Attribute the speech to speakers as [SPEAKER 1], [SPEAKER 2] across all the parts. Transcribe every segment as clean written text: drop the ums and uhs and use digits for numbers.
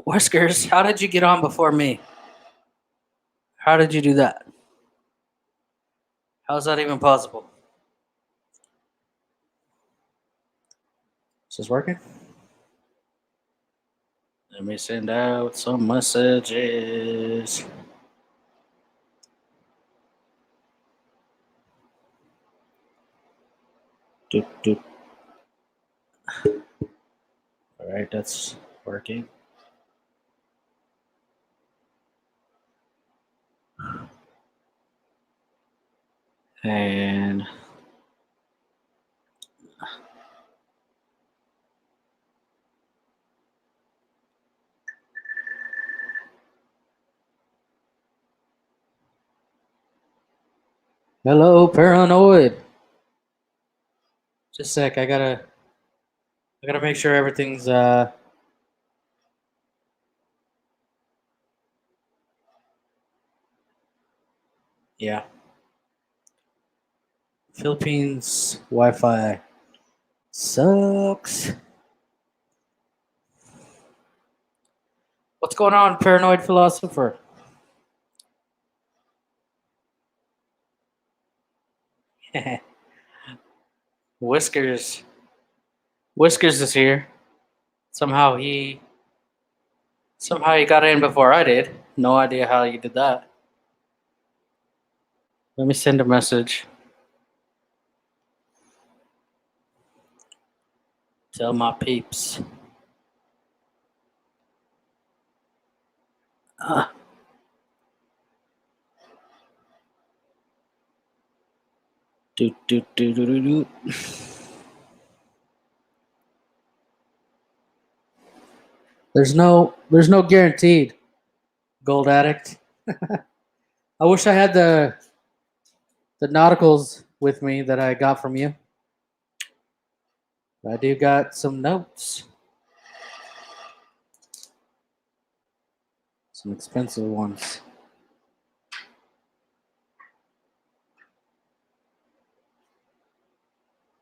[SPEAKER 1] Whiskers, how did you get on before me? How did you do that? How's that even possible? Is this working? Let me send out some messages. Doot, doot. All right, that's working. And hello, paranoid. Just a sec. I gotta make sure everything's yeah. Philippines Wi-Fi sucks. What's going on, paranoid philosopher? Whiskers. Whiskers is here. Somehow he got in before I did. No idea how you did that. Let me send a message. Tell my peeps. Do do do do do do. There's no guaranteed gold addict. I wish I had the nauticals with me that I got from you. I do got some notes. Some expensive ones.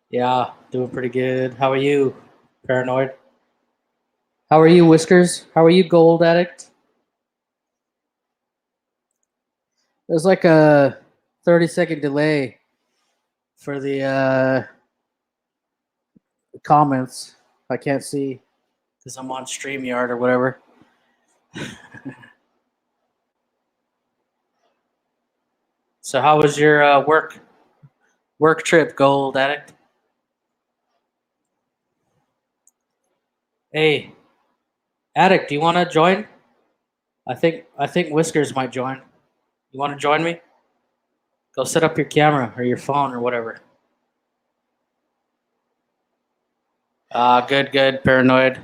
[SPEAKER 1] Yeah, doing pretty good. How are you, paranoid? How are you, Whiskers? How are you, gold addict? There's like a 30-second delay for the comments. I can't see because I'm on StreamYard or whatever. So how was your work trip, gold addict? Hey, addict, do you want to join? I think Whiskers might join. You want to join me? Go set up your camera or your phone or whatever. Good, paranoid.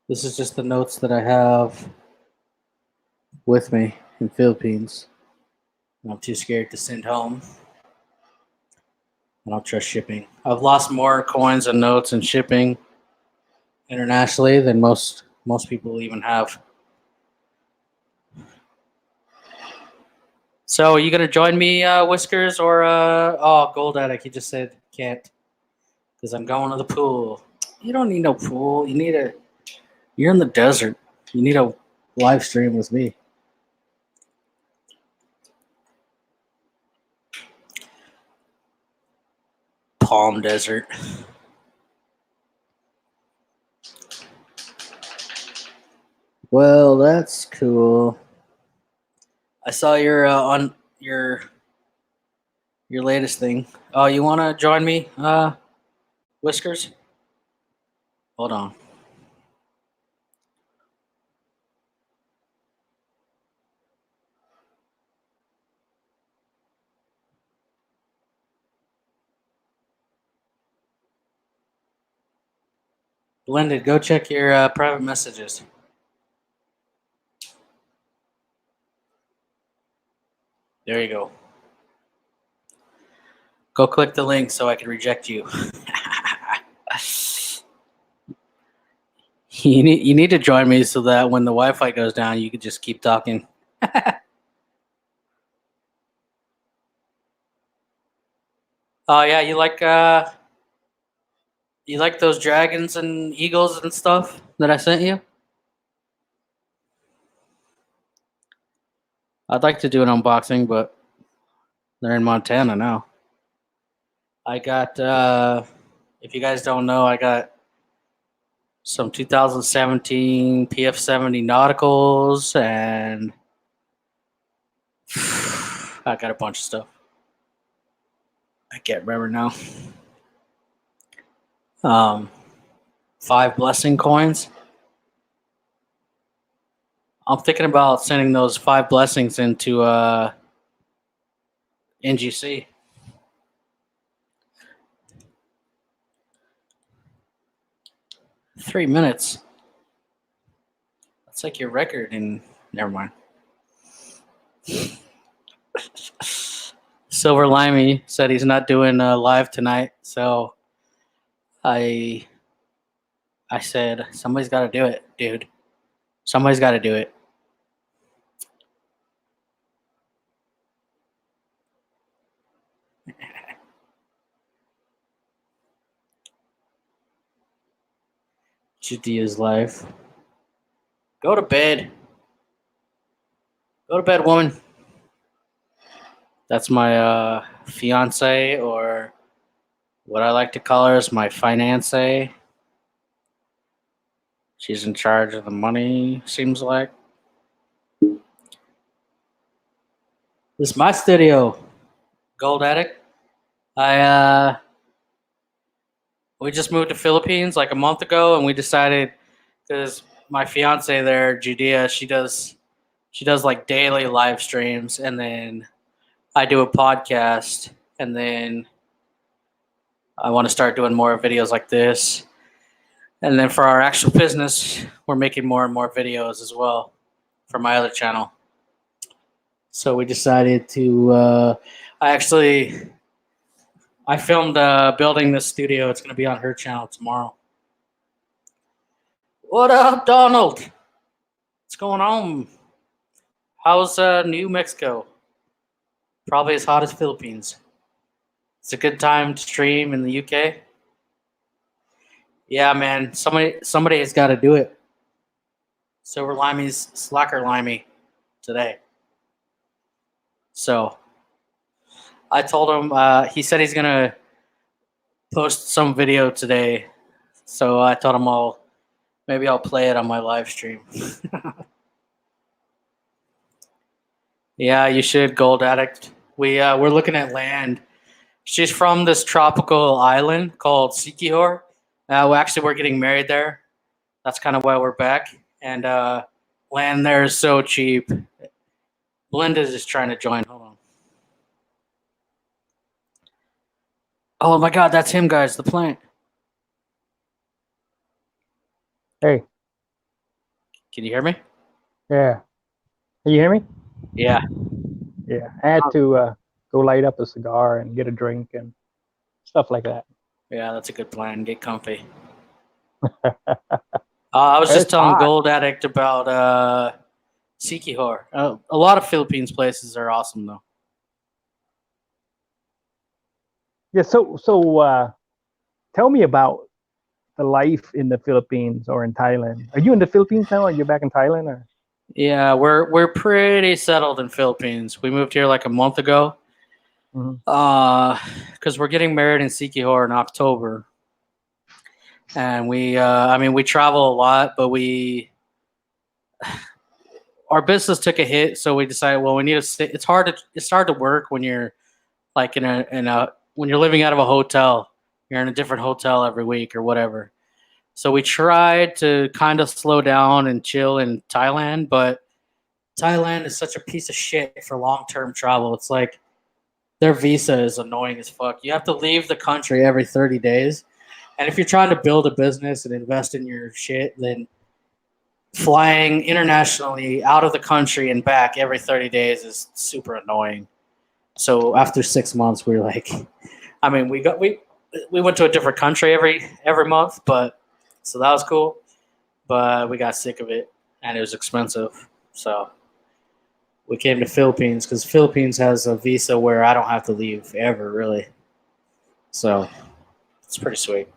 [SPEAKER 1] This is just the notes that I have with me in Philippines. I'm too scared to send home. I don't trust shipping. I've lost more coins and notes and shipping internationally than most people even have. So, are you gonna join me, Whiskers, or Gold Addict? He just said can't because I'm going to the pool. You don't need no pool. You're in the desert. You need a live stream with me. Palm Desert. Well, that's cool. I saw your on your latest thing. Oh, you want to join me, Whiskers? Hold on. Blended, go check your private messages. There you go. Go click the link so I can reject you. You need to join me so that when the Wi-Fi goes down, you can just keep talking. Oh yeah, you like those dragons and eagles and stuff that I sent you? I'd like to do an unboxing, but they're in Montana now. I got if you guys don't know, I got some 2017 PF70 Nauticals, and I got a bunch of stuff. I can't remember now. 5 blessing coins. I'm thinking about sending those 5 blessings into NGC. Three minutes. That's like your record, and never mind. Silver Limey said he's not doing live tonight, so I said somebody's got to do it, dude. Somebody's got to do it. Judea's life. Go to bed. Go to bed, woman. That's my fiance, or what I like to call her is my finance. She's in charge of the money, seems like. This is my studio, Gold Attic. We just moved to Philippines like a month ago, and we decided, because my fiance there, Judea, she does like daily live streams, and then I do a podcast, and then I want to start doing more videos like this. And then for our actual business, we're making more and more videos as well for my other channel. So we decided to. I filmed building this studio. It's going to be on her channel tomorrow. What up, Donald? What's going on? How's New Mexico? Probably as hot as Philippines. It's a good time to stream in the UK. Yeah, man. Somebody has got to do it. Silver Limey's Slacker Limey today. So I told him, he said he's going to post some video today. So I told him maybe I'll play it on my live stream. Yeah, you should, Gold Addict. We're looking at land. She's from this tropical island called Sikihor. We're getting married there. That's kind of why we're back. And land there is so cheap. Belinda's just trying to join. Hold on. Oh my God, that's him, guys. The plant.
[SPEAKER 2] Hey.
[SPEAKER 1] Can you hear me?
[SPEAKER 2] Yeah. Can you hear me?
[SPEAKER 1] Yeah.
[SPEAKER 2] Yeah. I had to go light up a cigar and get a drink and stuff like that.
[SPEAKER 1] Yeah, that's a good plan. Get comfy. I was just telling
[SPEAKER 2] hot.
[SPEAKER 1] Gold Addict about Sikihor. A lot of Philippines places are awesome, though.
[SPEAKER 2] Yeah. So tell me about the life in the Philippines or in Thailand. Are you in the Philippines now, or are you back in Thailand? Or?
[SPEAKER 1] Yeah, we're pretty settled in Philippines. We moved here like a month ago. Because we're getting married in Sikihor in October, and we travel a lot, but our business took a hit, so we decided, well, we need to. It's hard to work when you're like when you're living out of a hotel. You're in a different hotel every week or whatever. So we tried to kind of slow down and chill in Thailand, but Thailand is such a piece of shit for long-term travel. It's like their visa is annoying as fuck. You have to leave the country every 30 days. And if you're trying to build a business and invest in your shit, then flying internationally out of the country and back every 30 days is super annoying. So after 6 months, we were like, I mean, we went to a different country every month, but so that was cool. But we got sick of it, and it was expensive. So we came to Philippines because Philippines has a visa where I don't have to leave ever, really. So it's pretty sweet.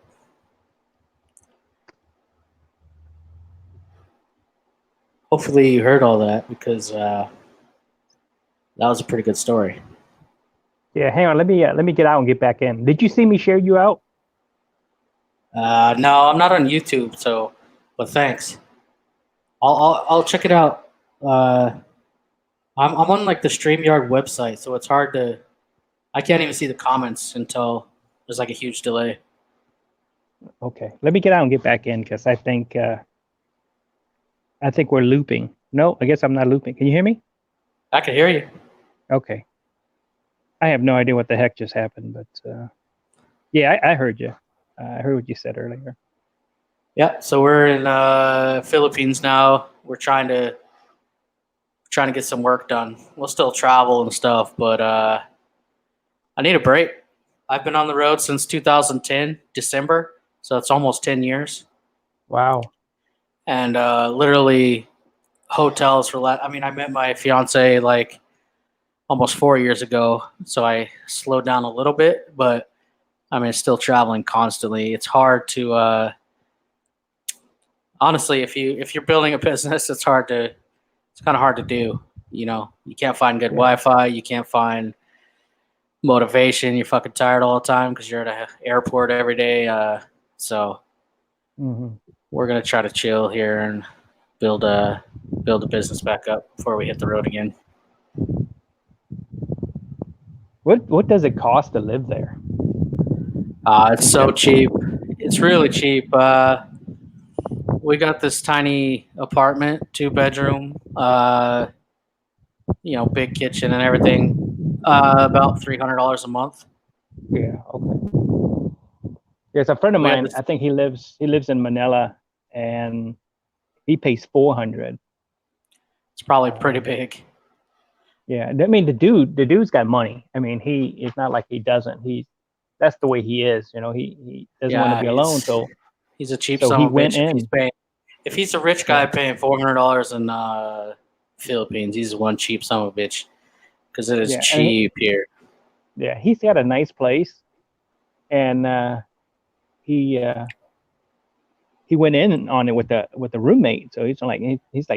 [SPEAKER 1] Hopefully you heard all that because that was a pretty good story.
[SPEAKER 2] Yeah, hang on. Let me get out and get back in. Did you see me share you out?
[SPEAKER 1] No, I'm not on YouTube, so but thanks. I'll check it out. I'm on like the StreamYard website, so it's hard to. I can't even see the comments until there's like a huge delay.
[SPEAKER 2] Okay, let me get out and get back in because I think we're looping. No, I guess I'm not looping. Can you hear me?
[SPEAKER 1] I can hear you.
[SPEAKER 2] Okay. I have no idea what the heck just happened, but yeah, I heard you. I heard what you said earlier.
[SPEAKER 1] Yeah, so we're in Philippines now. We're trying to get some work done. We'll still travel and stuff, but I need a break. I've been on the road since 2010 December, so it's almost 10 years,
[SPEAKER 2] Wow.
[SPEAKER 1] and literally hotels for. I mean, I met my fiance like almost 4 years ago, so I slowed down a little bit, but I mean, still traveling constantly. It's hard to honestly, if you're building a business, it's kind of hard to do. You know, you can't find good
[SPEAKER 2] Yeah.
[SPEAKER 1] Wi-Fi. You can't find motivation. You're fucking tired all the time because you're at an airport every day. So
[SPEAKER 2] hmm
[SPEAKER 1] we're gonna try to chill here and build a business back up before we hit the road again.
[SPEAKER 2] What does it cost to live there?
[SPEAKER 1] It's so cheap. It's really cheap. We got this tiny apartment, 2 bedroom, big kitchen and everything. About $300 a month.
[SPEAKER 2] Yeah. Okay. There's a friend of
[SPEAKER 1] We had
[SPEAKER 2] mine.
[SPEAKER 1] this,
[SPEAKER 2] I think he lives in Manila, and he pays 400.
[SPEAKER 1] it's probably pretty big.
[SPEAKER 2] Yeah. I mean, the dude's got money. I mean, it's not like he doesn't. That's the way he is. You know, he doesn't want to
[SPEAKER 1] Yeah,
[SPEAKER 2] be alone. So
[SPEAKER 1] he's a cheap
[SPEAKER 2] so
[SPEAKER 1] son
[SPEAKER 2] he
[SPEAKER 1] of a
[SPEAKER 2] went
[SPEAKER 1] bitch.
[SPEAKER 2] in.
[SPEAKER 1] If he's a rich guy
[SPEAKER 2] Yeah.
[SPEAKER 1] paying $400 in Philippines, he's one cheap son of a bitch because it is
[SPEAKER 2] Yeah. And
[SPEAKER 1] cheap here.
[SPEAKER 2] yeah, he's got a nice place, and he he went in on it with the roommate. So he's like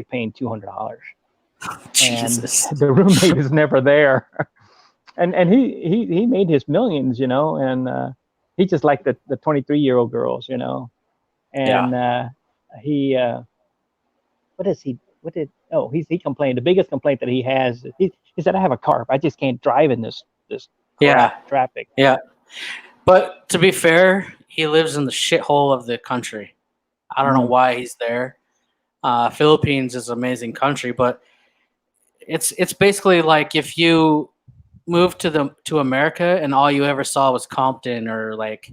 [SPEAKER 2] paying $200, and
[SPEAKER 1] Jesus.
[SPEAKER 2] the roommate is never there. And he made his millions, you know, and he just liked the 23-year-old girls, you know,
[SPEAKER 1] Yeah.
[SPEAKER 2] and he he complained. The biggest complaint that he has, he said, I have a car, but I just can't drive in this
[SPEAKER 1] Yeah.
[SPEAKER 2] crap traffic.
[SPEAKER 1] Yeah. But to be fair, he lives in the shithole of the country. I don't know why he's there. Philippines is an amazing country, but it's basically like if you moved to America and all you ever saw was Compton or like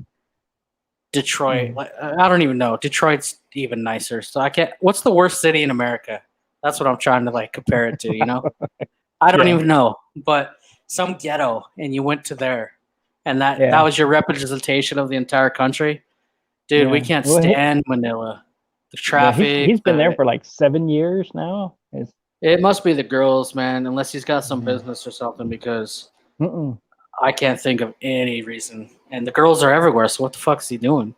[SPEAKER 1] Detroit. Like, I don't even know. Detroit's even nicer. So I can't. What's the worst city in America? That's what I'm trying to like compare it to. You know, I don't
[SPEAKER 2] Yeah.
[SPEAKER 1] even know. But some ghetto, and you went to there, and that
[SPEAKER 2] Yeah.
[SPEAKER 1] was your representation of the entire country, dude. We
[SPEAKER 2] Yeah.
[SPEAKER 1] can't
[SPEAKER 2] Well,
[SPEAKER 1] stand Manila. The
[SPEAKER 2] yeah,
[SPEAKER 1] traffic.
[SPEAKER 2] he's been there for like 7 years now.
[SPEAKER 1] It must be the girls, man. Unless he's got some
[SPEAKER 2] Mhm.
[SPEAKER 1] business or something, because
[SPEAKER 2] Mm-mm.
[SPEAKER 1] I can't think of any reason. And the girls are everywhere. So what the fuck is he doing?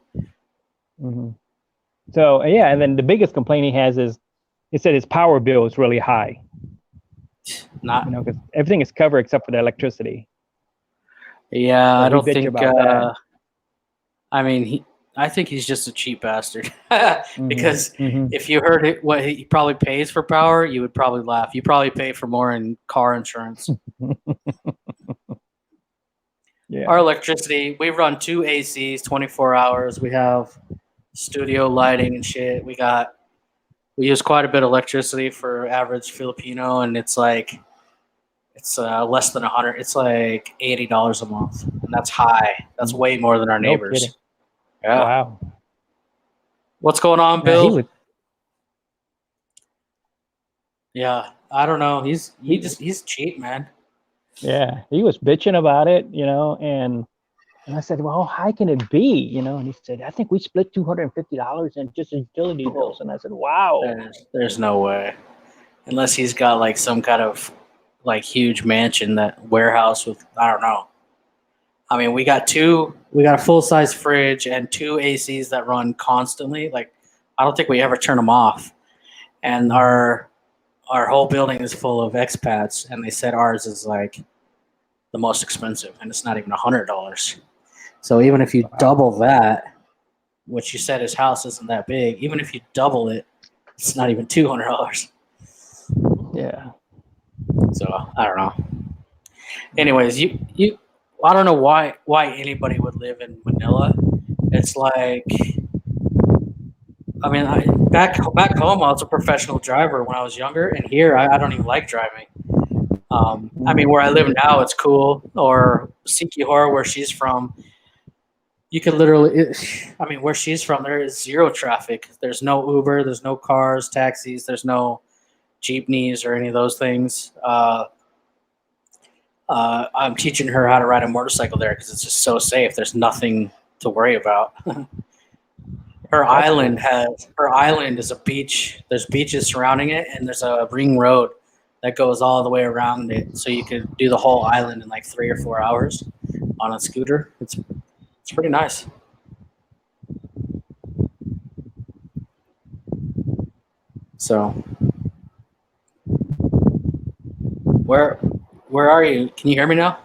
[SPEAKER 2] Mhm. So yeah, and then the biggest complaint he has is he said his power bill is really high.
[SPEAKER 1] Not.
[SPEAKER 2] You know, because everything is covered except for the electricity.
[SPEAKER 1] Yeah,
[SPEAKER 2] So
[SPEAKER 1] I
[SPEAKER 2] he
[SPEAKER 1] don't
[SPEAKER 2] bitch
[SPEAKER 1] think.
[SPEAKER 2] about that.
[SPEAKER 1] I mean, I think he's just a cheap bastard.
[SPEAKER 2] Mm-hmm.
[SPEAKER 1] Because
[SPEAKER 2] Mm-hmm.
[SPEAKER 1] if you heard it, what he probably pays for power, you would probably laugh. You probably pay for more in car insurance. Our
[SPEAKER 2] Yeah.
[SPEAKER 1] electricity, we run 2 ACs, 24 hours. We have studio lighting and shit. We use quite a bit of electricity for average Filipino, and it's less than 100. It's like $80 a month, and that's high. That's way more than our
[SPEAKER 2] No kidding.
[SPEAKER 1] neighbors. Yeah.
[SPEAKER 2] Wow.
[SPEAKER 1] What's going on,
[SPEAKER 2] Yeah, he
[SPEAKER 1] Bill?
[SPEAKER 2] was
[SPEAKER 1] Yeah, I don't know.
[SPEAKER 2] he
[SPEAKER 1] He's cheap, man.
[SPEAKER 2] yeah, he was bitching about it, you know, and And I said, well, how can it be? You know, and he said, I think we split $250 in just utility bills. And I said, wow.
[SPEAKER 1] There's no way. Unless he's got like some kind of like huge mansion, that warehouse with, I don't know. I mean, we got a full size fridge and two ACs that run constantly. Like, I don't think we ever turn them off. And our whole building is full of expats, and they said ours is like the most expensive, and it's not even $100. So even if you double that, which you said his house isn't that big, even if you double it, it's not even $200.
[SPEAKER 2] Yeah.
[SPEAKER 1] So I don't know. Anyways, you I don't know why anybody would live in Manila. It's like, I mean, back home, I was a professional driver when I was younger, and here I don't even like driving. I mean, where I live now, it's cool. Or Sikihor, where she's from, you could literally. I mean, where she's from, there is zero traffic. There's no Uber. There's no cars, taxis. There's no jeepneys or any of those things. I'm teaching her how to ride a motorcycle there because it's just so safe. There's nothing to worry about. Her island is a beach. There's beaches surrounding it, and there's a ring road that goes all the way around it. So you could do the whole island in like 3 or 4 hours on a scooter. It's pretty nice. So where are you? Can you hear me now?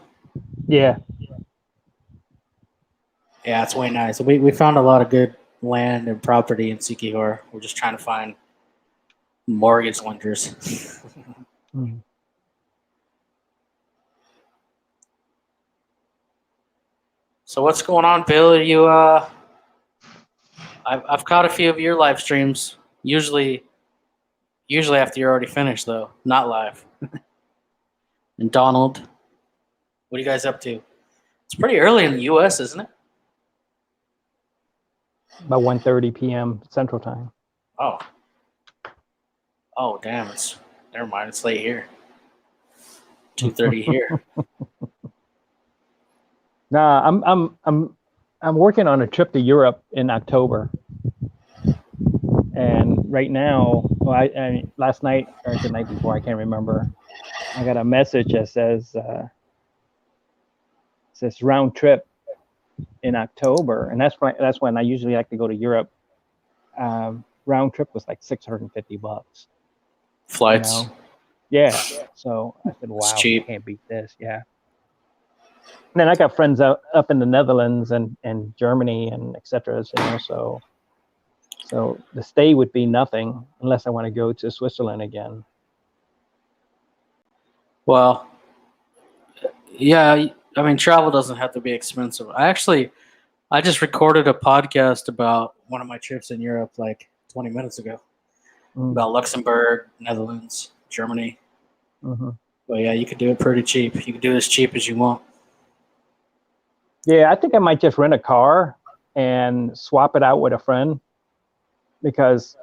[SPEAKER 2] Yeah.
[SPEAKER 1] Yeah, it's way nice. We found a lot of good land and property in Sikihor. We're just trying to find mortgage lenders.
[SPEAKER 2] Mm.
[SPEAKER 1] So what's going on, Bill? I've caught a few of your live streams. Usually after you're already finished, though, not live. And Donald, what are you guys up to? It's pretty early in the U.S., isn't it?
[SPEAKER 2] About 1:30 p.m. Central Time.
[SPEAKER 1] Oh, damn! Never mind. It's late here. 2:30 here.
[SPEAKER 2] Nah, I'm working on a trip to Europe in October, and right now, well, I last night or the night before, I can't remember. I got a message that says round trip in October, and that's when I usually like to go to Europe. Round trip was like $650.
[SPEAKER 1] Flights.
[SPEAKER 2] You know? Yeah. So I said,
[SPEAKER 1] It's
[SPEAKER 2] wow,
[SPEAKER 1] cheap.
[SPEAKER 2] can't beat this. Yeah. And then I got friends up in the Netherlands and Germany and et cetera, you know, so the stay would be nothing unless I want to go to Switzerland again.
[SPEAKER 1] Well, yeah. I mean, travel doesn't have to be expensive. I just recorded a podcast about one of my trips in Europe like 20 minutes ago about Luxembourg, Netherlands, Germany.
[SPEAKER 2] Mm-hmm.
[SPEAKER 1] But yeah, you could do it pretty cheap. You could do it as cheap as you want.
[SPEAKER 2] Yeah, I think I might just rent a car and swap it out with a friend because,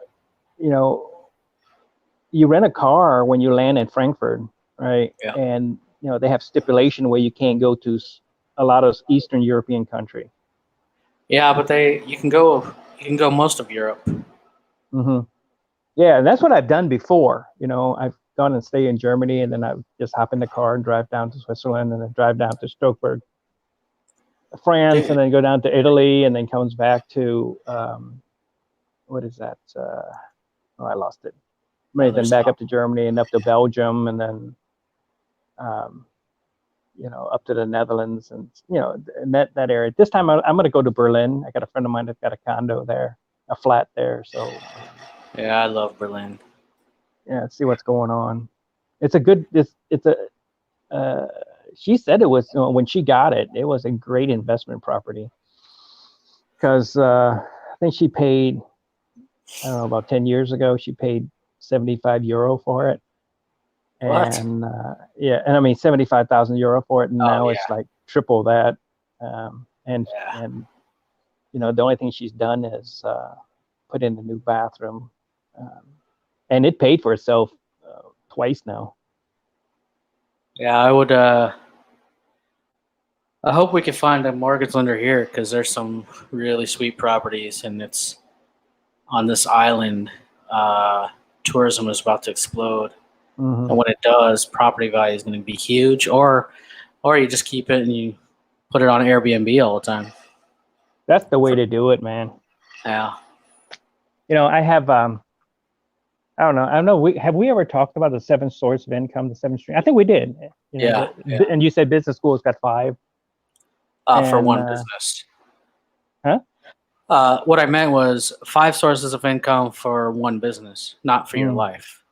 [SPEAKER 2] you know, you rent a car when you land in Frankfurt, right?
[SPEAKER 1] Yeah.
[SPEAKER 2] And, you know, they have stipulation where you can't go to a lot of Eastern European country.
[SPEAKER 1] Yeah, but you can go most of Europe.
[SPEAKER 2] Mm-hmm. Yeah, and that's what I've done before. You know, I've gone and stay in Germany, and then I just hop in the car and drive down to Switzerland, and then drive down to Stokberg, France, and then go down to Italy, and then comes back to what is that? I lost it. Then back up to Germany and up to Belgium, and then you know, up to the Netherlands, and you know, in that area. This time I'm going to go to Berlin. I got a friend of mine that's got a condo there, a flat there. So
[SPEAKER 1] yeah, I love Berlin.
[SPEAKER 2] Yeah, see what's going on. It's a good. It's a. She said it was when she got it. It was a great investment property because I think she paid. I don't know, about 10 years ago, she paid €75 for it.
[SPEAKER 1] What?
[SPEAKER 2] And yeah, and I mean €75,000 for it, and now it's like triple that. And you know, the only thing she's done is put in a new bathroom, and it paid for itself twice now.
[SPEAKER 1] Yeah, I would. I hope we can find a mortgage lender here because there's some really sweet properties, and it's on this island. Uh, Tourism is about to explode,
[SPEAKER 2] Hmm.
[SPEAKER 1] and when it does, property value is going to be huge. Or you just keep it and you put it on Airbnb all the time.
[SPEAKER 2] That's the way to do it, man.
[SPEAKER 1] Yeah,
[SPEAKER 2] I have I don't know. We ever talked about the seven source of income, the seven stream? I think we did.
[SPEAKER 1] yeah, yeah.
[SPEAKER 2] And you said business school's got five,
[SPEAKER 1] For
[SPEAKER 2] and
[SPEAKER 1] one business.
[SPEAKER 2] huh?
[SPEAKER 1] What I meant was 5 sources of income for one business, not for your
[SPEAKER 2] Mm,
[SPEAKER 1] life.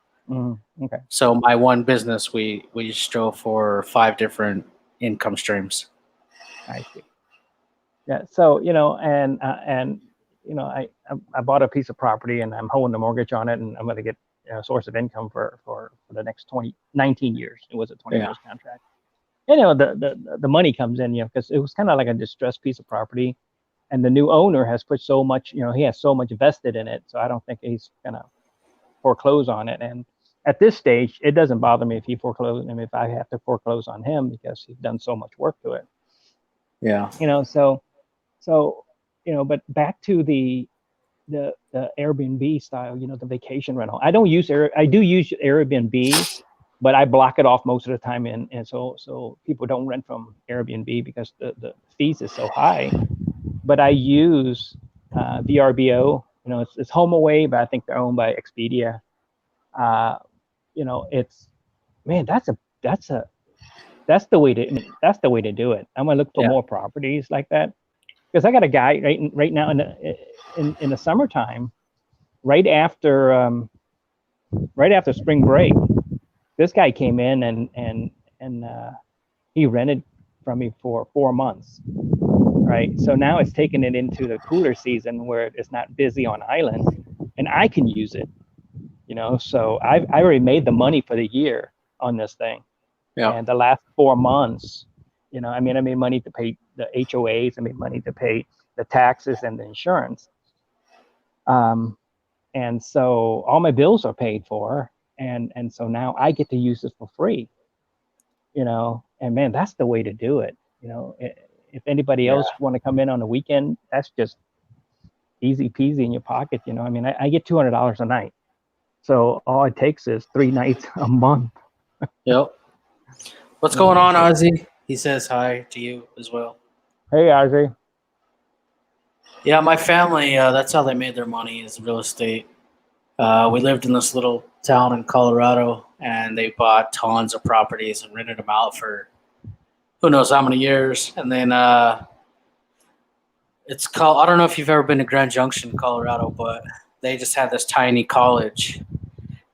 [SPEAKER 2] okay,
[SPEAKER 1] So my one business, we strove for 5 different income streams.
[SPEAKER 2] I see. Yeah. So I bought a piece of property and I'm holding the mortgage on it, and I'm going to get a source of income for the next 19 years. It was a 20
[SPEAKER 1] Yeah,
[SPEAKER 2] years contract. And, the money comes in, because it was kind of like a distressed piece of property, and the new owner has put so much, he has so much vested in it. So I don't think he's gonna foreclose on it. And at this stage, it doesn't bother me if he forecloses. I mean, if I have to foreclose on him because he's done so much work to it.
[SPEAKER 1] yeah,
[SPEAKER 2] So but back to the Airbnb style, the vacation rental. I do use Airbnb, but I block it off most of the time, and so people don't rent from Airbnb because the fees is so high. But I use VRBO. It's HomeAway, but I think they're owned by Expedia. Uh, it's man, that's the way to do it. I'm gonna look for
[SPEAKER 1] yeah,
[SPEAKER 2] more properties like that, because I got a guy right now in the summertime, right after spring break. This guy came in and he rented from me for 4 months. Right. So now it's taken it into the cooler season where it's not busy on island, and I can use it. So I already made the money for the year on this thing,
[SPEAKER 1] yeah,
[SPEAKER 2] and the last 4 months, I mean, I made money to pay the HOAs, I made money to pay the taxes and the insurance, um, and so all my bills are paid for, and so now I get to use this for free. And man, that's the way to do it. If anybody
[SPEAKER 1] yeah.
[SPEAKER 2] else want to come in on the weekend, that's just easy peasy in your pocket. I mean, I get $200 a night, so all it takes is 3 nights a month.
[SPEAKER 1] Yep. What's
[SPEAKER 2] you
[SPEAKER 1] going
[SPEAKER 2] know
[SPEAKER 1] on,
[SPEAKER 2] so
[SPEAKER 1] Ozzy? He says hi to you as well.
[SPEAKER 2] Hey, Audrey.
[SPEAKER 1] Yeah, my family. That's how they made their money is real estate. We lived in this little town in Colorado, and they bought tons of properties and rented them out for who knows how many years. And then it's called. I don't know if you've ever been to Grand Junction, Colorado, but they just had this tiny college.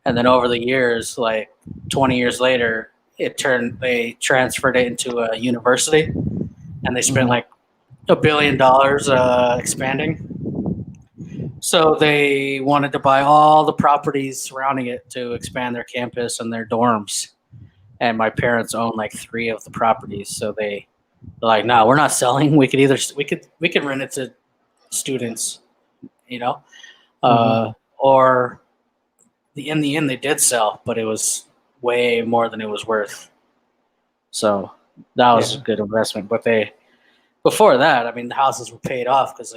[SPEAKER 1] And then over the years, like 20 years later, they transferred it into a university, and they spent
[SPEAKER 2] Mm-hmm.
[SPEAKER 1] like $1 billion expanding. So they wanted to buy all the properties surrounding it to expand their campus and their dorms. And my parents own like 3 of the properties, so they're like, "No, we're not selling. We could rent it to students, you know,
[SPEAKER 2] Mm-hmm.
[SPEAKER 1] or in the end they did sell, but it was way more than it was worth. So that was a
[SPEAKER 2] Yeah.
[SPEAKER 1] good investment. But before that, I mean, the houses were paid off because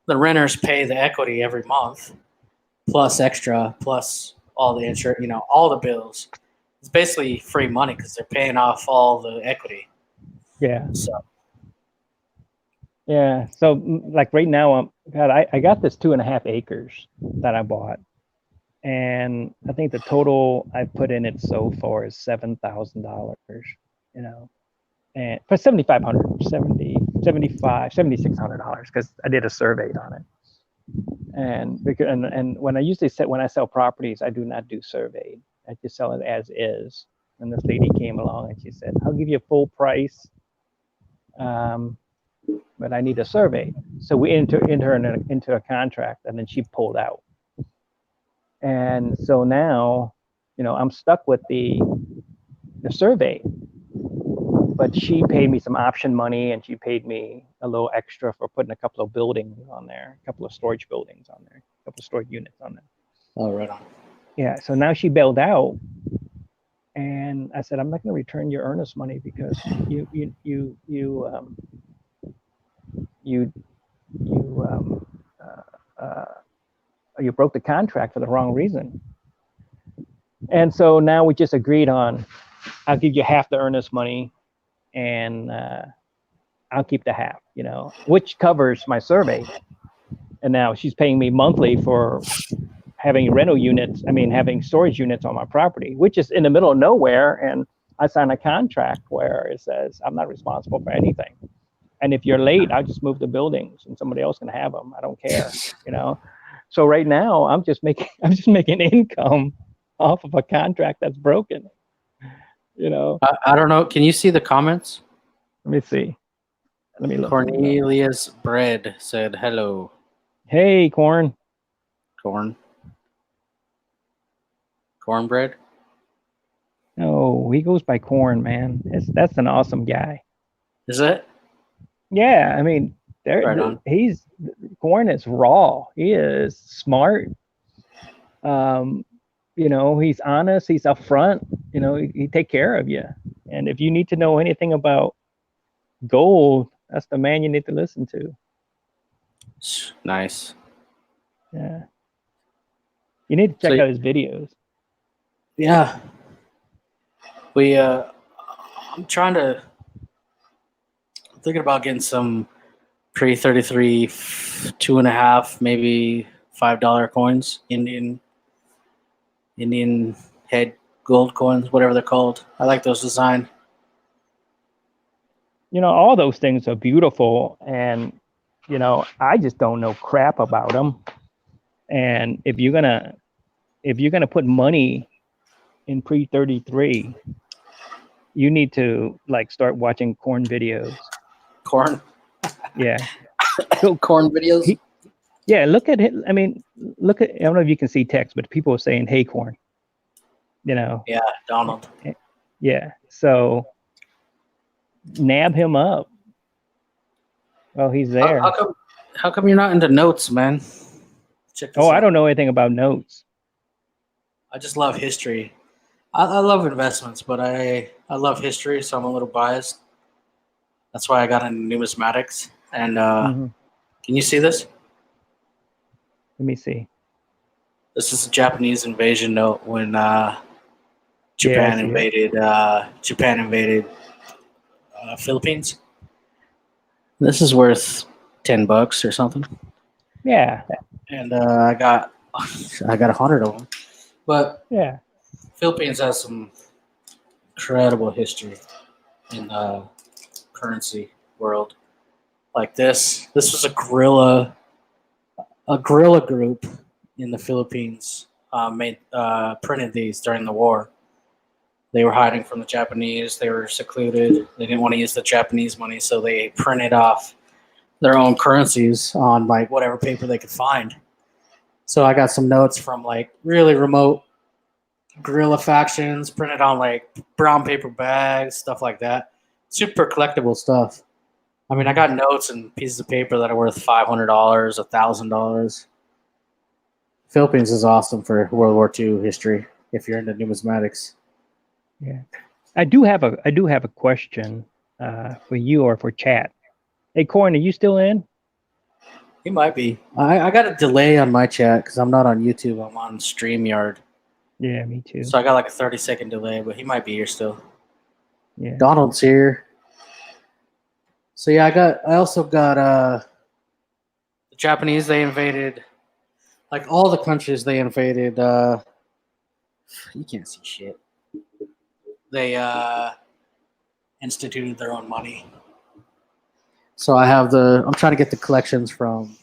[SPEAKER 1] the renters pay the equity every month plus extra plus all the insurance, all the bills. It's basically free money because they're paying off all the equity.
[SPEAKER 2] Yeah.
[SPEAKER 1] So
[SPEAKER 2] Yeah. So like right now, God, I got this 2.5 acres that I bought, and I think the total I put in it so far is $7,000. You know, and for 7,500, 70, 75, $7,600 because I did a survey on it. And because and when I sell properties, I do not do survey. I just sell it as is. And this lady came along and she said, "I'll give you a full price, um, but I need a survey." So we enter into a contract, and then she pulled out. And so now, I'm stuck with the survey. But she paid me some option money, and she paid me a little extra for putting a couple of buildings on there, a couple of storage buildings on there, a couple of storage units on there.
[SPEAKER 1] oh, right on.
[SPEAKER 2] Yeah. So now she bailed out, And I said, I'm not going to return your earnest money because you uh, uh, you broke the contract for the wrong reason. And so now we just agreed on, I'll give you half the earnest money, and I'll keep the half, which covers my survey. And now she's paying me monthly for having rental units. I mean, having storage units on my property, which is in the middle of nowhere. And I signed a contract where it says I'm not responsible for anything. And if you're late, I'll just move the buildings and somebody else can have them. I don't care, So right now I'm just making income off of a contract that's broken.
[SPEAKER 1] I don't know. Can you see the comments?
[SPEAKER 2] Let me see. Let me look.
[SPEAKER 1] Cornelius Bread said hello.
[SPEAKER 2] Hey, Cornbread. No, he goes by Corn, man. That's an awesome guy.
[SPEAKER 1] Is it?
[SPEAKER 2] Yeah, I mean, Corn is raw. He is smart. He's honest. He's upfront. He take care of you. And if you need to know anything about gold, that's the man you need to listen to.
[SPEAKER 1] Nice.
[SPEAKER 2] Yeah. You need to check out his videos.
[SPEAKER 1] Yeah. I'm thinking about getting some pre-33 2.5, maybe $5 coins, Indian head gold coins, whatever they're called. I like those design.
[SPEAKER 2] All those things are beautiful, and I just don't know crap about them. And if you're gonna put money in pre-33, you need to start watching Corn videos.
[SPEAKER 1] Corn?
[SPEAKER 2] Yeah.
[SPEAKER 1] Corn videos?
[SPEAKER 2] Yeah, look at it. I mean, I don't know if you can see text, but people are saying, hey, Corn. Yeah,
[SPEAKER 1] Donald.
[SPEAKER 2] Yeah. So nab him up. Well, he's there.
[SPEAKER 1] How come you're not into notes, man?
[SPEAKER 2] Check this out. I don't know anything about notes.
[SPEAKER 1] I just love history. I love investments, but I love history, so I'm a little biased. That's why I got into numismatics. And Can you see this?
[SPEAKER 2] Let me see.
[SPEAKER 1] This is a Japanese invasion note when Japan invaded Philippines. This is worth $10 or something.
[SPEAKER 2] Yeah.
[SPEAKER 1] And I got 100 of them. But
[SPEAKER 2] yeah,
[SPEAKER 1] Philippines has some incredible history in the currency world. Like this was a guerrilla group in the Philippines printed these during the war. They were hiding from the Japanese. They were secluded. They didn't want to use the Japanese money, so they printed off their own currencies on whatever paper they could find. So I got some notes from really remote guerrilla factions printed on brown paper bags, stuff like that. Super collectible stuff. I mean, I got notes and pieces of paper that are worth $500, $1,000. Philippines is awesome for World War II history if you're into numismatics.
[SPEAKER 2] Yeah, I do have a question for you or for chat. Hey, Corn, are you still in?
[SPEAKER 1] He might be. I got a delay on my chat because I'm not on YouTube. I'm on StreamYard.
[SPEAKER 2] Yeah, me too.
[SPEAKER 1] So I got a 30-second delay, but he might be here still.
[SPEAKER 2] Yeah.
[SPEAKER 1] Donald's here. So yeah, I also got the Japanese. They invaded all the countries they invaded. You can't see shit. They instituted their own money. So I'm trying to get the collections from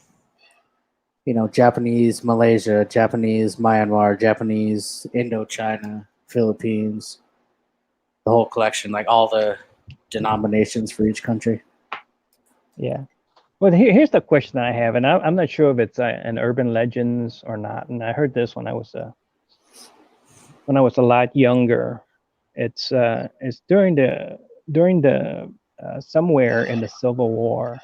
[SPEAKER 1] Japanese Malaysia, Japanese Myanmar, Japanese Indochina, Philippines, the whole collection, all the denominations for each country.
[SPEAKER 2] Yeah. Well, here's the question I have, and I'm not sure if it's an urban legends or not. And I heard this when I was a lot younger. It's during the somewhere in the Civil War.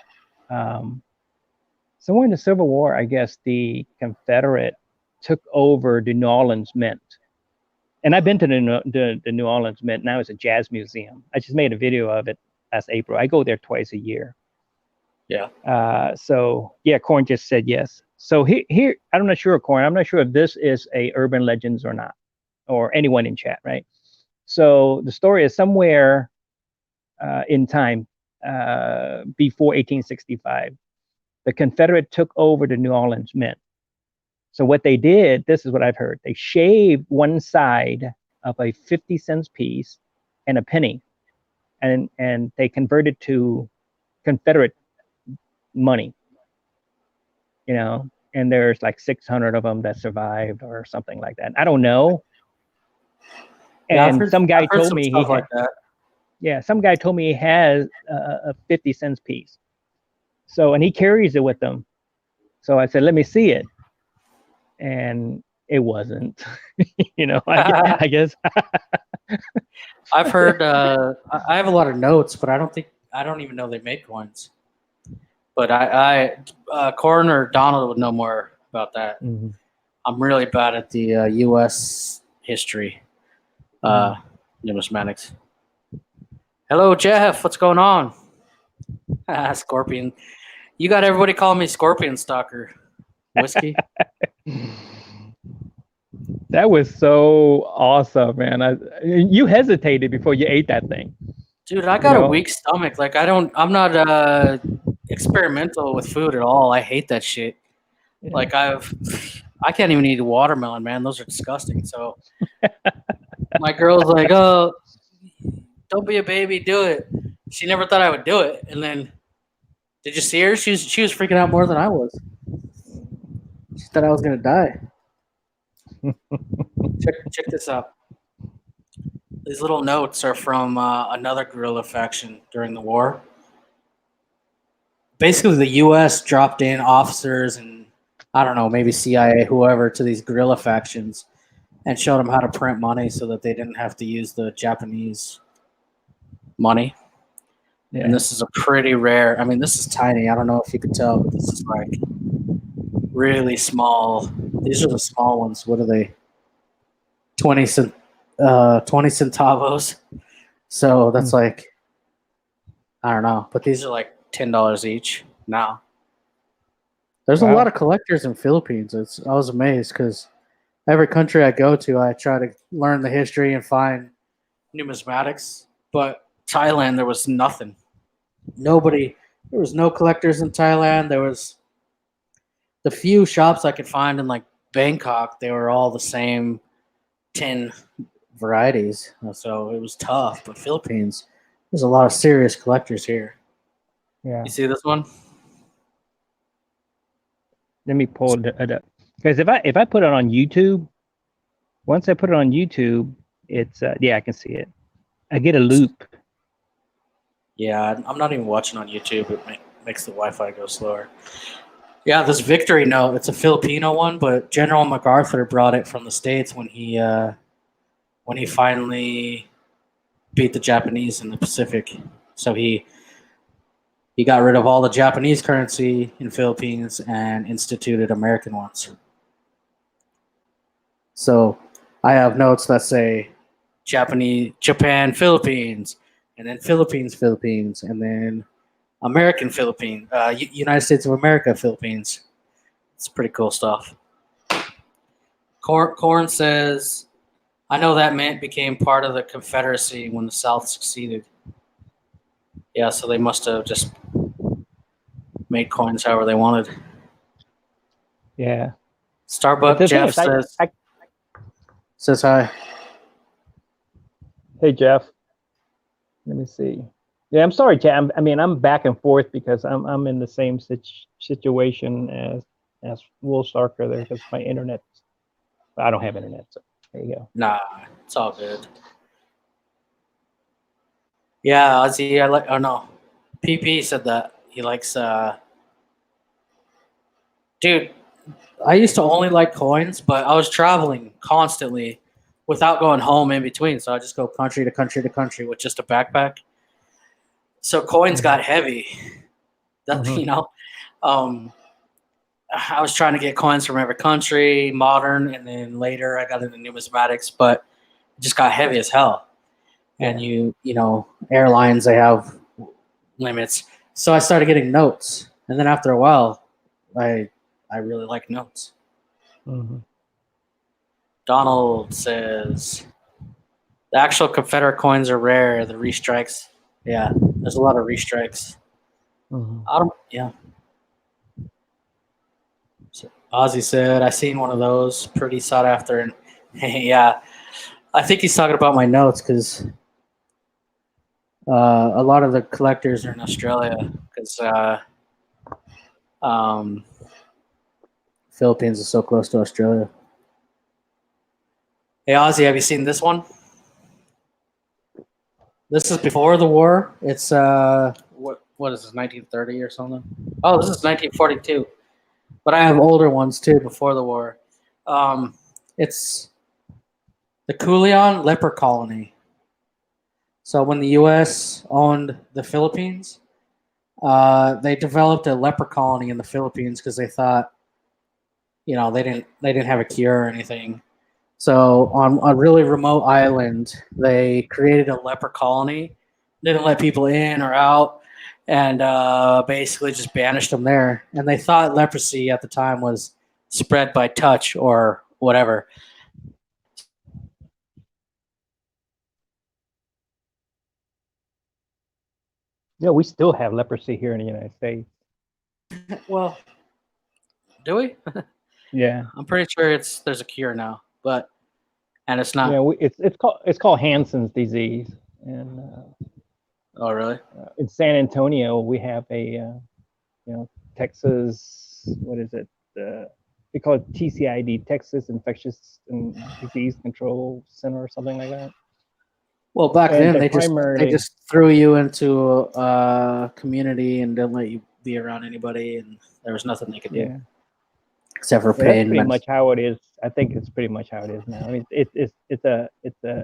[SPEAKER 2] Somewhere in the Civil War, I guess the Confederate took over the New Orleans Mint, And I've been to the New Orleans Mint. Now it's a jazz museum. I just made a video of it last April. I go there twice a year.
[SPEAKER 1] Yeah.
[SPEAKER 2] So yeah, Corn just said yes. So here, I'm not sure, Corn. I'm not sure if this is a urban legends or not, or anyone in chat, right? So the story is somewhere in time before 1865, the Confederate took over the New Orleans Mint. So what they did, this is what I've heard, they shaved one side of a 50 cents piece and a penny, and they converted to Confederate money, you know, and there's like 600 of them that survived or something like that. I don't know.
[SPEAKER 1] Yeah,
[SPEAKER 2] And some guy told
[SPEAKER 1] some
[SPEAKER 2] me
[SPEAKER 1] stuff like that.
[SPEAKER 2] yeah, some guy told me he has a 50 cents piece. So, and he carries it with him. So I said, let me see it. And it wasn't, you know, I guess.
[SPEAKER 1] I've heard. I have a lot of notes, but I don't even know they make coins. But Coroner Donald would know more about that.
[SPEAKER 2] Mm-hmm.
[SPEAKER 1] I'm really bad at the U.S. history, numismatics. Hello, Jeff. What's going on? Scorpion. You got everybody calling me Scorpion Stalker. Whiskey.
[SPEAKER 2] That was so awesome, man. You hesitated before you ate that thing.
[SPEAKER 1] Dude, I got a weak stomach. Like I'm not experimental with food at all. I hate that shit. Yeah. Like I can't even eat a watermelon, man. Those are disgusting. So my girl's like, "Oh, don't be a baby, do it." She never thought I would do it. And then did you see her? She was freaking out more than I was. She thought I was gonna die. Check this out. These little notes are from another guerrilla faction during the war. Basically, the U.S. dropped in officers and I don't know, maybe CIA, whoever, to these guerrilla factions and showed them how to print money so that they didn't have to use the Japanese money. Yeah. And this is a pretty rare. I mean, this is tiny. I don't know if you could tell, but this is like really small. These are the small ones. What are they? 20 centavos. So that's like, I don't know, but these are like $10 each now. There's a lot of collectors in Philippines. I was amazed because every country I go to, I try to learn the history and find numismatics. But Thailand, there was nothing. Nobody. There was no collectors in Thailand. There was the few shops I could find in like Bangkok. They were all the same 10 varieties. So it was tough. But Philippines, there's a lot of serious collectors here. Yeah. You see this one?
[SPEAKER 2] Let me pull it up. Because if I put it on YouTube, once I put it on YouTube, it's yeah, I can see it. I get a loop.
[SPEAKER 1] Yeah, I'm not even watching on YouTube. It makes the Wi-Fi go slower. Yeah, this victory note, it's a Filipino one, but General MacArthur brought it from the States when he finally beat the Japanese in the Pacific. So he got rid of all the Japanese currency in Philippines and instituted American ones. So I have notes that say Japan, Philippines, and then Philippines, and then American Philippines, United States of America, Philippines. It's pretty cool stuff. Corn says, I know that mint became part of the Confederacy when the South succeeded. Yeah, so they must have just made coins however they wanted.
[SPEAKER 2] Yeah.
[SPEAKER 1] Starbucks Jeff says hi.
[SPEAKER 2] Hey, Jeff. Let me see. Yeah, I'm sorry, Jeff. I'm back and forth because I'm in the same situation as Will Starker there because my internet. I don't have internet, so there you go.
[SPEAKER 1] Nah, it's all good. Yeah, Ozzy, I like. Oh no, PP said that he likes. Dude, I used to only like coins, but I was traveling constantly without going home in between. So I just go country to country to country with just a backpack. So coins got heavy. That you know, I was trying to get coins from every country, modern, and then later I got into numismatics. But just got heavy as hell. And
[SPEAKER 2] Yeah.
[SPEAKER 1] airlines, they have limits. So I started getting notes, and then after a while, I really like notes.
[SPEAKER 2] Hmm.
[SPEAKER 1] Donald says the actual Confederate coins are rare. The restrikes, yeah, there's a lot of restrikes.
[SPEAKER 2] Hmm.
[SPEAKER 1] Yeah. So Ozzy said I seen one of those, pretty sought after, and yeah, I think he's talking about my notes because a lot of the collectors are in Australia because um, Philippines is so close to Australia. Hey Ozzy, have you seen this one? This is before the war. It's what is this, 1930 or something? Oh, this is 1942. But I have older ones too before the war. It's the Culion leper colony. So when the U.S. owned the Philippines, they developed a leper colony in the Philippines because they thought, they didn't have a cure or anything. So on a really remote island, they created a leper colony, didn't let people in or out, and basically just banished them there. And they thought leprosy at the time was spread by touch or whatever.
[SPEAKER 2] Yeah, we still have leprosy here in the United States.
[SPEAKER 1] Well, do we?
[SPEAKER 2] Yeah.
[SPEAKER 1] I'm pretty sure there's a cure now, and it's
[SPEAKER 2] Yeah,
[SPEAKER 1] not.
[SPEAKER 2] it's called Hansen's disease, and
[SPEAKER 1] Oh, really?
[SPEAKER 2] in San Antonio we have a Texas, what is it? We call it TCID, Texas Infectious and Disease Control Center or something like that.
[SPEAKER 1] Well, back
[SPEAKER 2] And
[SPEAKER 1] then
[SPEAKER 2] they
[SPEAKER 1] they
[SPEAKER 2] primarily,
[SPEAKER 1] just threw you into a community and didn't let you be around anybody, and there was nothing they could do
[SPEAKER 2] yeah,
[SPEAKER 1] except for
[SPEAKER 2] yeah, that's
[SPEAKER 1] pain
[SPEAKER 2] pretty
[SPEAKER 1] meds.
[SPEAKER 2] much how it is. I think it's pretty much how it is now. I mean, it's a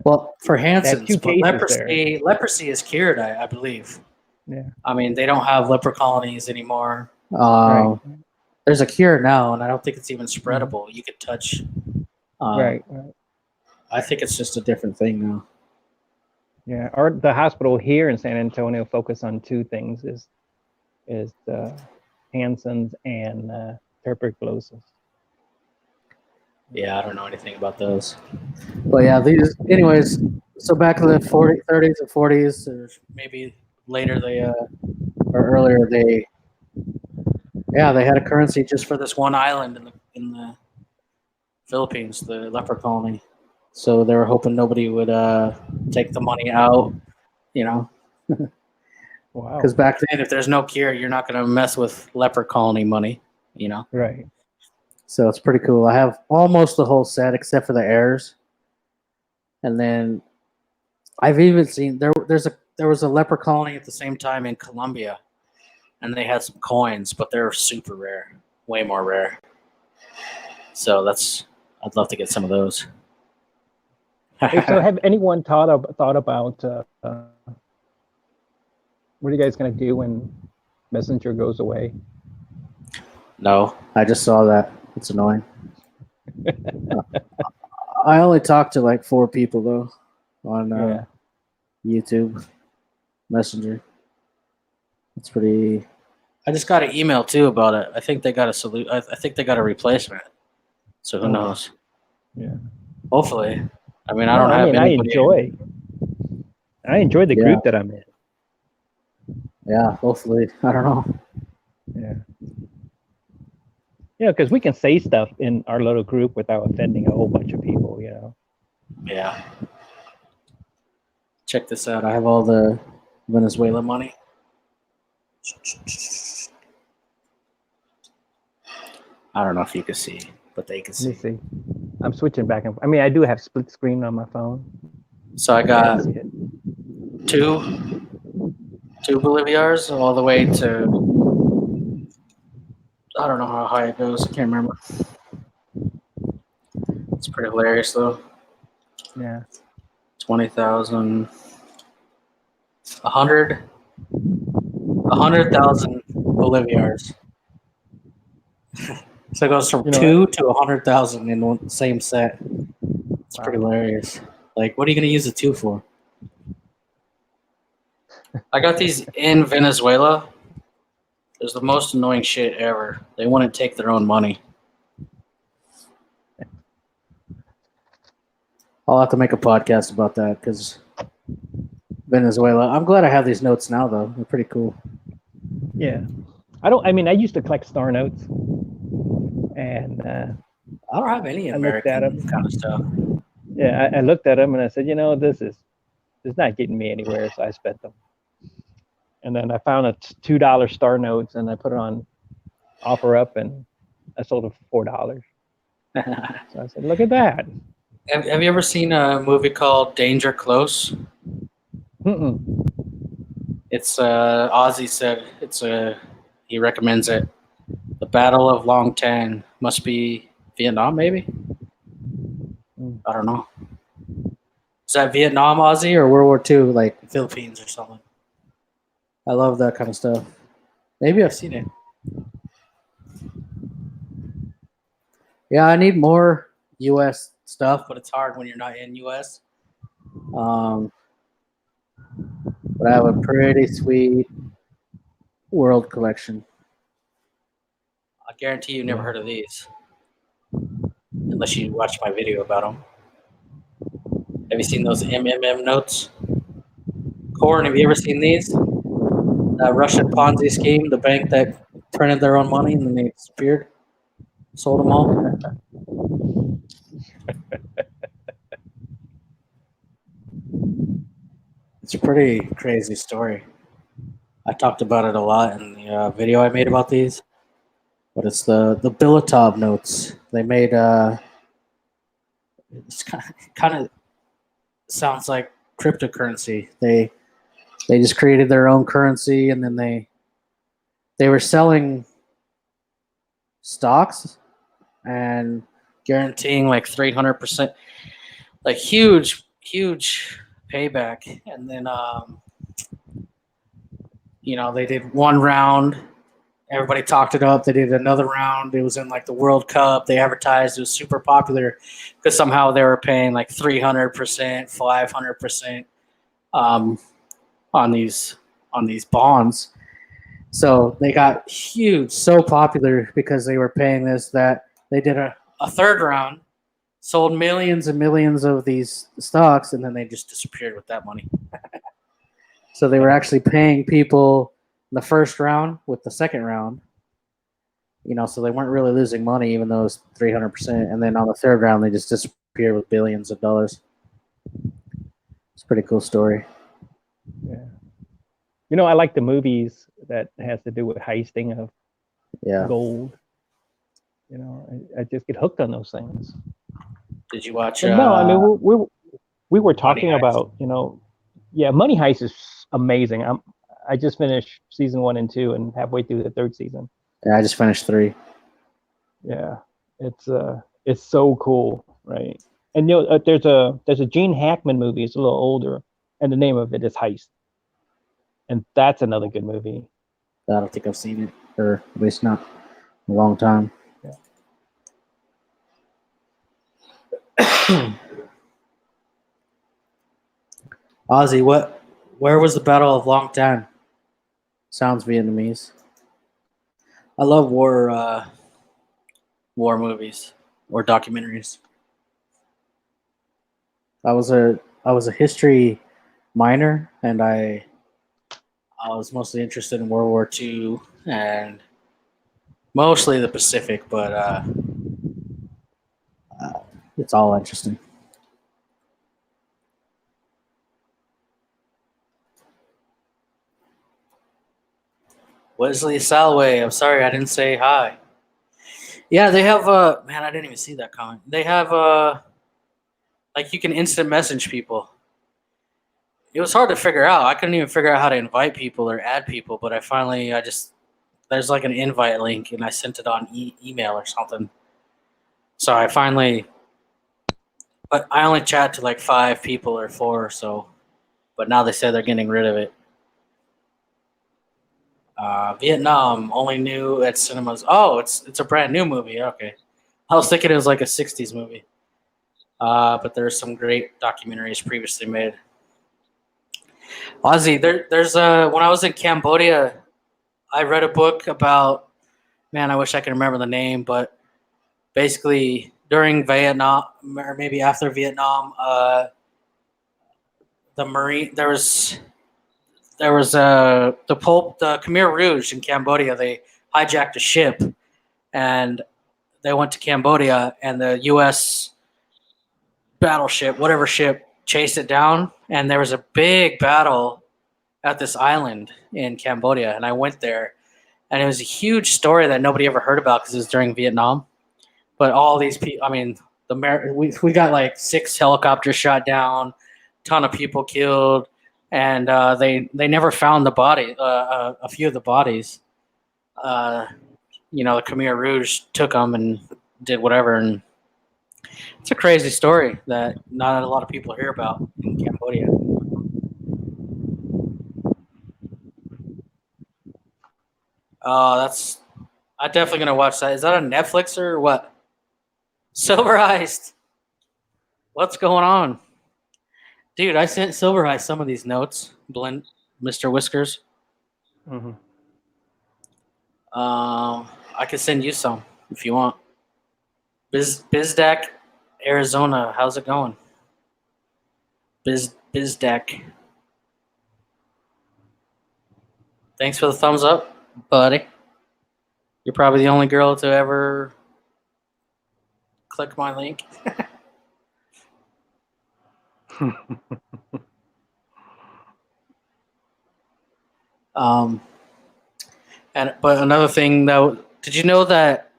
[SPEAKER 1] Well, for
[SPEAKER 2] they had
[SPEAKER 1] Hansen's,
[SPEAKER 2] two
[SPEAKER 1] but
[SPEAKER 2] cases there.
[SPEAKER 1] leprosy is cured, I believe.
[SPEAKER 2] Yeah,
[SPEAKER 1] I mean, they don't have leper colonies anymore.
[SPEAKER 2] right,
[SPEAKER 1] There's a cure now, and I don't think it's even
[SPEAKER 2] mhm,
[SPEAKER 1] spreadable. You could touch. Uh,
[SPEAKER 2] right.
[SPEAKER 1] I think it's just a different thing now.
[SPEAKER 2] Yeah, the hospital here in San Antonio focus on two things: is Hansen's and tuberculosis.
[SPEAKER 1] Yeah, I don't know anything about those. But yeah, anyways. So back in the 30s and 40s, or maybe later, or earlier, they had a currency just for this one island in the Philippines, the leper colony. So they were hoping nobody would take the money out, you know, because
[SPEAKER 2] Wow.
[SPEAKER 1] back then, if there's no cure, you're not going to mess with leper colony money.
[SPEAKER 2] Right.
[SPEAKER 1] So it's pretty cool. I have almost the whole set except for the heirs, and then I've even seen there was a leper colony at the same time in Colombia, and they had some coins, but they're super rare, way more rare. So I'd love to get some of those.
[SPEAKER 2] Hey, so have anyone thought about what are you guys gonna do when Messenger goes away?
[SPEAKER 1] No, I just saw that. It's annoying. I only talked to like 4 people though on
[SPEAKER 2] Yeah.
[SPEAKER 1] YouTube Messenger. It's pretty. I just got an email too about it. I think they got a salute. I think they got a replacement. So who
[SPEAKER 2] Okay.
[SPEAKER 1] knows?
[SPEAKER 2] Yeah.
[SPEAKER 1] Hopefully. I mean, I
[SPEAKER 2] Yeah.
[SPEAKER 1] don't
[SPEAKER 2] I
[SPEAKER 1] have
[SPEAKER 2] mean,
[SPEAKER 1] anybody.
[SPEAKER 2] I enjoy the
[SPEAKER 1] Yeah,
[SPEAKER 2] group that I'm in.
[SPEAKER 1] yeah. Hopefully, I don't know.
[SPEAKER 2] Yeah. Yeah, because we can say stuff in our little group without offending a whole bunch of people.
[SPEAKER 1] Yeah. Check this out. I have all the Venezuela money. I don't know if you can see, but they can
[SPEAKER 2] Let me
[SPEAKER 1] see.
[SPEAKER 2] see. I'm switching back and. I mean, I do have split screen on my phone.
[SPEAKER 1] So I
[SPEAKER 2] Yeah, I
[SPEAKER 1] got
[SPEAKER 2] see it.
[SPEAKER 1] two Boliviars all the way to, I don't know how high it goes. I can't remember. It's pretty hilarious though.
[SPEAKER 2] Yeah.
[SPEAKER 1] 20,000, 100,000 Boliviars. So it goes from
[SPEAKER 2] You know,
[SPEAKER 1] two to 100,000 in one same set. It's pretty
[SPEAKER 2] wow.
[SPEAKER 1] hilarious. Like, what are you going to use the 2 for? I got these in Venezuela. It's the most annoying shit ever. They wouldn't take their own money. I'll have to make a podcast about that because Venezuela. I'm glad I have these notes now, though. They're pretty cool.
[SPEAKER 2] Yeah. I mean, I used to collect star notes. And
[SPEAKER 1] I don't have any
[SPEAKER 2] I looked at
[SPEAKER 1] American
[SPEAKER 2] them.
[SPEAKER 1] kind of stuff.
[SPEAKER 2] Yeah, I looked at them and I said, this is not getting me anywhere, so I spent them. And then I found a $2 star notes and I put it on OfferUp and I sold it for $4. So I said, look at that.
[SPEAKER 1] Have you ever seen a movie called Danger Close?
[SPEAKER 2] Mm-mm.
[SPEAKER 1] It's Ozzy said he recommends it. The Battle of Long Tan must be Vietnam, maybe. I don't know. Is that Vietnam, Ozzy, or World War II, like Philippines or something? I love that kind of stuff. Maybe I've seen it. Yeah, I need more U.S. stuff, but it's hard when you're not in U.S. But I have a pretty sweet world collection. I guarantee you never heard of these, unless you watched my video about them. Have you seen those MMM notes? Corn, have you ever seen these? That Russian Ponzi scheme, the bank that printed their own money and then they disappeared, sold them all. It's a pretty crazy story. I talked about it a lot in the video I made about these, but it's the Bilotov notes. They made it's kind of sounds like cryptocurrency. They just created their own currency and then they were selling stocks and guaranteeing like 300%, like huge payback. And then they did one round, everybody talked it up. They did another round. It was in like the World Cup. They advertised it was super popular because somehow they were paying like 300%, 500% on these bonds. So they got huge, so popular because they were paying this that they did a third round, sold millions and millions of these stocks, and then they just disappeared with that money. So they were actually paying people in the first round with the second round. So they weren't really losing money, even though it was 300%. And then on the third round, they just disappeared with billions of dollars. It's a pretty cool story.
[SPEAKER 2] Yeah. I like the movies that has to do with heisting of gold. I just get hooked on those things.
[SPEAKER 1] Did you watch?
[SPEAKER 2] No, I mean we were talking about Money Heist is amazing. I just finished season 1 and 2 and halfway through the third season.
[SPEAKER 1] Yeah, I just finished 3.
[SPEAKER 2] Yeah, it's so cool, right? And there's a Gene Hackman movie. It's a little older, and the name of it is Heist, and that's another good movie.
[SPEAKER 1] I don't think I've seen it, or at least not in a long time. Yeah. Ozzy, where was the Battle of Long Tan? Sounds Vietnamese. I love war movies or documentaries. I was a history minor, and I was mostly interested in World War II and mostly the Pacific, but it's all interesting. Wesley Salway, I'm sorry I didn't say hi. Yeah, they have man, I didn't even see that comment. They have like you can instant message people. It was hard to figure out. I couldn't even figure out how to invite people or add people, but there's like an invite link and I sent it on email or something. So but I only chat to like 5 people or 4 or so. But now they said they're getting rid of it. Vietnam only new at cinemas. Oh, it's a brand new movie. Okay, I was thinking it was like a '60s movie. But there's some great documentaries previously made. Ozzy, there's when I was in Cambodia, I read a book about, man, I wish I could remember the name, but basically during Vietnam, or maybe after Vietnam, the Marine the Khmer Rouge in Cambodia. They hijacked a ship and they went to Cambodia, and the U.S. battleship, whatever ship, chased it down, and there was a big battle at this island in Cambodia, and I went there, and it was a huge story that nobody ever heard about because it was during Vietnam. But all these people, I mean, we got like 6 helicopters shot down, ton of people killed, and they never found the body, a few of the bodies. Uh, the Khmer Rouge took them and did whatever, and it's a crazy story that not a lot of people hear about in Cambodia. That's I'm definitely gonna watch that. Is that on Netflix or what? Silver Heist. What's going on, dude? I sent Silver Heist some of these notes, Blend, Mr. Whiskers.
[SPEAKER 2] Mm-hmm.
[SPEAKER 1] I could send you some if you want. Bizdak, Arizona. How's it going? Bizdak. Thanks for the thumbs up, buddy. You're probably the only girl to ever click my link. Um, but another thing though, did you know that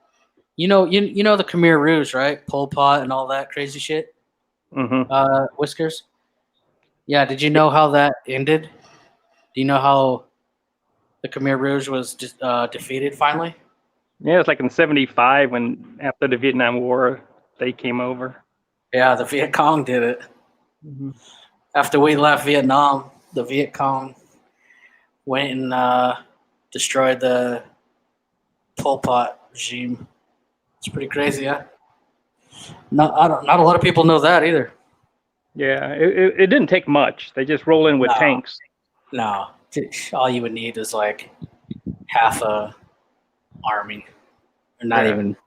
[SPEAKER 1] you know the Khmer Rouge, right? Pol Pot and all that crazy shit.
[SPEAKER 2] Mm-hmm.
[SPEAKER 1] Whiskers. Yeah. Did you know how that ended? Do you know how the Khmer Rouge was defeated finally?
[SPEAKER 2] Yeah, it's like in '75 when after the Vietnam War they came over.
[SPEAKER 1] Yeah, the Viet Cong did it.
[SPEAKER 2] Mm-hmm.
[SPEAKER 1] After we left Vietnam, the Viet Cong went and destroyed the Pol Pot regime. It's pretty crazy, yeah. Not a lot of people know that either.
[SPEAKER 2] Yeah, it didn't take much. They just roll in with
[SPEAKER 1] No,
[SPEAKER 2] tanks.
[SPEAKER 1] no. All you would need is like half a army, or not
[SPEAKER 2] Yeah.
[SPEAKER 1] even.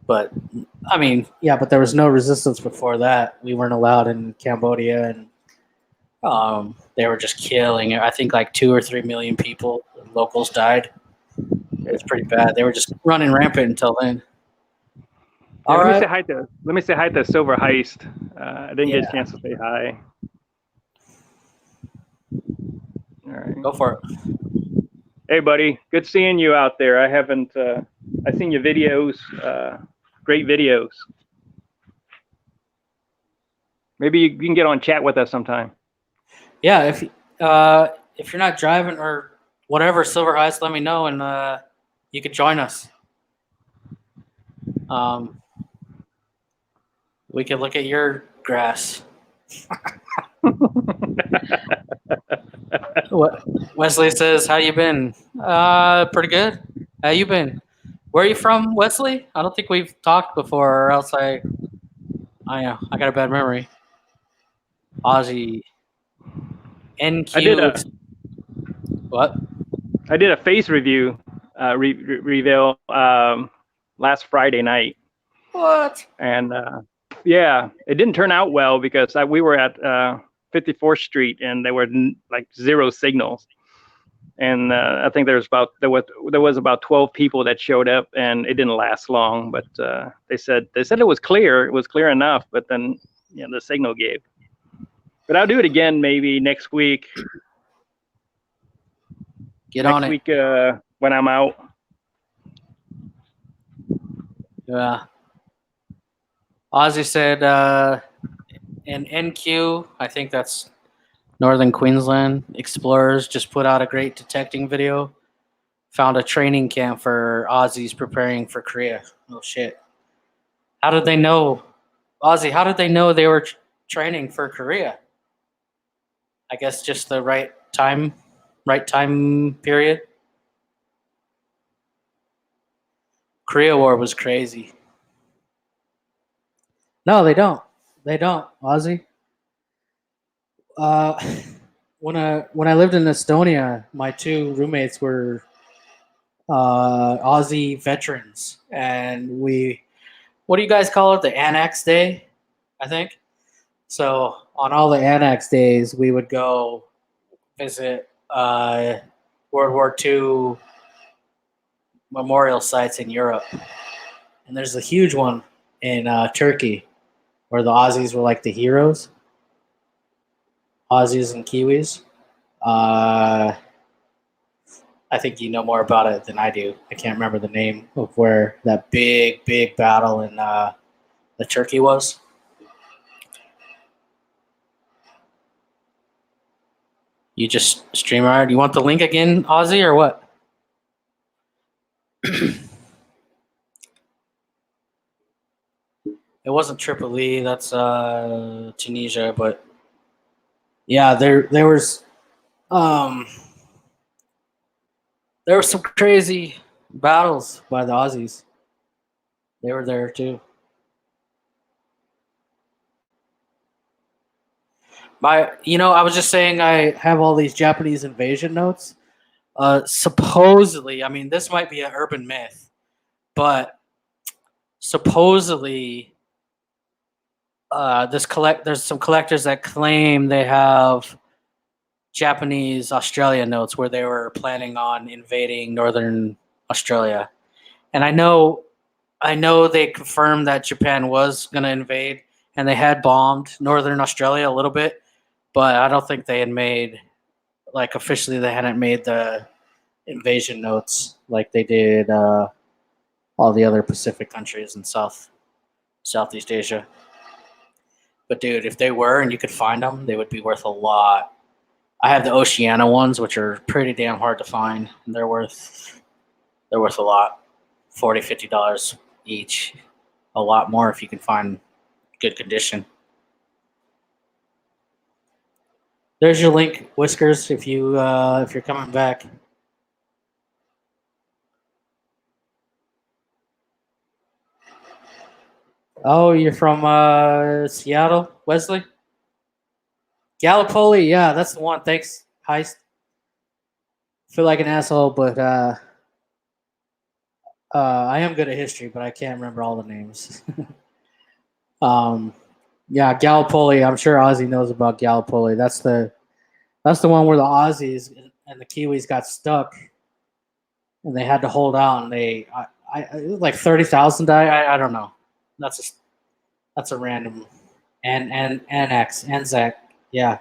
[SPEAKER 1] But I mean, yeah. But there was no resistance before that. We weren't allowed in Cambodia, and they were just killing. I think like 2 or 3 million people, locals died. It was pretty bad. They were just running rampant until then.
[SPEAKER 2] Yeah,
[SPEAKER 1] All right.
[SPEAKER 2] let me say hi to Silver Heist. I didn't get a
[SPEAKER 1] Yeah.
[SPEAKER 2] chance to say hi. All right.
[SPEAKER 1] Go for it.
[SPEAKER 2] Hey, buddy. Good seeing you out there. I haven't. I seen your videos. Great videos. Maybe you can get on chat with us sometime.
[SPEAKER 1] Yeah. If you're not driving or whatever, Silver Heights, let me know and you could join us. We could look at your grass. What Wesley says, "How you been? Pretty good. How you been? Where are you from, Wesley? I don't think we've talked before, or else I know I got a bad memory." Ozzy,
[SPEAKER 2] I did
[SPEAKER 1] NQ,
[SPEAKER 2] a
[SPEAKER 1] what?
[SPEAKER 2] I did a face review reveal last Friday night,
[SPEAKER 1] What?
[SPEAKER 2] and yeah, it didn't turn out well because we were at 54th Street and there were like 0 signals, and I think there was about 12 people that showed up, and it didn't last long. But they said it was clear. It was clear enough, but then the signal gave. But I'll do it again maybe next week.
[SPEAKER 1] Get on
[SPEAKER 2] Next
[SPEAKER 1] it.
[SPEAKER 2] week when I'm out.
[SPEAKER 1] Yeah. Ozzy said, in NQ, I think that's Northern Queensland, explorers just put out a great detecting video. Found a training camp for Aussies preparing for Korea. Oh shit! How did they know, Aussie? How did they know they were training for Korea? I guess just the right time period. Korea War was crazy. No, they don't. They don't, Ozzy. Uh, when I lived in Estonia, my two roommates were Aussie veterans, and we, what do you guys call it? The Annex Day, I think. So on all the Annex days, we would go visit World War II memorial sites in Europe, and there's a huge one in Turkey where the Aussies were like the heroes, Aussies and Kiwis. Uh, I think you know more about it than I do. I can't remember the name of where that big battle in the Turkey was. You just stream art. You want the link again, Aussie, or what? It wasn't Tripoli. That's Tunisia, but yeah, um there were some crazy battles by the Aussies. They were there too. I was just saying I have all these Japanese invasion notes. Supposedly, I mean, this might be an urban myth, but supposedly, there's some collectors that claim they have Japanese Australia notes where they were planning on invading northern Australia, and I know they confirmed that Japan was going to invade, and they had bombed northern Australia a little bit, but I don't think they had made, like, officially they hadn't made the invasion notes like they did all the other Pacific countries in Southeast Asia. But dude, if they were and you could find them, they would be worth a lot. I have the Oceania ones, which are pretty damn hard to find, and they're worth a lot, $40-$50 each. A lot more if you can find good condition. There's your link, Whiskers. If you're coming back. Oh, you're from Seattle, Wesley? Gallipoli, yeah, that's the one. Thanks, Heist. Feel like an asshole, but I am good at history, but I can't remember all the names. um, yeah, Gallipoli. I'm sure Ozzy knows about Gallipoli. That's the one where the Aussies and the Kiwis got stuck, and they had to hold out, and it was like 30,000 died. I don't know. That's a random and annex Anzac. Yeah,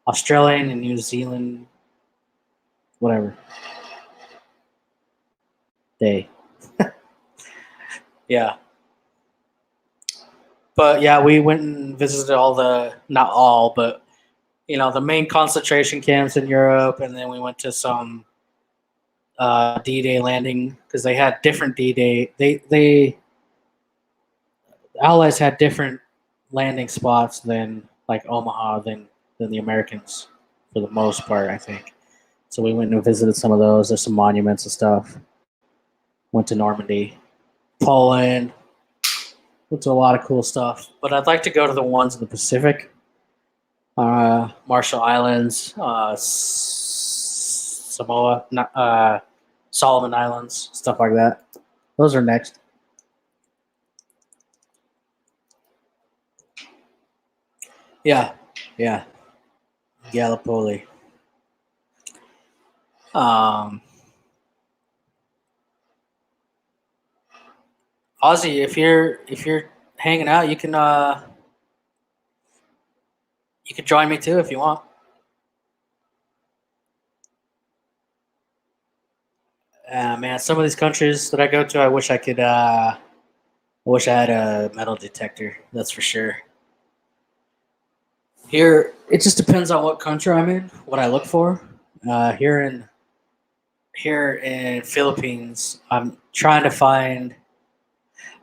[SPEAKER 1] Australian and New Zealand, whatever day. Yeah. But yeah, we went and visited all not all, but the main concentration camps in Europe, and then we went to some D-Day landing because they had different D-Day. The Allies had different landing spots than like Omaha than the Americans for the most part, I think. So we went and visited some of those. There's some monuments and stuff. Went to Normandy, Poland. Went to a lot of cool stuff. But I'd like to go to the ones in the Pacific. Marshall Islands, Samoa, Solomon Islands, stuff like that. Those are next. Yeah, yeah, Gallipoli. Um, Ozzy, if you're hanging out, you can join me too if you want. Man, some of these countries that I go to, I wish I could. I wish I had a metal detector. That's for sure. Here, it just depends on what country I'm in, what I look for. Here in Philippines, I'm trying to find.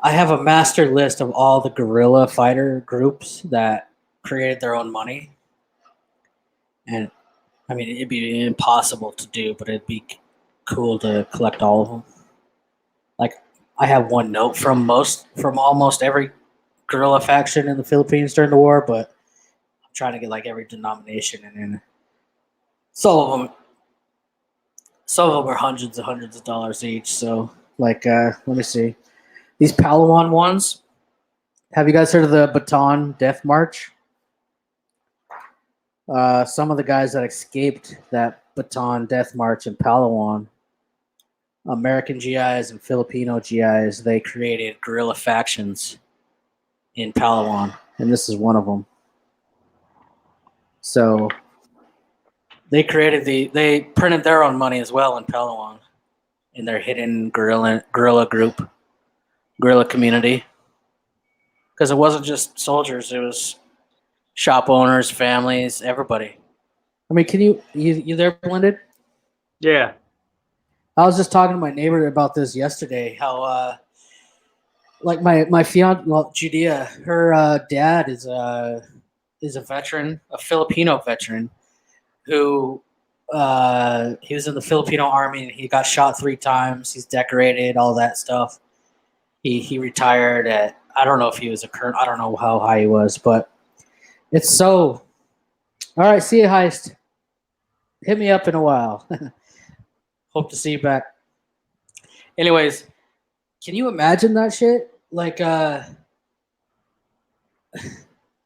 [SPEAKER 1] I have a master list of all the guerrilla fighter groups that created their own money, and I mean it'd be impossible to do, but it'd be cool to collect all of them. Like I have one note from almost every guerrilla faction in the Philippines during the war, but I'm trying to get like every denomination, and then some of them, are hundreds and hundreds of dollars each. So, like, let me see these Palawan ones. Have you guys heard of the Bataan Death March? Some of the guys that escaped that Bataan Death March in Palawan, American GIs and Filipino GIs, they created guerrilla factions in Palawan, and this is one of them. So they printed their own money as well in Palawan, in their hidden guerrilla group, guerrilla community. Because it wasn't just soldiers; it was shop owners, families, everybody. I mean, can you there, Blended?
[SPEAKER 2] Yeah.
[SPEAKER 1] I was just talking to my neighbor about this yesterday. How like my fiance, well, Judea, her dad is a veteran, a Filipino veteran, who he was in the Filipino army and he got shot 3 times. He's decorated, all that stuff. He retired at, I don't know if he was a colonel. I don't know how high he was, but it's so. All right, see you, Heist. Hit me up in a while. Hope to see you back. Anyways, can you imagine that shit? Like,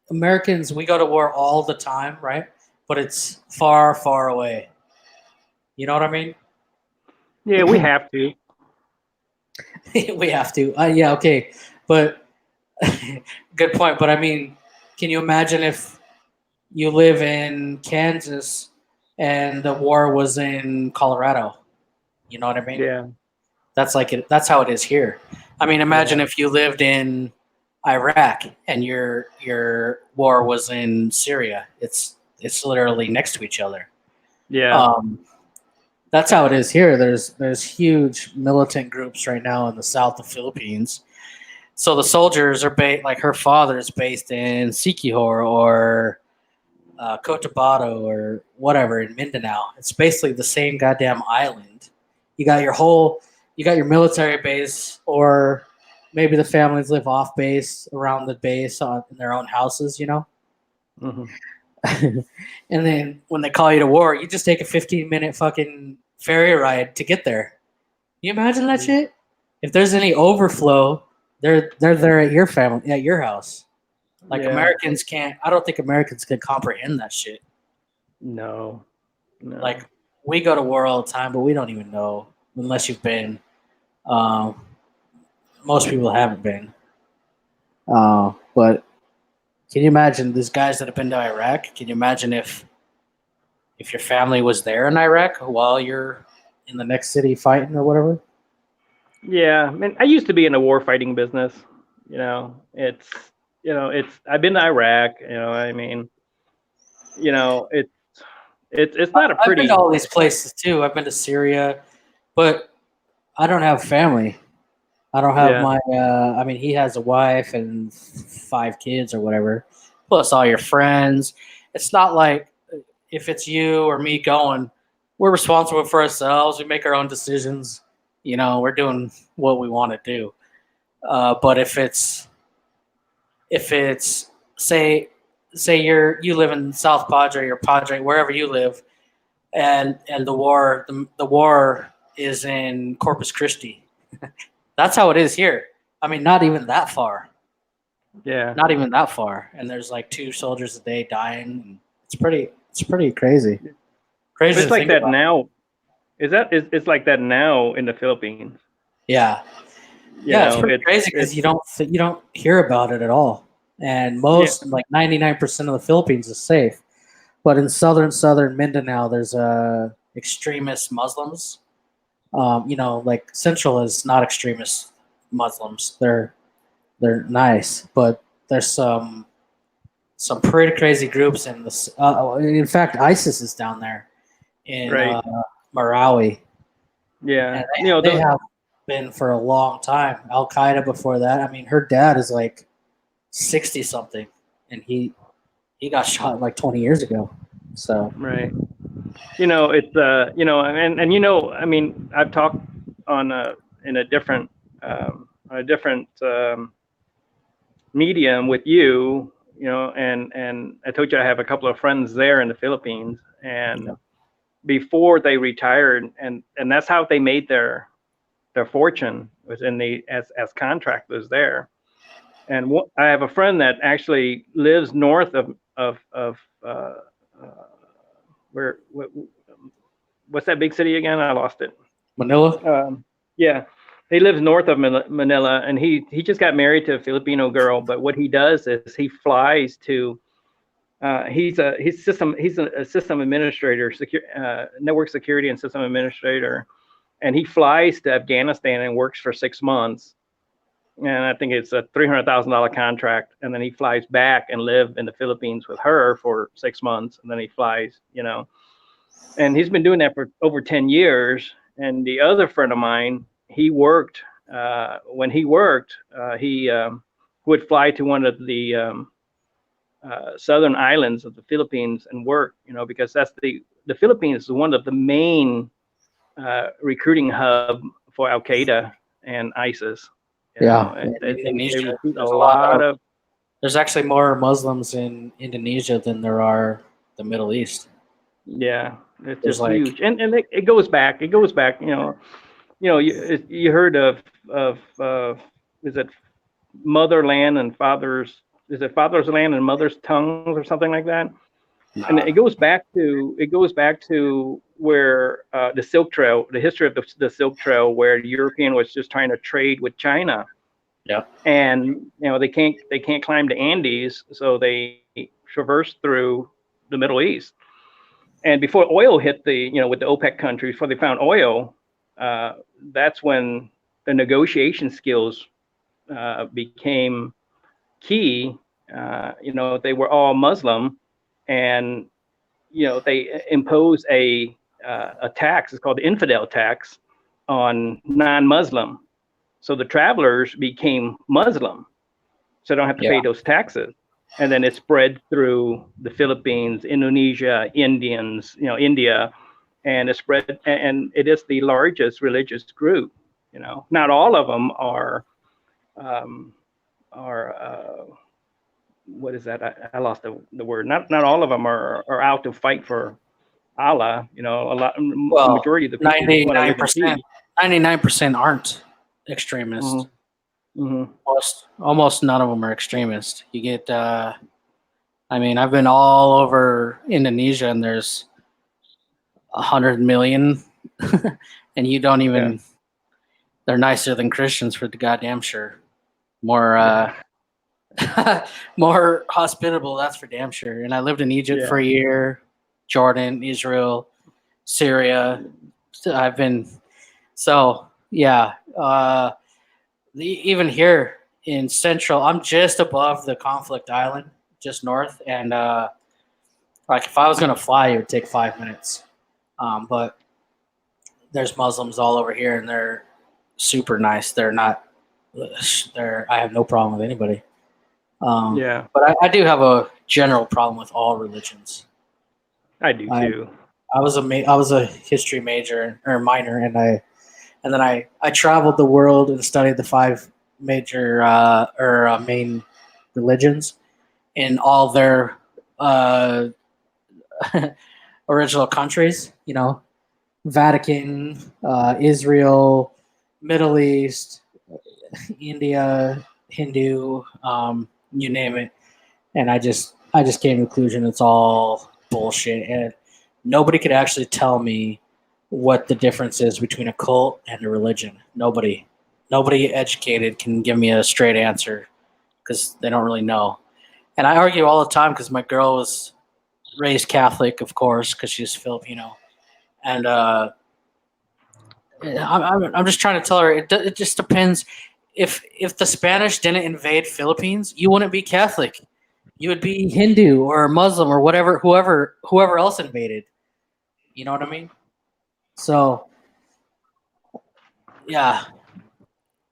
[SPEAKER 1] Americans, we go to war all the time, right? But it's far, far away. You know what I mean?
[SPEAKER 2] Yeah, we have to.
[SPEAKER 1] We have to. Yeah, okay. But good point. But I mean, can you imagine if you live in Kansas and the war was in Colorado? You know what I mean?
[SPEAKER 2] Yeah.
[SPEAKER 1] That's like it. That's how it is here. I mean, imagine
[SPEAKER 2] Yeah.
[SPEAKER 1] if you lived in Iraq and your war was in Syria. It's literally next to each other.
[SPEAKER 2] Yeah.
[SPEAKER 1] That's how it is here. There's huge militant groups right now in the south of Philippines. So the soldiers are like her father is based in Siquijor or Cotabato or whatever in Mindanao. It's basically the same goddamn island. You got your military base, or maybe the families live off base around the base in their own houses, you know.
[SPEAKER 2] Mm-hmm.
[SPEAKER 1] And then when they call you to war, you just take a 15-minute fucking ferry ride to get there. Can you imagine that shit? If there's any overflow, they're there at your family, at your house. Like,
[SPEAKER 2] Yeah.
[SPEAKER 1] Americans can't. I don't think Americans can comprehend that shit.
[SPEAKER 2] No.
[SPEAKER 1] Like, we go to war all the time, but we don't even know unless you've been. Most people haven't been. But can you imagine these guys that have been to Iraq? Can you imagine if your family was there in Iraq while you're in the next city fighting or whatever?
[SPEAKER 2] Yeah, man, I used to be in the war fighting business. It's I've been to Iraq. I mean, it's not a
[SPEAKER 1] I've been
[SPEAKER 2] pretty.
[SPEAKER 1] to all these places too. I've been to Syria, but I don't have family. I don't have
[SPEAKER 2] Yeah.
[SPEAKER 1] my. I mean, he has a wife and 5 kids or whatever, plus all your friends. It's not like if it's you or me going, we're responsible for ourselves. We make our own decisions. We're doing what we want to do. But if it's say you live in South Padre or Padre, wherever you live, and the war is in Corpus Christi. That's how it is here. I mean, not even that far.
[SPEAKER 2] Yeah.
[SPEAKER 1] Not even that far. And there's like 2 soldiers a day dying. It's pretty crazy. Crazy.
[SPEAKER 2] It's like that now. It's like that now in the Philippines.
[SPEAKER 1] Yeah. It's pretty crazy because you don't hear about it at all. And like 99% of the Philippines is safe. But in southern Mindanao, there's extremist Muslims. Like Central is not extremist Muslims. They're nice, but there's some pretty crazy groups in this. In fact, ISIS is down there in Marawi.
[SPEAKER 2] Yeah,
[SPEAKER 1] and they have been for a long time. Al Qaeda before that. I mean, her dad is like 60 something, and he got shot like 20 years ago. So
[SPEAKER 2] right. It's I mean, I've talked on a different medium with you, and I told you I have a couple of friends there in the Philippines, and before they retired, and that's how they made their fortune, was in the as contractors there. And I have a friend that actually lives north of where what's that big city again? I lost it.
[SPEAKER 1] Manila.
[SPEAKER 2] Yeah, he lives north of Manila, and he just got married to a Filipino girl. But what he does is he flies to. He's a system administrator, network security and system administrator, and he flies to Afghanistan and works for 6 months. And I think it's a $300,000 contract, and then he flies back and live in the Philippines with her for 6 months, and then he flies, and he's been doing that for over 10 years. And the other friend of mine, he worked, when he worked, he would fly to one of the southern islands of the Philippines and work, because that's the Philippines is one of the main recruiting hub for Al Qaeda and ISIS.
[SPEAKER 1] Indonesia.
[SPEAKER 2] They recruit a lot of.
[SPEAKER 1] There's actually more Muslims in Indonesia than there are the Middle East.
[SPEAKER 2] Yeah, it's just huge, and it goes back. It goes back. You heard of is it motherland and fathers? Is it father's land and mother's tongues or something like that? Nah. And it goes back to where the Silk Trail, the history of the Silk Trail, where the European was just trying to trade with China.
[SPEAKER 1] Yeah.
[SPEAKER 2] And they can't climb the Andes, so they traverse through the Middle East. And before oil hit with the OPEC countries, before they found oil, that's when the negotiation skills became key. They were all Muslim, and they imposed a tax. It's called the infidel tax on non-Muslim. So the travelers became Muslim, so they don't have to pay those taxes. And then it spread through the Philippines, Indonesia, Indians, India, and it spread. And it is the largest religious group. Not all of them are what is that? I lost the word. Not all of them are out to fight for Allah. A lot. The majority of the people.
[SPEAKER 1] 99% aren't extremists.
[SPEAKER 2] Mm-hmm.
[SPEAKER 1] Almost none of them are extremists. You get. I've been all over Indonesia, and there's 100 million, and you don't even. Yeah. They're nicer than Christians for the goddamn sure. More. More hospitable, that's for damn sure. And I lived in Egypt for a year, Jordan, Israel, Syria. Even here in Central, I'm just above the conflict island, just north. And if I was going to fly, it would take 5 minutes. But there's Muslims all over here, and they're super nice. I have no problem with anybody. But I do have a general problem with all religions.
[SPEAKER 2] I do too.
[SPEAKER 1] I was a history major or minor, and then I traveled the world and studied the 5 major main religions in all their original countries. Vatican, Israel, Middle East, India, Hindu. You name it, and I just came to the conclusion it's all bullshit, and nobody could actually tell me what the difference is between a cult and a religion. Nobody educated can give me a straight answer because they don't really know. And I argue all the time because my girl was raised Catholic, of course, because she's Filipino, and I'm just trying to tell her it just depends. If the Spanish didn't invade Philippines, you wouldn't be Catholic. You would be Hindu or Muslim or whoever else invaded. You know what I mean? So, yeah,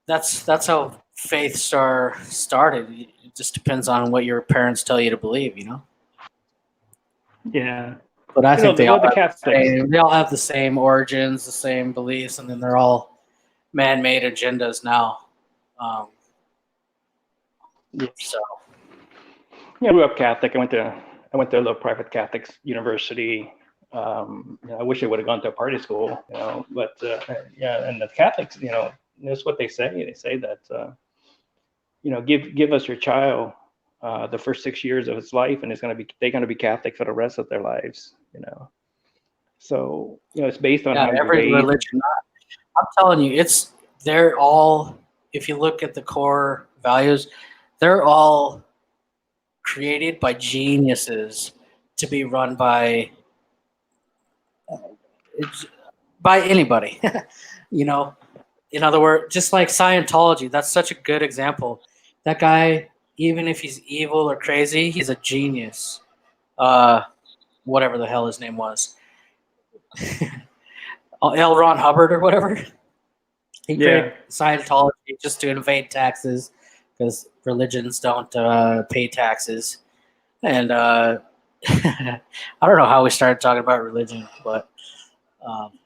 [SPEAKER 1] that's how faiths started. It just depends on what your parents tell you to believe.
[SPEAKER 2] Yeah.
[SPEAKER 1] But I think they all have the same origins, the same beliefs, and then they're all man-made agendas now.
[SPEAKER 2] Yeah.
[SPEAKER 1] So
[SPEAKER 2] Yeah, I grew up Catholic. I went to a little private Catholic university. I wish I would have gone to a party school, but yeah, and the Catholics, that's what they say. They say that give us your child the first 6 years of its life, and they're gonna be Catholic for the rest of their lives. So it's based on
[SPEAKER 1] yeah,
[SPEAKER 2] how you're
[SPEAKER 1] every
[SPEAKER 2] raised.
[SPEAKER 1] religion. I'm telling you, they're all. If you look at the core values, they're all created by geniuses to be run by by anybody. you know, in other words, just like Scientology, that's such a good example. That guy, even if he's evil or crazy, he's a genius. Uh, whatever the hell his name was, L. Ron Hubbard or whatever. He
[SPEAKER 2] Yeah.
[SPEAKER 1] created Scientology just to evade taxes because religions don't pay taxes. And I don't know how we started talking about religion, but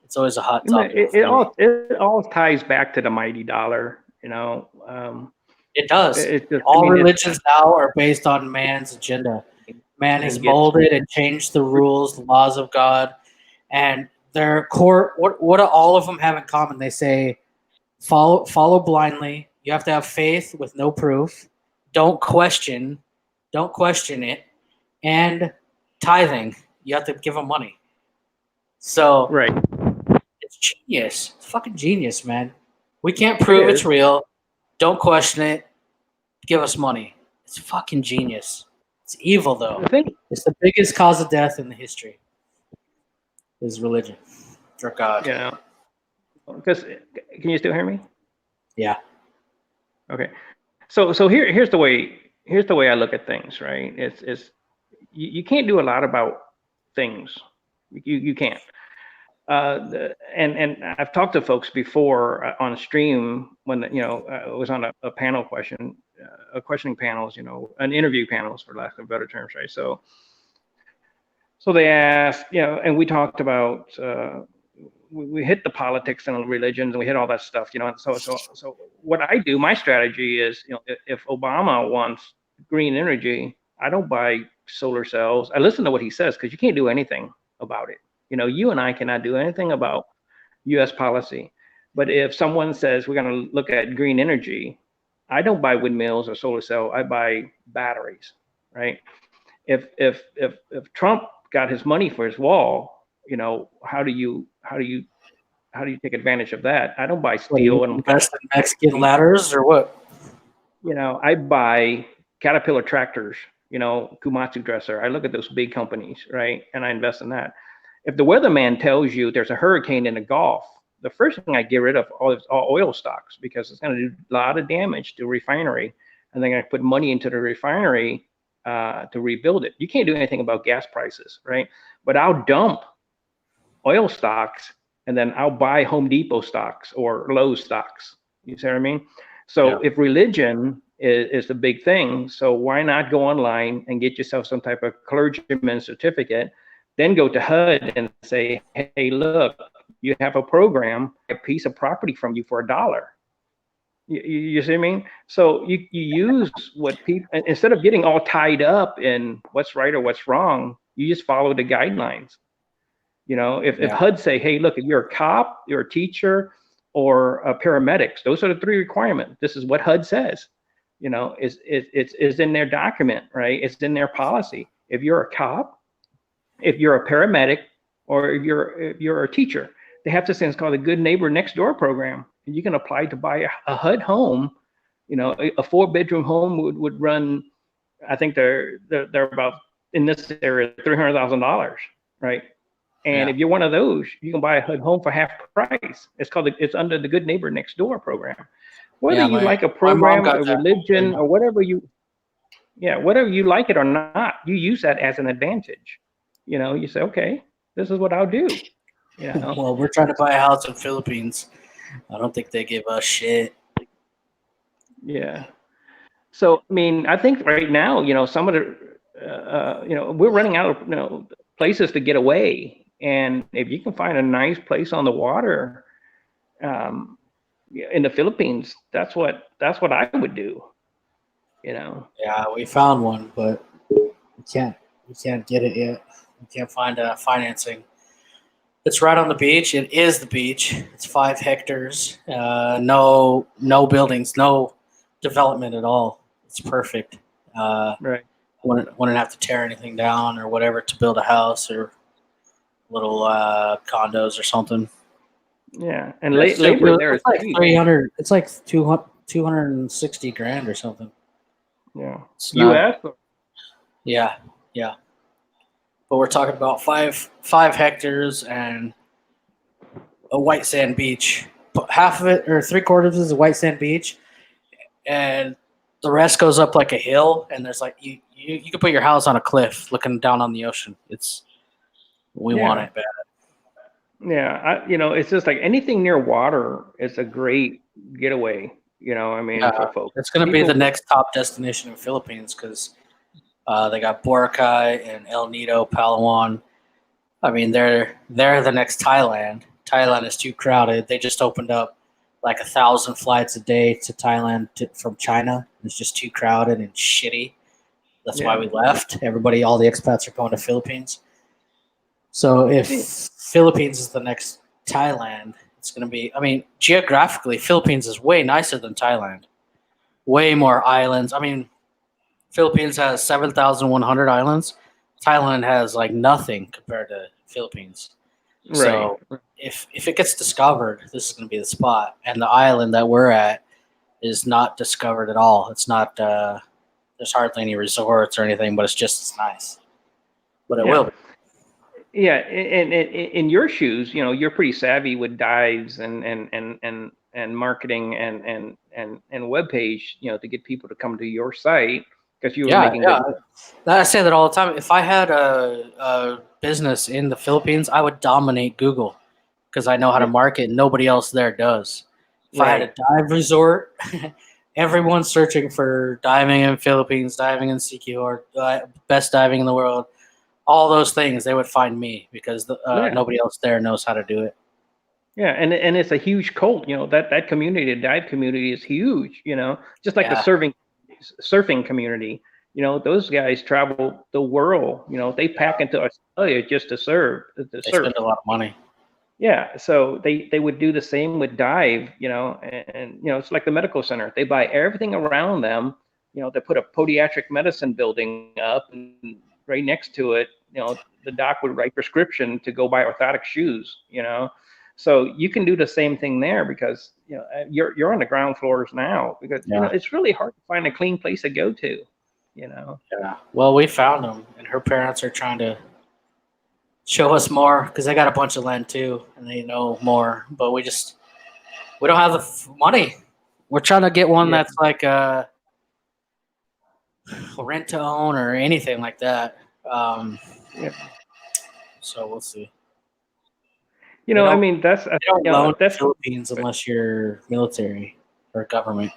[SPEAKER 1] it's always a hot topic for me.
[SPEAKER 2] It all ties back to the mighty dollar.
[SPEAKER 1] It does.
[SPEAKER 2] It just, I
[SPEAKER 1] All
[SPEAKER 2] mean,
[SPEAKER 1] religions now are based on man's agenda. Man has
[SPEAKER 2] and gets
[SPEAKER 1] molded and changed the rules, the laws of God, and their core. What do all of them have in common? They say follow blindly. You have to have faith with no proof. Don't question it, and tithing. You have to give them money. So
[SPEAKER 2] right.
[SPEAKER 1] it's genius. It's fucking genius, man. We can't
[SPEAKER 2] It
[SPEAKER 1] prove
[SPEAKER 2] is.
[SPEAKER 1] it's real. Don't question it. Give us money. It's fucking genius. It's evil though.
[SPEAKER 2] The thing,
[SPEAKER 1] It's the biggest cause of death in the history. Is religion or God?
[SPEAKER 2] because can you still hear me?
[SPEAKER 1] Yeah.
[SPEAKER 2] Okay. So here's the way I look at things. Right. It's you can't do a lot about things. You can't. And I've talked to folks before on a stream when I was on a panel a questioning panels, an interview panels for lack of better terms, right? So they asked, and we talked about we hit the politics and religions and we hit all that stuff, So what I do, my strategy is, if Obama wants green energy, I don't buy solar cells. I listen to what he says because you can't do anything about it. You and I cannot do anything about U.S. policy. But if someone says we're going to look at green energy, I don't buy windmills or solar cell. I buy batteries, right? If Trump got his money for his wall, how do you take advantage of that? I don't buy
[SPEAKER 1] What do you
[SPEAKER 2] steel and
[SPEAKER 1] invest in Mexican ladders or what?
[SPEAKER 2] I buy Caterpillar tractors, Komatsu dresser. I look at those big companies, right? And I invest in that. If the weatherman tells you there's a hurricane in the Gulf, the first thing I get rid of all oil stocks because it's going to do a lot of damage to a refinery, and they're going to put money into the refinery to rebuild it. You can't do anything about gas prices, right? But I'll dump oil stocks and then I'll buy Home Depot stocks or Lowe's stocks. You see what I mean? So if religion is the big thing, so why not go online and get yourself some type of clergyman certificate, then go to HUD and say, hey, look, you have a program, a piece of property from you for $1. You see what I mean? So you use what people, instead of getting all tied up in what's right or what's wrong, you just follow the guidelines. If HUD say, hey, look, if you're a cop, you're a teacher, or a paramedics, those are the 3 requirements. This is what HUD says. It's in their document, right? It's in their policy. If you're a cop, if you're a paramedic, or if you're a teacher, they have this thing called the Good Neighbor Next Door program, and you can apply to buy a HUD home. A 4-bedroom home would run, I think they're about in this area $300,000, right? And if you're one of those, you can buy a HUD home for half price. It's under the Good Neighbor Next Door program. Whether you like a
[SPEAKER 1] my mom
[SPEAKER 2] program,
[SPEAKER 1] got
[SPEAKER 2] a
[SPEAKER 1] that.
[SPEAKER 2] religion, or whatever you like it or not, you use that as an advantage. You say, okay, this is what I'll do.
[SPEAKER 1] Well, we're trying to buy a house in the Philippines. I don't think they give us shit.
[SPEAKER 2] Yeah. So, I mean, I think right now, some of the, we're running out of, places to get away. And if you can find a nice place on the water, in the Philippines, that's what I would do. You know.
[SPEAKER 1] Yeah, we found one, but we can't get it yet. We can't find financing. It's right on the beach. It is the beach. It's 5 hectares. No buildings, no development at all. It's perfect.
[SPEAKER 2] Right.
[SPEAKER 1] Wouldn't have to tear anything down or whatever to build a house or little condos or something.
[SPEAKER 2] Yeah, and
[SPEAKER 1] It's
[SPEAKER 2] labor
[SPEAKER 1] super.
[SPEAKER 2] there is
[SPEAKER 1] It's like
[SPEAKER 2] cheap.
[SPEAKER 1] 300. It's like 260 grand or something.
[SPEAKER 2] Yeah,
[SPEAKER 1] It's not.
[SPEAKER 2] U.S.
[SPEAKER 1] Yeah, yeah. But we're talking about five hectares and a white sand beach. Half of it or 3/4 is a white sand beach, and the rest goes up like a hill. And there's like you can put your house on a cliff looking down on the ocean. We want
[SPEAKER 2] Yeah,
[SPEAKER 1] it bad.
[SPEAKER 2] yeah. It's just like anything near water is a great getaway. I mean, for
[SPEAKER 1] Yeah,
[SPEAKER 2] folks,
[SPEAKER 1] it's gonna be the
[SPEAKER 2] people.
[SPEAKER 1] next top destination in the Philippines because they got Boracay and El Nido, Palawan. I mean, they're the next Thailand. Thailand is too crowded. They just opened up like 1,000 flights a day to Thailand from China. It's just too crowded and shitty. That's why
[SPEAKER 2] Yeah,
[SPEAKER 1] we left. Everybody, all the expats are going to Philippines. So if
[SPEAKER 2] yeah,
[SPEAKER 1] Philippines is the next Thailand, it's going to be. I mean, geographically, Philippines is way nicer than Thailand. Way more islands. I mean, Philippines has 7,100 islands. Thailand has like nothing compared to Philippines.
[SPEAKER 2] right.
[SPEAKER 1] So if it gets discovered, this is going to be the spot. And the island that we're at is not discovered at all. It's not. There's hardly any resorts or anything, but it's just as nice. But it will
[SPEAKER 2] Yeah,
[SPEAKER 1] be.
[SPEAKER 2] yeah. And in your shoes, you're pretty savvy with dives and marketing and web page, to get people to come to your site because you were
[SPEAKER 1] Yeah,
[SPEAKER 2] making
[SPEAKER 1] yeah.
[SPEAKER 2] good.
[SPEAKER 1] I say that all the time. If I had a business in the Philippines, I would dominate Google because I know how to
[SPEAKER 2] Yeah,
[SPEAKER 1] market. And nobody else there does. If I had a
[SPEAKER 2] right.
[SPEAKER 1] dive resort, everyone's searching for diving in Philippines, diving in Sikihor, best diving in the world. All those things, they would find me because
[SPEAKER 2] Yeah.
[SPEAKER 1] nobody else there knows how to do it.
[SPEAKER 2] Yeah, and it's a huge cult. That community, the dive community, is huge. Just like the
[SPEAKER 1] Yeah,
[SPEAKER 2] surfing community. Those guys travel the world. They pack
[SPEAKER 1] yeah.
[SPEAKER 2] into Australia just to
[SPEAKER 1] They
[SPEAKER 2] surf.
[SPEAKER 1] spend a lot of money.
[SPEAKER 2] Yeah, so they would do the same with dive. And it's like the medical center. They buy everything around them. They put a podiatric medicine building up, and right next to it, the doc would write prescription to go buy orthotic shoes. So you can do the same thing there because you're on the ground floors now because
[SPEAKER 1] Yeah,
[SPEAKER 2] it's really hard to find a clean place to go to. You know.
[SPEAKER 1] yeah. Well, we found them, and her parents are trying to show us more because they got a bunch of land too, and they know more. But we don't have the money. We're trying to get one
[SPEAKER 2] Yeah.
[SPEAKER 1] that's like rent to own or anything like that. Um,
[SPEAKER 2] Yeah.
[SPEAKER 1] so we'll see. They
[SPEAKER 2] I
[SPEAKER 1] don't
[SPEAKER 2] mean
[SPEAKER 1] they don't loan the
[SPEAKER 2] that's
[SPEAKER 1] Philippines unless you're military or government.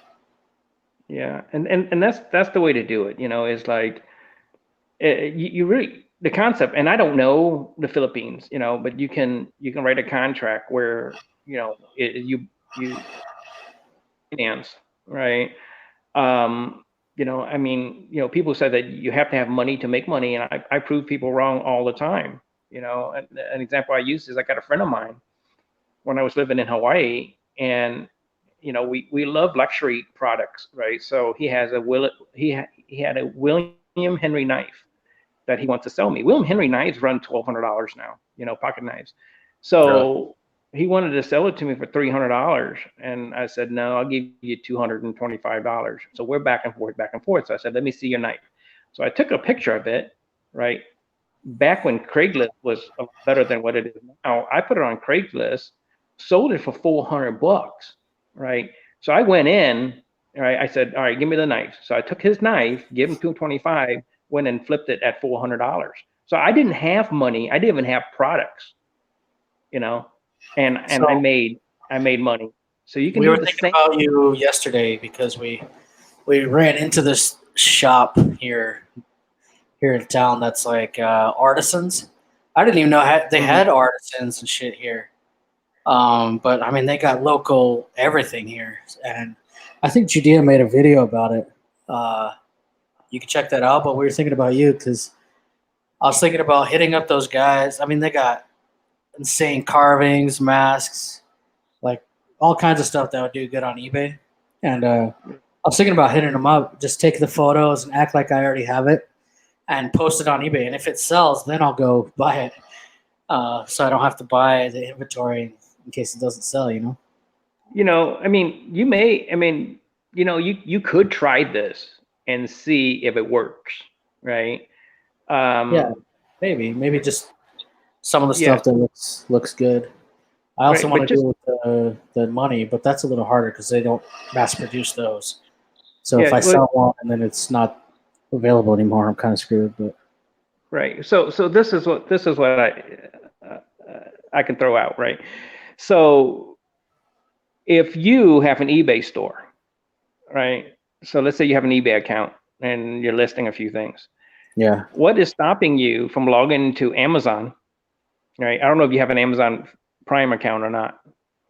[SPEAKER 2] yeah, and that's the way to do it. Is like you really the concept. And I don't know the Philippines, but you can write a contract where you finance, right? I mean, people say that you have to have money to make money, and I prove people wrong all the time. An example I use is I got a friend of mine when I was living in Hawaii, and we love luxury products, right? So he had a William Henry knife that he wants to sell me. William Henry knives run $1,200 now, pocket knives.
[SPEAKER 1] Really?
[SPEAKER 2] So he wanted to sell it to me for $300, and I said no, I'll give you $225. So we're back and forth, back and forth. So I said, let me see your knife. So I took a picture of it, right? Back when Craigslist was better than what it is now, I put it on Craigslist, sold it for $400, right? So I went in, right? I said, all right, give me the knife. So I took his knife, gave him 225, went and flipped it at $400. So I didn't have money. I didn't even have products, you know, and I
[SPEAKER 1] So
[SPEAKER 2] made money. So you can
[SPEAKER 1] we
[SPEAKER 2] do
[SPEAKER 1] were
[SPEAKER 2] the
[SPEAKER 1] thinking
[SPEAKER 2] same.
[SPEAKER 1] about you yesterday because we ran into this shop here in town that's like artisans. I didn't even know they
[SPEAKER 2] Mhm.
[SPEAKER 1] had artisans and shit here. But I mean, they got local everything here, and I think Judea made a video about it. You can check that out. But we were thinking about you because I was thinking about hitting up those guys. I mean, they got insane carvings, masks, like all kinds of stuff that would do good on eBay. And I was thinking about hitting them up, just take the photos and act like I already have it and post it on eBay. And if it sells, then I'll go buy it. So I don't have to buy the inventory in case it doesn't sell, you know?
[SPEAKER 2] I mean, you could try this and see if it works, right?
[SPEAKER 1] Yeah, maybe just some of the
[SPEAKER 2] Yeah,
[SPEAKER 1] stuff that looks good. I also
[SPEAKER 2] right.
[SPEAKER 1] want
[SPEAKER 2] But
[SPEAKER 1] to
[SPEAKER 2] just
[SPEAKER 1] do with the money, but that's a little harder because they don't mass produce those. So if
[SPEAKER 2] yeah,
[SPEAKER 1] I
[SPEAKER 2] well,
[SPEAKER 1] sell one and then it's not available anymore, I'm kind of screwed. But
[SPEAKER 2] right. So this is what I can throw out, right? So if you have an eBay store, right? So let's say you have an eBay account and you're listing a few things.
[SPEAKER 1] yeah,
[SPEAKER 2] What is stopping you from logging into Amazon, right? I don't know if you have an Amazon Prime account or not,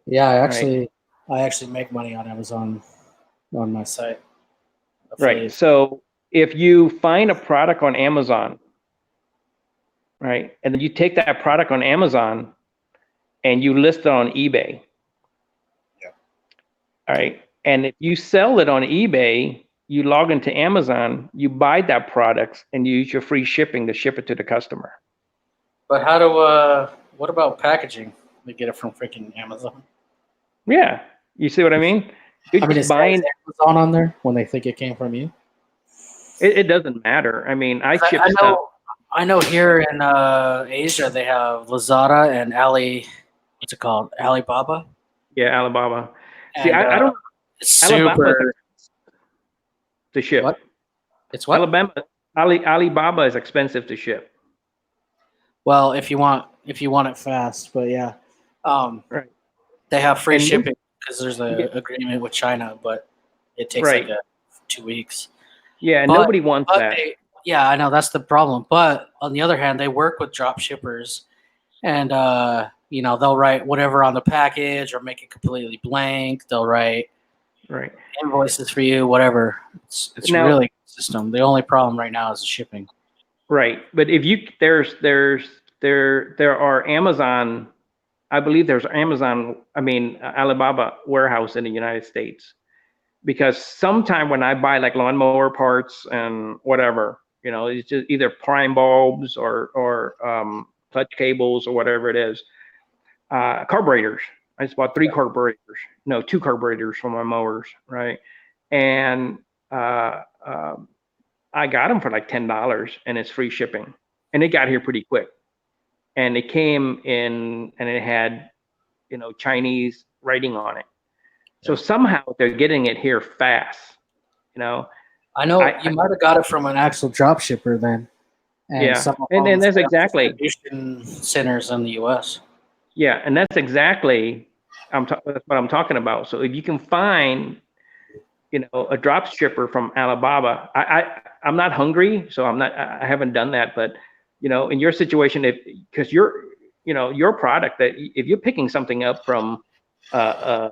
[SPEAKER 1] yeah,
[SPEAKER 2] right?
[SPEAKER 1] I actually make money on Amazon on my site
[SPEAKER 2] Right.
[SPEAKER 1] affiliate.
[SPEAKER 2] So if you find a product on Amazon, right, and then you take that product on Amazon and you list it on eBay,
[SPEAKER 1] Yeah.
[SPEAKER 2] all right, and if you sell it on eBay, you log into Amazon, you buy that product, and you use your free shipping to ship it to the customer.
[SPEAKER 1] But how do what about packaging? They get it from freaking Amazon.
[SPEAKER 2] Yeah, you see what I mean? You're
[SPEAKER 1] I mean,
[SPEAKER 2] just
[SPEAKER 1] is
[SPEAKER 2] buying.
[SPEAKER 1] Amazon on there when they think it came from you?
[SPEAKER 2] It doesn't matter. I mean, I
[SPEAKER 1] 'Cause
[SPEAKER 2] ship stuff.
[SPEAKER 1] I know here in Asia they have Lazada and Ali. What's it called? Alibaba,
[SPEAKER 2] Yeah, Alibaba. See,
[SPEAKER 1] and
[SPEAKER 2] I don't.
[SPEAKER 1] it's
[SPEAKER 2] Alibaba
[SPEAKER 1] super.
[SPEAKER 2] to
[SPEAKER 1] What?
[SPEAKER 2] ship.
[SPEAKER 1] It's what?
[SPEAKER 2] Alabama, Alibaba is expensive to ship.
[SPEAKER 1] Well, if you want it fast, but yeah, um,
[SPEAKER 2] Right.
[SPEAKER 1] they have free
[SPEAKER 2] And
[SPEAKER 1] shipping because there's
[SPEAKER 2] yeah,
[SPEAKER 1] an agreement with China, but it takes like
[SPEAKER 2] right.
[SPEAKER 1] 2 weeks.
[SPEAKER 2] Yeah,
[SPEAKER 1] But
[SPEAKER 2] nobody wants that.
[SPEAKER 1] yeah, I know that's the problem. But on the other hand, they work with drop shippers, and they'll write whatever on the package or make it completely blank. They'll write
[SPEAKER 2] Right.
[SPEAKER 1] invoices for you, whatever. It's
[SPEAKER 2] Now,
[SPEAKER 1] really a good system. The only problem right now is the shipping.
[SPEAKER 2] right. But if you there are Amazon, I believe there's Amazon, Alibaba warehouse in the United States. Because sometime when I buy like lawnmower parts and whatever, it's just either prime bulbs or clutch cables or whatever it is. Carburetors. I just bought three carburetors. No, two carburetors for my mowers, right? And uh, uh, I got them for like $10, and it's free shipping. And it got here pretty quick. And it came in, and it had, Chinese writing on it. So
[SPEAKER 1] Yeah.
[SPEAKER 2] somehow they're getting it here fast. You know,
[SPEAKER 1] I know you
[SPEAKER 2] I
[SPEAKER 1] might have got it from an actual drop shipper then, and
[SPEAKER 2] yeah,
[SPEAKER 1] some of
[SPEAKER 2] and
[SPEAKER 1] them
[SPEAKER 2] that's
[SPEAKER 1] set up
[SPEAKER 2] exactly
[SPEAKER 1] distribution centers in the U.S.
[SPEAKER 2] yeah, and that's exactly that's what I'm talking about. So if you can find a drop shipper from Alibaba. I'm not hungry, so I haven't done that. But in your situation, if because your product that if you're picking something up from uh,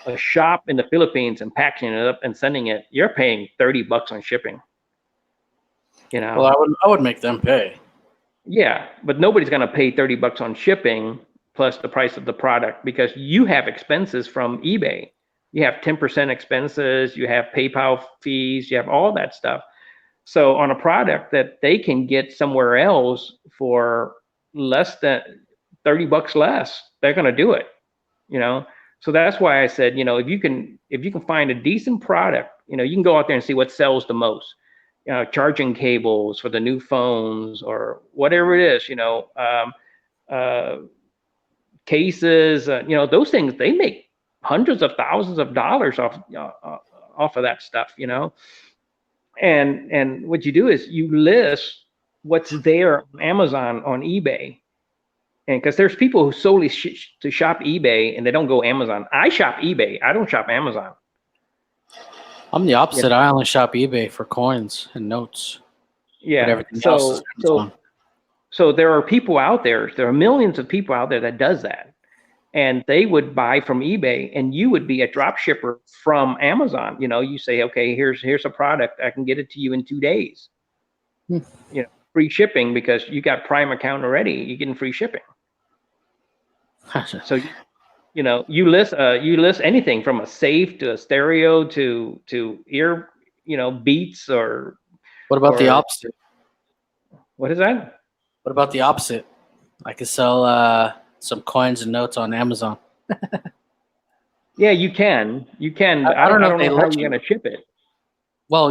[SPEAKER 2] a shop in the Philippines and packing it up and sending it, you're paying $30 on shipping.
[SPEAKER 1] Well, I would make them pay.
[SPEAKER 2] Yeah, but nobody's gonna pay $30 on shipping plus the price of the product because you have expenses from eBay. You have 10% expenses, you have PayPal fees, you have all that stuff. So on a product that they can get somewhere else for less than $30 less, they're gonna do it, you know. So that's why I said, if you can find a decent product, you can go out there and see what sells the most. Charging cables for the new phones or whatever it is, uh, cases, those things, they make hundreds of thousands of dollars off of that stuff, and what you do is you list what's there on Amazon, on eBay, and because there's people who solely to shop eBay and they don't go Amazon. I shop eBay. I don't shop Amazon.
[SPEAKER 1] I'm the opposite. I only shop eBay for coins and notes, but
[SPEAKER 2] Yeah.
[SPEAKER 1] everything else is Amazon.
[SPEAKER 2] So there are people out there. There are millions of people out there that does that.
[SPEAKER 3] and they would buy from eBay, and you would be a drop shipper from Amazon. You say, okay, here's a product, I can get it to you in 2 days.
[SPEAKER 1] Hmm.
[SPEAKER 3] Free shipping, because you got Prime account already. You're getting free shipping. So you list anything from a safe to a stereo to ear, Beats or
[SPEAKER 1] What about the opposite?
[SPEAKER 3] what is that?
[SPEAKER 1] What about the opposite? I could sell some coins and notes on Amazon.
[SPEAKER 3] Yeah, you can. But
[SPEAKER 1] I don't know
[SPEAKER 3] I
[SPEAKER 1] if
[SPEAKER 3] don't
[SPEAKER 1] they
[SPEAKER 3] know how
[SPEAKER 1] let
[SPEAKER 3] you're
[SPEAKER 1] you.
[SPEAKER 3] gonna ship it.
[SPEAKER 1] Well,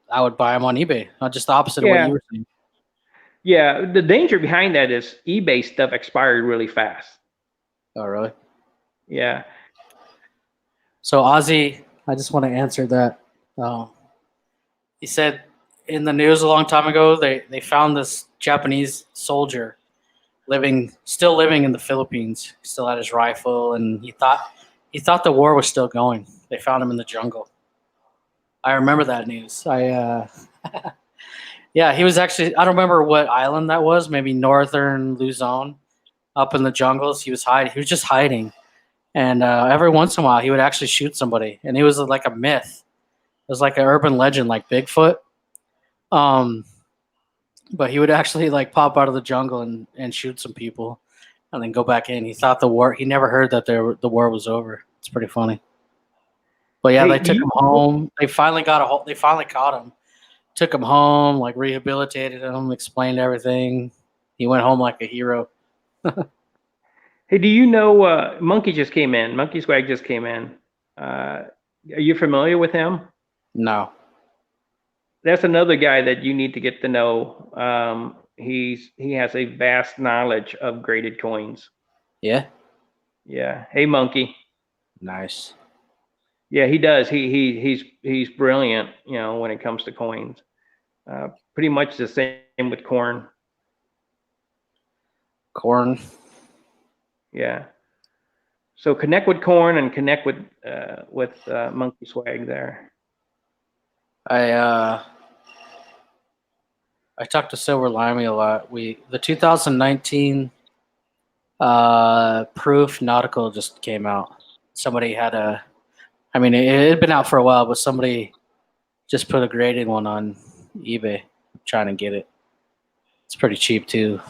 [SPEAKER 1] I would buy them on eBay. Not just the opposite of what
[SPEAKER 3] Yeah,
[SPEAKER 1] you were saying.
[SPEAKER 3] yeah. The danger behind that is eBay stuff expired really fast.
[SPEAKER 1] Oh, really?
[SPEAKER 3] Yeah.
[SPEAKER 1] So Ozzy, I just want to answer that. He said in the news a long time ago they found this Japanese soldier still living in the Philippines. He still had his rifle, and he thought the war was still going. They found him in the jungle. I remember that news. Yeah, he was actually, I don't remember what island that was, maybe northern Luzon, up in the jungles. He was hiding. He was just hiding, and every once in a while he would actually shoot somebody, and he was like a myth. It was like an urban legend, like Bigfoot. Um, but he would actually like pop out of the jungle and shoot some people, and then go back in. He thought the war. He never heard that the war was over. It's pretty funny. But yeah,
[SPEAKER 3] Hey,
[SPEAKER 1] they took him home. They finally got a hold. They finally caught him. Took him home, like rehabilitated him, explained everything. He went home like a hero.
[SPEAKER 3] hey, do you know Monkey just came in? Monkey Swag just came in. Are you familiar with him?
[SPEAKER 1] No.
[SPEAKER 3] That's another guy that you need to get to know. He has a vast knowledge of graded coins.
[SPEAKER 1] Yeah.
[SPEAKER 3] Yeah. Hey, Monkey.
[SPEAKER 1] Nice.
[SPEAKER 3] Yeah, he does. He's brilliant. When it comes to coins. Pretty much the same with corn.
[SPEAKER 1] Corn.
[SPEAKER 3] Yeah. So connect with corn and connect with Monkey Swag there.
[SPEAKER 1] I talked to Silver Limey a lot. The 2019 proof nautical just came out. Somebody had I mean, it had been out for a while, but somebody just put a graded one on eBay. I'm trying to get it. It's pretty cheap too.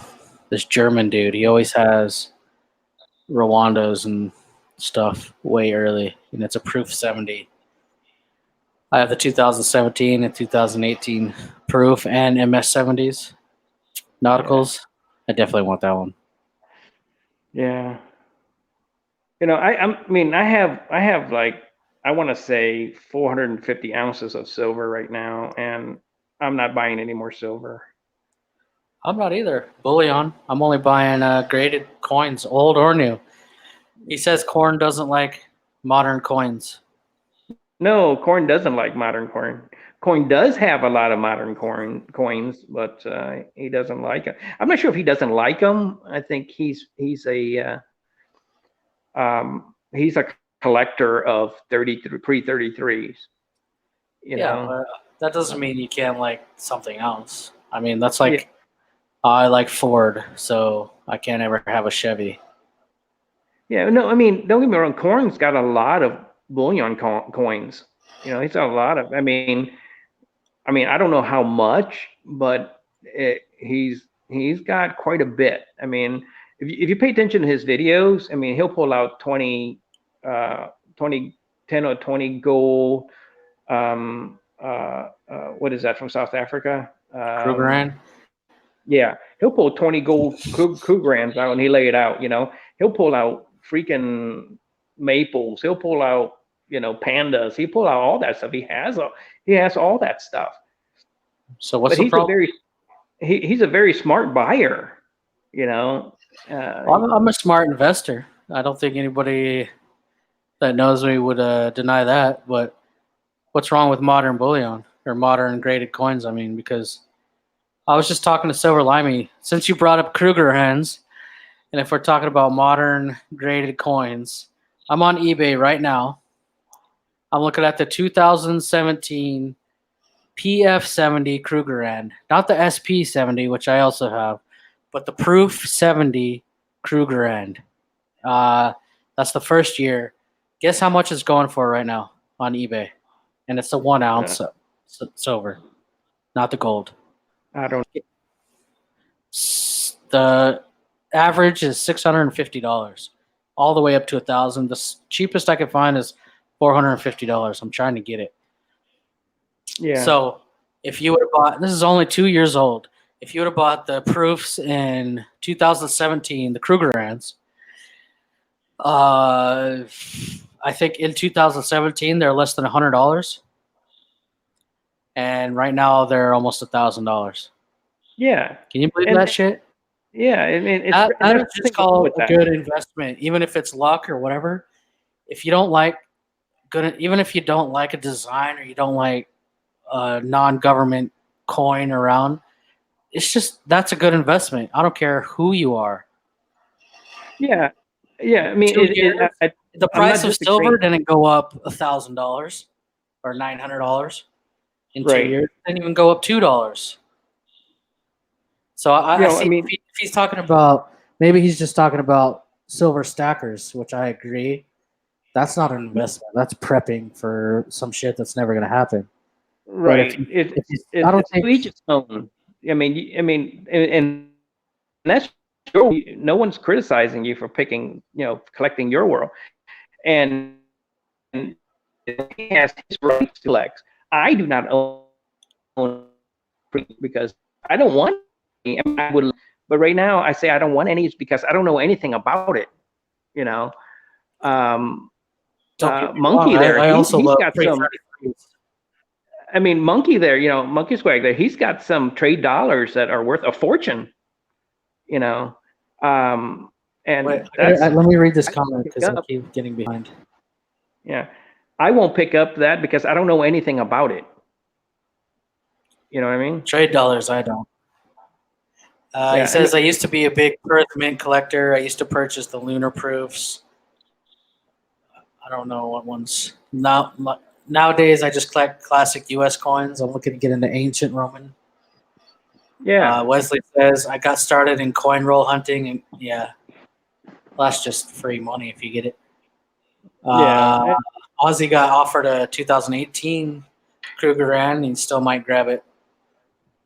[SPEAKER 1] This German dude, he always has Rwandos and stuff way early, and it's a proof 70. I have the 2017 and 2018 proof and MS70s nauticals. I definitely want that one.
[SPEAKER 3] Yeah. I have like, I want to say 450 ounces of silver right now, and I'm not buying any more silver.
[SPEAKER 1] I'm not either. Bullion. I'm only buying graded coins, old or new. He says corn doesn't like modern coins.
[SPEAKER 3] No, corn doesn't like modern corn. Coin does have a lot of modern coins, but he doesn't like it. I'm not sure if he doesn't like them. I think he's a collector of pre-33s.
[SPEAKER 1] Yeah, but that doesn't mean you can't like something else. I mean, that's
[SPEAKER 3] Yeah,
[SPEAKER 1] like I like Ford, so I can't ever have a Chevy.
[SPEAKER 3] yeah. No, I mean, don't get me wrong. Corn's got a lot of bullion coins. He's got a lot of. I don't know how much, but he's got quite a bit. I mean, if you pay attention to his videos, I mean, he'll pull out 20, uh, 20, 10 or 20 gold. What is that from South Africa?
[SPEAKER 1] Krugerrand?
[SPEAKER 3] Yeah, he'll pull 20 gold Krugerrands out and he lay it out. He'll pull out freaking maples. He'll pull out pandas. He pull out all that stuff. He has all that stuff.
[SPEAKER 1] So what's
[SPEAKER 3] But
[SPEAKER 1] the problem?
[SPEAKER 3] he's a very smart buyer.
[SPEAKER 1] Well, I'm a smart investor. I don't think anybody that knows me would deny that. But what's wrong with modern bullion or modern graded coins? I mean, because I was just talking to Silver Limey. Since you brought up Kruger hens, and if we're talking about modern graded coins, I'm on eBay right now. I'm looking at the 2017 PF70 Krugerrand, not the SP70, which I also have, but the Proof 70 Krugerrand. That's the first year. Guess how much it's going for right now on eBay? And it's the 1 ounce silver, not the gold.
[SPEAKER 3] I don't.
[SPEAKER 1] The average is $650, all the way up to $1,000. The cheapest I could find is $450. I'm trying to get it.
[SPEAKER 3] Yeah.
[SPEAKER 1] So if you would have bought, this is only 2 years old. If you would have bought the proofs in 2017, the Krugerrands, I think in 2017 they're less than $100, and right now they're almost $1,000.
[SPEAKER 3] Yeah.
[SPEAKER 1] Can you believe that shit?
[SPEAKER 3] Yeah. I mean, it's
[SPEAKER 1] I would just call it a
[SPEAKER 3] that.
[SPEAKER 1] good investment, even if it's luck or whatever. If you don't like even if you don't like a design or you don't like a non-government coin around, it's just that's a good investment. I don't care who you are.
[SPEAKER 3] Yeah. Yeah. I mean,
[SPEAKER 1] The price of silver didn't go up $1,000 or $900 in 2 years. It didn't even go up $2. So I see if he's talking about, maybe he's just talking about silver stackers, which I agree. That's not an investment. That's prepping for some shit that's never going to happen.
[SPEAKER 3] Right. I don't think each its own. I mean, and that's true. No one's criticizing you for picking, collecting your world, and he has his rights to collect. I do not own because I don't want any. I would, but right now I say I don't want any because I don't know anything about it. Monkey there.
[SPEAKER 1] I also
[SPEAKER 3] he's
[SPEAKER 1] love
[SPEAKER 3] got some. I mean, Monkey there. Monkey Swag there. He's got some trade dollars that are worth a fortune. And
[SPEAKER 1] wait, let me read this comment because I keep getting behind.
[SPEAKER 3] Yeah, I won't pick up that because I don't know anything about it. You know what I mean?
[SPEAKER 1] Trade dollars, I don't. He says, I used to be a big Perth Mint collector. I used to purchase the lunar proofs. I don't know what ones. Nowadays, I just collect classic U.S. coins. I'm looking to get into ancient Roman.
[SPEAKER 3] Yeah.
[SPEAKER 1] Wesley says, I got started in coin roll hunting. And yeah, well, that's just free money if you get it. Ozzy got offered a 2018 Krugerrand. He still might grab it.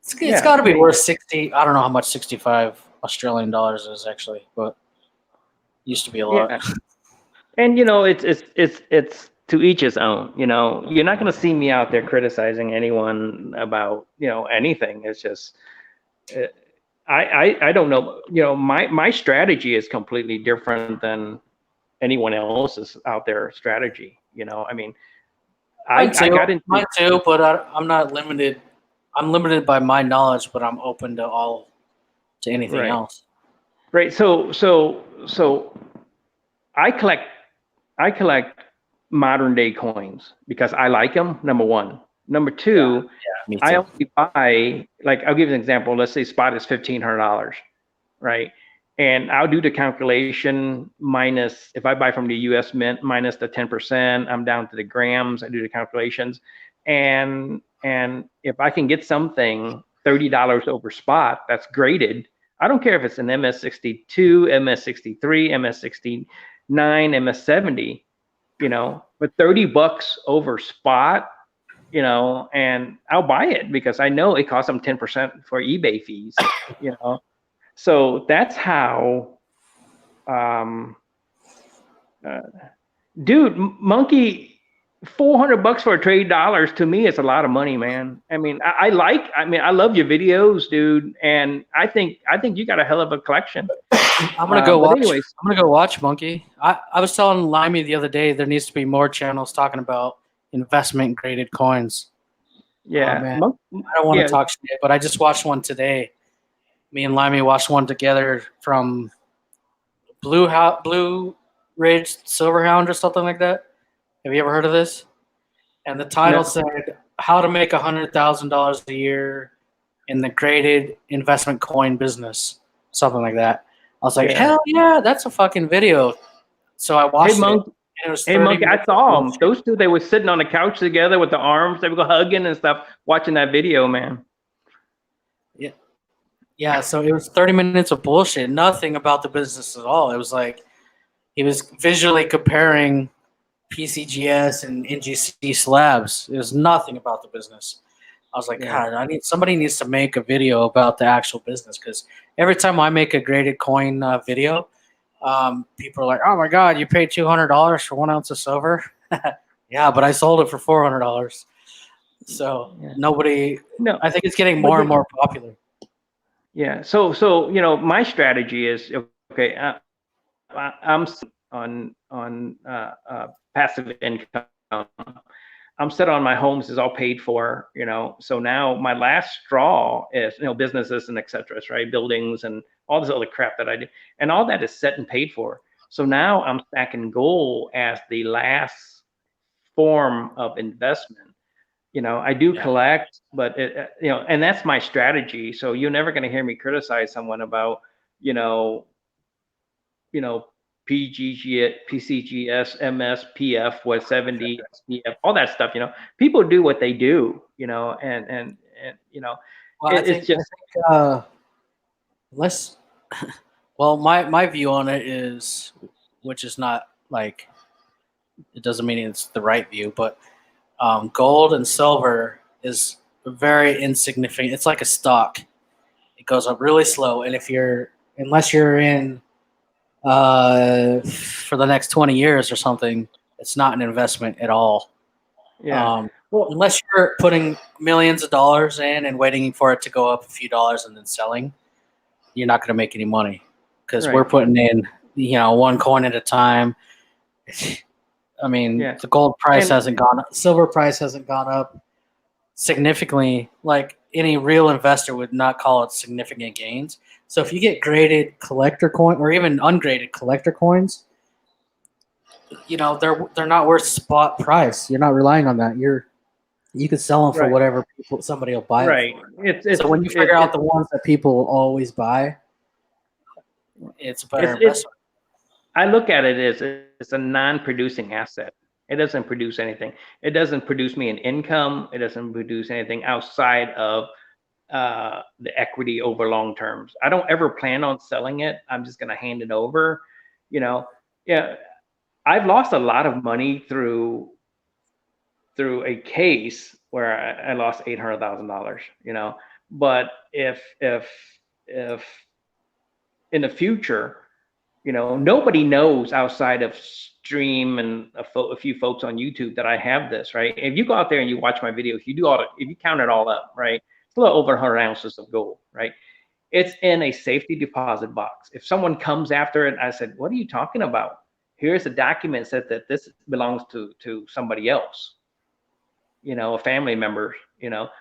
[SPEAKER 1] It's got to be worth 60. I don't know how much 65 Australian dollars is actually, but used to be a lot.
[SPEAKER 3] Yeah. And it's to each his own. You're not going to see me out there criticizing anyone about anything. It's just I don't know. My strategy is completely different than anyone else's out there strategy. I mean, I got into
[SPEAKER 1] mine too, but I'm not limited. I'm limited by my knowledge, but I'm open to anything else.
[SPEAKER 3] Right. So I collect modern day coins because I like them. Number one. Number two,
[SPEAKER 1] me too.
[SPEAKER 3] I only buy, I'll give you an example. Let's say spot is $1,500, right? And I'll do the calculation minus, if I buy from the US Mint, minus the 10%, I'm down to the grams. I do the calculations. And if I can get something $30 over spot that's graded, I don't care if it's an MS62, MS63, MS69, MS70, but $30 over spot, and I'll buy it because I know it costs them 10% for eBay fees, So that's how, dude, Monkey, $400 for a trade dollars to me is a lot of money, man. I mean, I love your videos, dude, and I think you got a hell of a collection.
[SPEAKER 1] I'm gonna go watch. I'm gonna go watch Monkey. I was telling Limey the other day there needs to be more channels talking about investment graded coins.
[SPEAKER 3] Yeah,
[SPEAKER 1] man. I don't want to talk shit, but I just watched one today. Me and Limey watched one together from Blue Ridge Silverhound or something like that. Have you ever heard of this? And the title said how to make $100,000 a year in the graded investment coin business, something like that. I was like, hell yeah, that's a fucking video. So I watched it. And it was
[SPEAKER 3] Monkey, I saw them. Those two, they were sitting on the couch together with the arms. They were hugging and stuff, watching that video, man.
[SPEAKER 1] Yeah. Yeah, so it was 30 minutes of bullshit. Nothing about the business at all. It was like he was visually comparing PCGS and NGC slabs. It was nothing about the business. I was like,
[SPEAKER 3] Yeah.
[SPEAKER 1] God, somebody needs to make a video about the actual business, because every time I make a graded coin video, people are like, "Oh my God, you paid $200 for 1 ounce of silver?" Yeah, but I sold it for $400. So
[SPEAKER 3] Yeah.
[SPEAKER 1] nobody.
[SPEAKER 3] No,
[SPEAKER 1] I think it's getting
[SPEAKER 3] but
[SPEAKER 1] more and more popular.
[SPEAKER 3] yeah. So my strategy is okay. I'm on passive income. I'm set on my homes is all paid for, So now my last straw is, businesses and et cetera, right? Buildings and all this other crap that I do. And all that is set and paid for. So now I'm stacking gold as the last form of investment. I do
[SPEAKER 1] Yeah.
[SPEAKER 3] collect, but and that's my strategy. So you're never going to hear me criticize someone about, you know, you know, PGG, PCGS, MS, PF, what 70, SPF, all that stuff. People do what they do. And
[SPEAKER 1] Well, I
[SPEAKER 3] it's
[SPEAKER 1] think
[SPEAKER 3] just
[SPEAKER 1] unless, well, my view on it is, which is not like, it doesn't mean it's the right view, but gold and silver is very insignificant. It's like a stock. It goes up really slow, and unless you're in for the next 20 years or something, it's not an investment at all.
[SPEAKER 3] yeah. Well,
[SPEAKER 1] Unless you're putting millions of dollars in and waiting for it to go up a few dollars and then selling, you're not going to make any money, because we're
[SPEAKER 3] right.
[SPEAKER 1] putting in, one coin at a time. I mean,
[SPEAKER 3] Yeah.
[SPEAKER 1] the gold price
[SPEAKER 3] And
[SPEAKER 1] hasn't gone up, silver price hasn't gone up significantly. Like, any real investor would not call it significant gains. So if you get graded collector coin or even ungraded collector coins, they're not worth spot price. You're not relying on that. You could sell them for
[SPEAKER 3] right.
[SPEAKER 1] whatever somebody will buy it
[SPEAKER 3] Right.
[SPEAKER 1] for.
[SPEAKER 3] It's
[SPEAKER 1] So when you figure out the ones that people will always buy, it's a better
[SPEAKER 3] it's
[SPEAKER 1] investment.
[SPEAKER 3] I look at it as it's a non-producing asset. It doesn't produce anything. It doesn't produce me an income. It doesn't produce anything outside of the equity over long terms. I don't ever plan on selling it. I'm just going to hand it over. You know, yeah, I've lost a lot of money through a case where I lost $800,000. But if in the future, nobody knows outside of stream and a few folks on YouTube that I have this, right? If you go out there and you watch my videos, if you count it all up, right? It's a little over 100 ounces of gold, right? It's in a safety deposit box. If someone comes after it, I said, what are you talking about? Here's a document that this belongs to somebody else, a family member,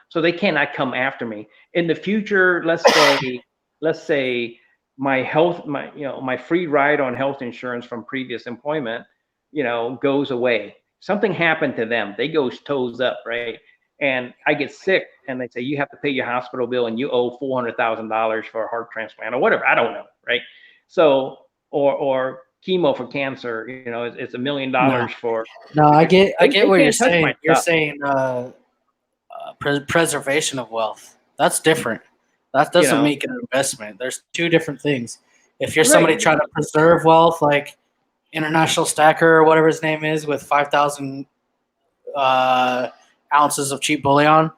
[SPEAKER 3] so they cannot come after me. In the future, let's say my free ride on health insurance from previous employment, goes away. Something happened to them. They go toes up, right? And I get sick and they say, you have to pay your hospital bill and you owe $400,000 for a heart transplant or whatever. I don't know. Right. So, or chemo for cancer, it's $1 million
[SPEAKER 1] No,
[SPEAKER 3] for,
[SPEAKER 1] no, I get
[SPEAKER 3] they
[SPEAKER 1] what you're
[SPEAKER 3] can't touch
[SPEAKER 1] saying.
[SPEAKER 3] my
[SPEAKER 1] You're
[SPEAKER 3] stuff.
[SPEAKER 1] saying preservation of wealth. That's different. That doesn't make it an investment. There's two different things. If you're somebody
[SPEAKER 3] Right.
[SPEAKER 1] trying to preserve wealth, like International Stacker or whatever his name is, with 5,000 ounces of cheap bullion,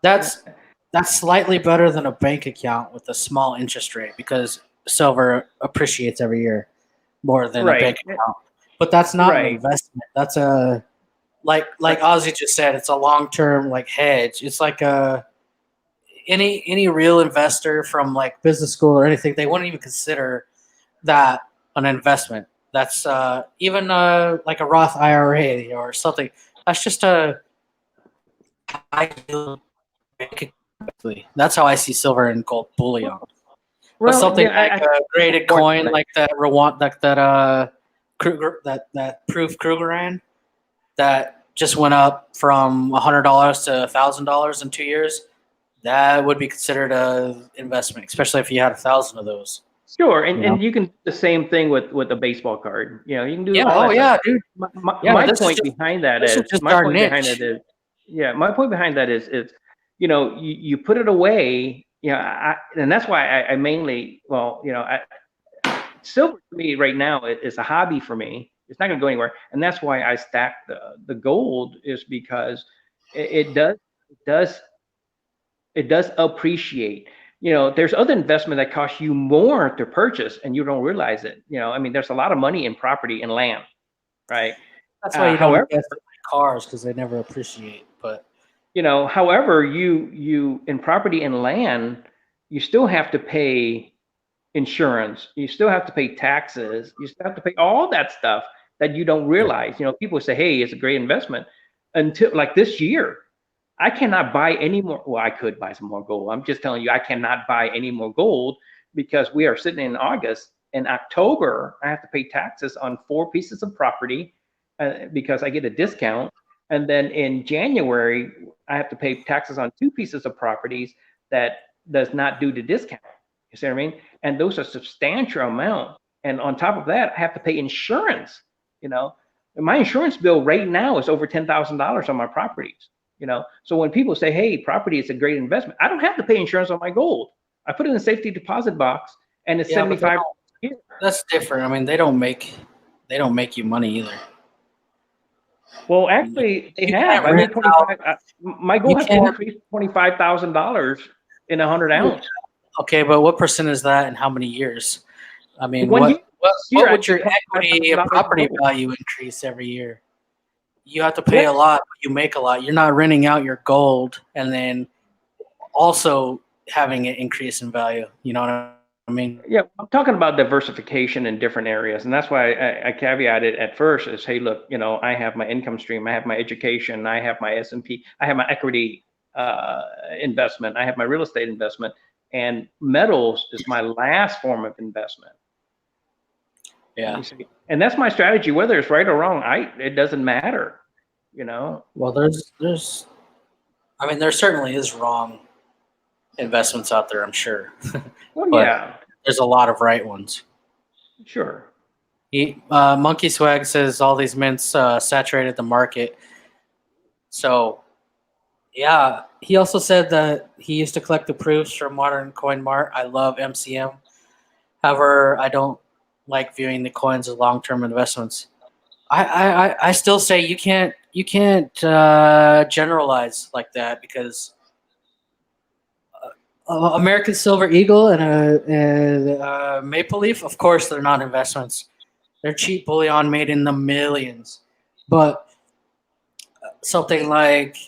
[SPEAKER 1] that's slightly better than a bank account with a small interest rate, because silver appreciates every year more than a
[SPEAKER 3] Right.
[SPEAKER 1] bank account. But that's not an
[SPEAKER 3] Right.
[SPEAKER 1] investment. That's a like Ozzy just said. It's a long term hedge. It's like any real investor from like business school or anything, they wouldn't even consider that an investment. That's even like a Roth IRA or something. That's just a high yield bank account. That's how I see silver and gold bullion. But
[SPEAKER 3] Well,
[SPEAKER 1] something
[SPEAKER 3] yeah,
[SPEAKER 1] like a graded
[SPEAKER 3] Or-
[SPEAKER 1] coin, like that Rwanda, that Kruger, that Proof Krugerrand, that just went up from $100 to $1,000 in 2 years, that would be considered a investment, especially if you had 1,000 of those.
[SPEAKER 3] Sure,
[SPEAKER 1] You know?
[SPEAKER 3] and you can do the same thing with a baseball card. You can do
[SPEAKER 1] Yeah.
[SPEAKER 3] all
[SPEAKER 1] Oh
[SPEAKER 3] that
[SPEAKER 1] yeah,
[SPEAKER 3] stuff.
[SPEAKER 1] dude. Yeah,
[SPEAKER 3] My
[SPEAKER 1] this is
[SPEAKER 3] point
[SPEAKER 1] just
[SPEAKER 3] behind that
[SPEAKER 1] this is
[SPEAKER 3] is
[SPEAKER 1] just
[SPEAKER 3] my
[SPEAKER 1] our
[SPEAKER 3] point behind
[SPEAKER 1] niche.
[SPEAKER 3] it is yeah, my point behind that is you put it away. And that's why I mainly, silver to me right now is a hobby for me. It's not going to go anywhere, and that's why I stack the gold, is because it does it does appreciate. There's other investment that costs you more to purchase and you don't realize it. I mean, there's a lot of money in property and land, right?
[SPEAKER 1] That's why you don't
[SPEAKER 3] However,
[SPEAKER 1] invest in cars, because they never appreciate. But
[SPEAKER 3] however, you in property and land, you still have to pay insurance, you still have to pay taxes, you still have to pay all that stuff that you don't realize. People say, hey, it's a great investment, until like this year. I cannot buy any more. Well, I could buy some more gold. I'm just telling you, I cannot buy any more gold because we are sitting in August. In October, I have to pay taxes on 4 pieces of property because I get a discount. And then in January, I have to pay taxes on 2 pieces of properties that does not do the discount. You see what I mean? And those are substantial amount. And on top of that, I have to pay insurance. My insurance bill right now is over $10,000 on my properties. So when people say, hey, property is a great investment, I don't have to pay insurance on my gold. I put it in a safety deposit box, and it's 75.
[SPEAKER 1] That's different. I mean, they don't make you money either.
[SPEAKER 3] Well, actually, they have. I mean, my gold has increased $25,000 in 100 ounce.
[SPEAKER 1] Okay, but what percent is that, and how many years? I mean,
[SPEAKER 3] what
[SPEAKER 1] would your equity and property value increase every year? You have to pay a lot, but you make a lot. You're not renting out your gold and then also having it increase in value. You know what I mean?
[SPEAKER 3] Yeah, I'm talking about diversification in different areas. And that's why I caveated at first is, hey, look, I have my income stream, I have my education, I have my S&P, I have my equity investment, I have my real estate investment, and metals is my last form of investment.
[SPEAKER 1] Yeah.
[SPEAKER 3] And that's my strategy, whether it's right or wrong. It doesn't matter,
[SPEAKER 1] Well, there certainly is wrong investments out there, I'm sure.
[SPEAKER 3] Well, yeah.
[SPEAKER 1] There's a lot of right ones.
[SPEAKER 3] Sure.
[SPEAKER 1] Monkey Swag says all these mints saturated the market. So, yeah. He also said that he used to collect the proofs from Modern Coin Mart. I love MCM. However, I don't like viewing the coins as long-term investments. I still say you can't generalize like that, because American Silver Eagle and a Maple Leaf, of course, they're not investments. They're cheap bullion made in the millions. But something like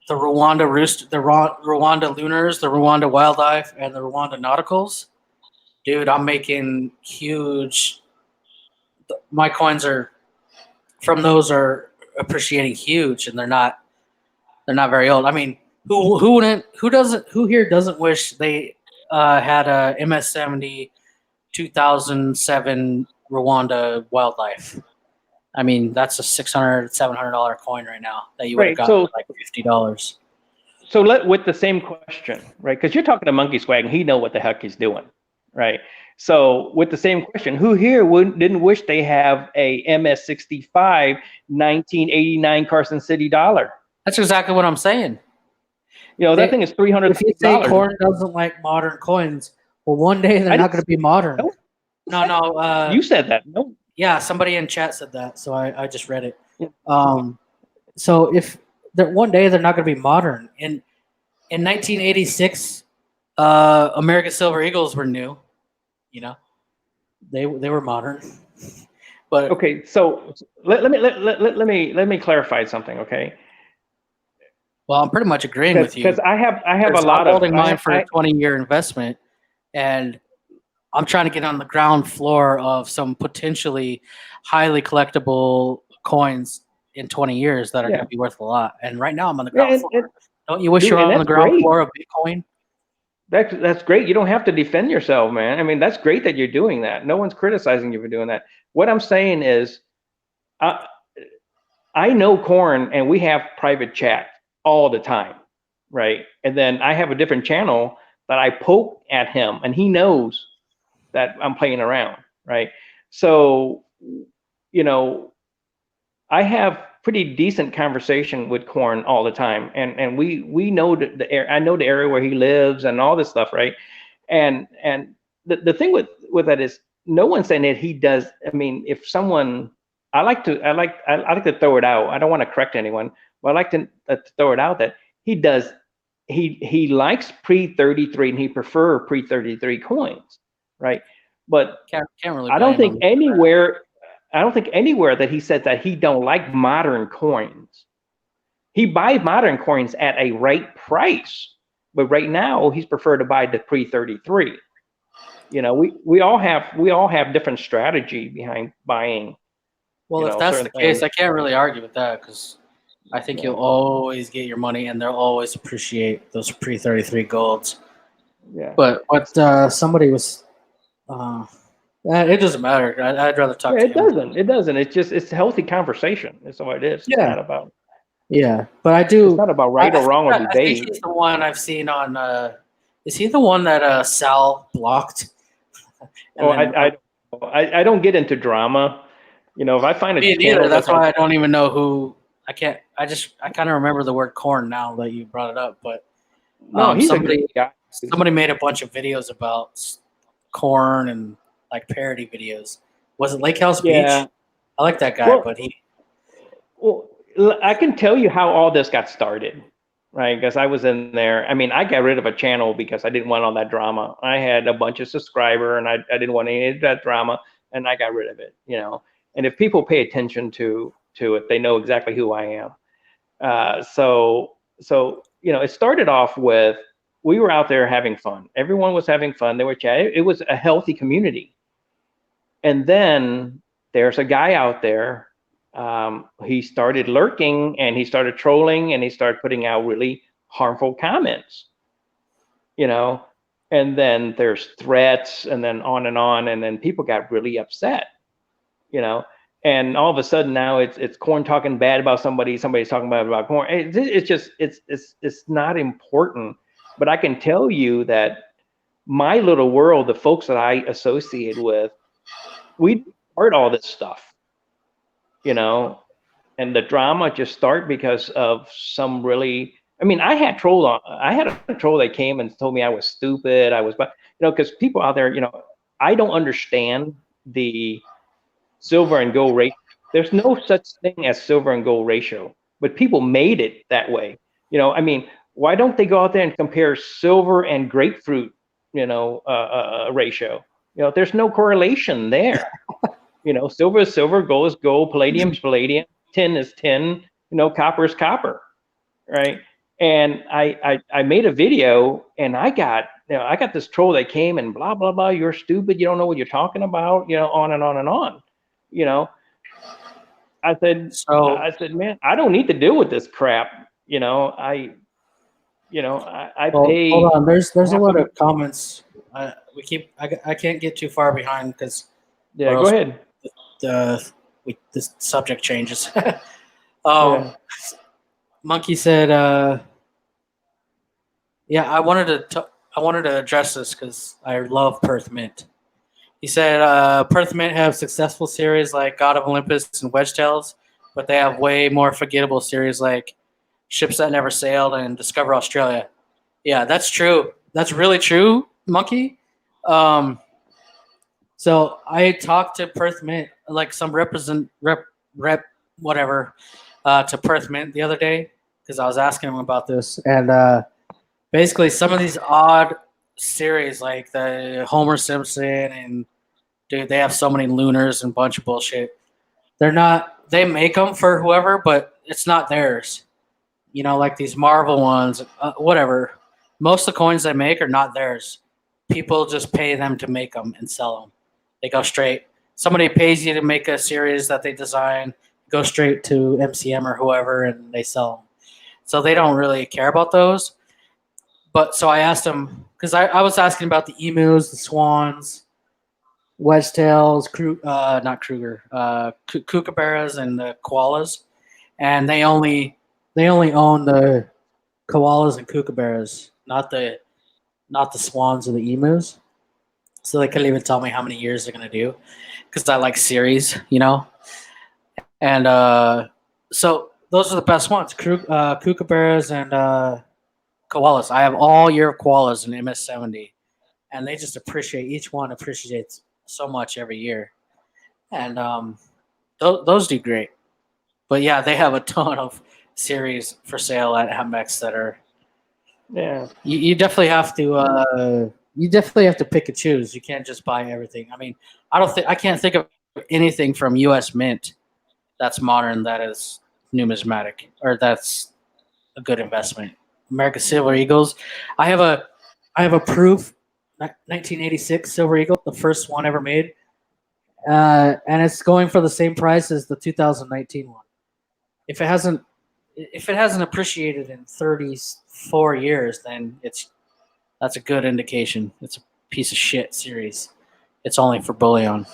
[SPEAKER 1] the Rwanda Rwanda Lunars, the Rwanda Wildlife, and the Rwanda Nauticals, dude, I'm making huge. My coins are are appreciating huge, and they're not very old. I mean, who here doesn't wish they had a MS-70 2007 Rwanda Wildlife? I mean, that's a $600, $700 coin right now that you would have got for like $50.
[SPEAKER 3] So with the same question, right? Because you're talking to Monkey Swag, and he know what the heck he's doing, right? So with the same question, who here didn't wish they have a MS-65 1989 Carson City dollar?
[SPEAKER 1] That's exactly what I'm saying.
[SPEAKER 3] That thing is $300.
[SPEAKER 1] If you say Corn doesn't like modern coins, well, one day they're not going to be modern. No.
[SPEAKER 3] You said that. No.
[SPEAKER 1] Yeah, somebody in chat said that, so I just read it.
[SPEAKER 3] Yeah.
[SPEAKER 1] So if one day they're not going to be modern. In 1986, American Silver Eagles were new. They were modern. But
[SPEAKER 3] okay, so let me clarify something, okay?
[SPEAKER 1] Well, I'm pretty much agreeing with you,
[SPEAKER 3] because I have a lot of
[SPEAKER 1] holding mine for a 20-year investment, and I'm trying to get on the ground floor of some potentially highly collectible coins in 20 years that are going to be worth a lot. And right now I'm on the ground floor. Don't you wish you were on the ground floor of Bitcoin?
[SPEAKER 3] That's great. You don't have to defend yourself, man. I mean, that's great that you're doing that. No one's criticizing you for doing that. What I'm saying is, I know Corn, and we have private chat all the time, right? And then I have a different channel that I poke at him, and he knows that I'm playing around, right? So, I have pretty decent conversation with Corn all the time, and we know I know the area where he lives and all this stuff, right? And the thing with that is, no one's saying that he does. I mean, if someone, I like to throw it out. I don't want to correct anyone, but I like to throw it out that he does. He likes pre-33 and he prefer pre-33 coins, right? But
[SPEAKER 1] Can't really
[SPEAKER 3] I don't
[SPEAKER 1] blame
[SPEAKER 3] think
[SPEAKER 1] him.
[SPEAKER 3] anywhere. I don't think anywhere that he said that he don't like modern coins. He buys modern coins at a right price, but right now he's preferred to buy the pre-33. You know, we all have different strategy behind buying.
[SPEAKER 1] Well,
[SPEAKER 3] You
[SPEAKER 1] if
[SPEAKER 3] know,
[SPEAKER 1] that's
[SPEAKER 3] certain
[SPEAKER 1] the case,
[SPEAKER 3] things.
[SPEAKER 1] I can't really argue with that because I think
[SPEAKER 3] Yeah.
[SPEAKER 1] you'll always get your money, and they'll always appreciate those pre-33 golds.
[SPEAKER 3] Yeah.
[SPEAKER 1] But what somebody was, it doesn't matter. I'd rather talk
[SPEAKER 3] Yeah,
[SPEAKER 1] to
[SPEAKER 3] it
[SPEAKER 1] him.
[SPEAKER 3] doesn't. It doesn't. It's just it's a healthy conversation. That's all it is. It's
[SPEAKER 1] Yeah.
[SPEAKER 3] not about
[SPEAKER 1] Yeah, but I do.
[SPEAKER 3] it's not about right or wrong or
[SPEAKER 1] I think
[SPEAKER 3] debate.
[SPEAKER 1] he's the one I've seen on. Is he the one that Sal blocked?
[SPEAKER 3] Oh, I don't get into drama. You know, if I find a
[SPEAKER 1] me
[SPEAKER 3] channel
[SPEAKER 1] neither.
[SPEAKER 3] that
[SPEAKER 1] That's
[SPEAKER 3] has,
[SPEAKER 1] why I don't even know who. I can't. I kind of remember the word corn now that you brought it up. But
[SPEAKER 3] no, he's a
[SPEAKER 1] somebody
[SPEAKER 3] good guy.
[SPEAKER 1] somebody made a bunch of videos about corn and like parody videos. Was it Lake House
[SPEAKER 3] Yeah.
[SPEAKER 1] Beach? I like that guy,
[SPEAKER 3] Well,
[SPEAKER 1] but he.
[SPEAKER 3] Well, I can tell you how all this got started, right? Because I was in there. I mean, I got rid of a channel because I didn't want all that drama. I had a bunch of subscriber, and I didn't want any of that drama, and I got rid of it. You know, and if people pay attention to it, they know exactly who I am. So you know, it started off with we were out there having fun. Everyone was having fun. They were chatting. It was a healthy community. And then there's a guy out there. He started lurking and he started trolling and he started putting out really harmful comments, you know. And then there's threats and then on and then people got really upset, you know. And all of a sudden now it's corn talking bad about somebody's talking bad about corn. It's just it's not important. But I can tell you that my little world, the folks that I associate with, we start all this stuff, you know, and the drama just start because of some really. I mean, I had a troll that came and told me I was stupid. But you know, because people out there, you know, I don't understand the silver and gold ratio. There's no such thing as silver and gold ratio, but people made it that way. You know, I mean, why don't they go out there and compare silver and grapefruit, you know, ratio? You know, there's no correlation there. You know, silver is silver, gold is gold, palladium is palladium, tin is tin, you know, copper is copper, right? And I made a video and I got this troll that came and blah blah blah, you're stupid, you don't know what you're talking about, you know, on and on and on. You know, I said, man, I don't need to deal with this crap. You know, I
[SPEAKER 1] Well,
[SPEAKER 3] pay.
[SPEAKER 1] hold on. There's a lot of comments. I can't get too far behind because
[SPEAKER 3] Yeah, go ahead.
[SPEAKER 1] this subject changes.
[SPEAKER 3] Yeah.
[SPEAKER 1] Monkey said, "Yeah, I wanted to address this because I love Perth Mint." He said, "Perth Mint have successful series like God of Olympus and Wedge Tails, but they have way more forgettable series like Ships That Never Sailed and Discover Australia." Yeah, that's true. That's really true, Monkey. So I talked to Perth Mint, like some rep whatever, to Perth Mint the other day because I was asking him about this, and basically some of these odd series like the Homer Simpson and dude, they have so many lunars and bunch of bullshit. They're not. They make them for whoever, but it's not theirs. You know, like these Marvel ones, whatever. Most of the coins they make are not theirs. People just pay them to make them and sell them. They go straight. Somebody pays you to make a series that they design, go straight to MCM or whoever, and they sell them. So they don't really care about those. But so I asked him because I was asking about the emus, the swans, wedge tails, not Kruger, kookaburras, and the koalas, and they only own the koalas and kookaburras, not the swans or the emus. So they couldn't even tell me how many years they're gonna do, because I like series, you know. And so those are the best ones: kookaburras and koalas. I have all year of koalas in MS70, and they just appreciate each one appreciates so much every year, and those do great. But yeah, they have a ton of series for sale at Amex that are
[SPEAKER 3] Yeah.
[SPEAKER 1] you definitely have to pick and choose. You can't just buy everything. I mean, I can't think of anything from U.S. Mint that's modern that is numismatic or that's a good investment. American Silver Eagles. I have a proof 1986 Silver Eagle, the first one ever made, and it's going for the same price as the 2019 one. If it hasn't appreciated in 34 years, then that's a good indication. It's a piece of shit series. It's only for bullion.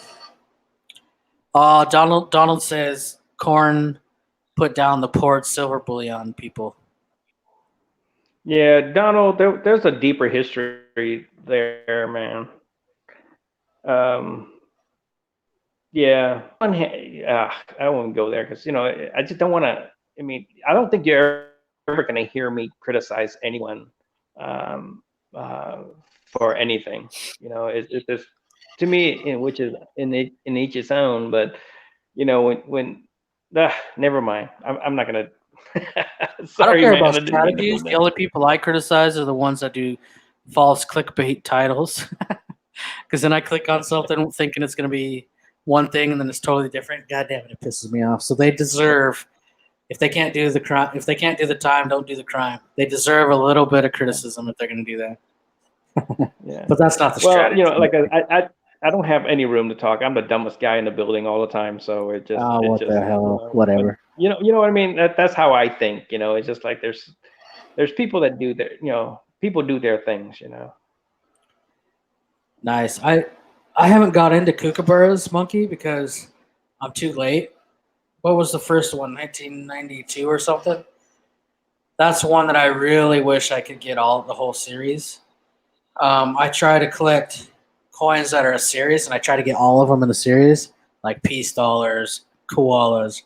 [SPEAKER 1] Donald says corn put down the poured silver bullion people.
[SPEAKER 3] Yeah, Donald, there's a deeper history there, man. Yeah, I won't go there because I just don't want to. I mean, I don't think you're ever going to hear me criticize anyone um, for anything. It's just to me, which is in each its own. But when never mind. I'm not gonna.
[SPEAKER 1] I don't
[SPEAKER 3] Sorry,
[SPEAKER 1] care
[SPEAKER 3] man. I
[SPEAKER 1] about
[SPEAKER 3] didn't mean to do
[SPEAKER 1] strategies. The
[SPEAKER 3] that.
[SPEAKER 1] only people I criticize are the ones that do false clickbait titles. Because then I click on something thinking it's going to be one thing and then it's totally different. God damn it, it pisses me off. So they deserve, if they can't do the crime, if they can't do the time, don't do the crime. They deserve a little bit of criticism if they're going to do that.
[SPEAKER 3] Yeah.
[SPEAKER 1] But that's not the
[SPEAKER 3] Well,
[SPEAKER 1] strategy.
[SPEAKER 3] like I don't have any room to talk. I'm the dumbest guy in the building all the time, so it just
[SPEAKER 1] Oh, what the hell? Whatever.
[SPEAKER 3] you know what I mean. That's how I think. It's just like there's people that do their people do their things.
[SPEAKER 1] Nice. I haven't got into Kookaburras Monkey because I'm too late. What was the first one? 1992 or something? That's one that I really wish I could get the whole series. I try to collect coins that are a series, and I try to get all of them in the series, like peace dollars, koalas,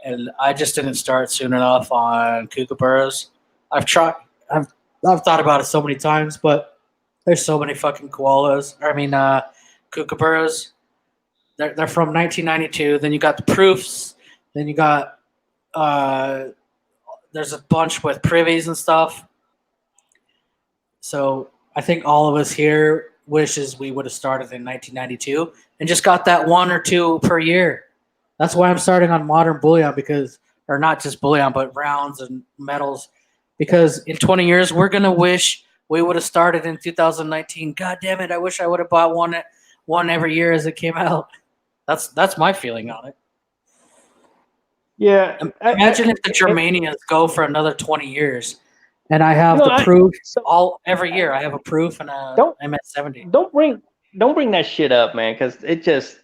[SPEAKER 1] and I just didn't start soon enough on Kookaburras. I've tried. I've thought about it so many times, but there's so many fucking koalas. Kookaburras. They're from 1992. Then you got the proofs. Then you got there's a bunch with privies and stuff. So I think all of us here wishes we would have started in 1992 and just got that one or two per year. That's why I'm starting on modern bullion or not just bullion, but rounds and metals, because in 20 years we're gonna wish we would have started in 2019. God damn it! I wish I would have bought one every year as it came out. That's my feeling on it.
[SPEAKER 3] Yeah.
[SPEAKER 1] Imagine if the Germanias go for another 20 years. And I have the proof every year. I have a proof and a MS-70.
[SPEAKER 3] Don't bring that shit up, man, because it just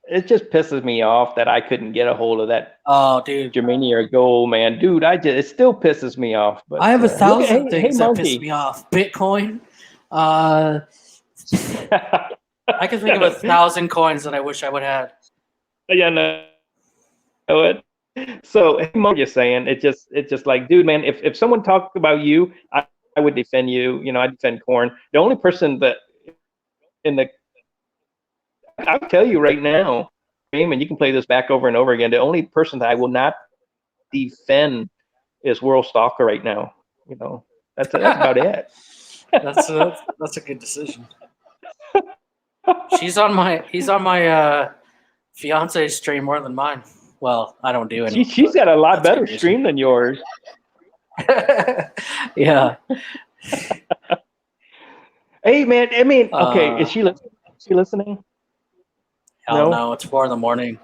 [SPEAKER 3] pisses me off that I couldn't get a hold of that.
[SPEAKER 1] Oh, dude,
[SPEAKER 3] Germania gold, man, dude. It still pisses me off. But
[SPEAKER 1] I have 1,000 things that
[SPEAKER 3] Monkey.
[SPEAKER 1] piss me off. Bitcoin. I can think of 1,000 coins that I wish I would have.
[SPEAKER 3] Yeah, no. It. So you're saying it's just like, dude, man, if someone talked about you, I would defend you. I defend corn. The only person that I'll tell you right now, and you can play this back over and over again. The only person that I will not defend is World Stalker right now. That's about it.
[SPEAKER 1] That's a good decision. He's on my fiance's stream more than mine. Well, I don't do any.
[SPEAKER 3] She's got a lot better stream than yours.
[SPEAKER 1] Yeah.
[SPEAKER 3] Hey, man. I mean, okay. Is she listening?
[SPEAKER 1] Hell no. It's 4 a.m.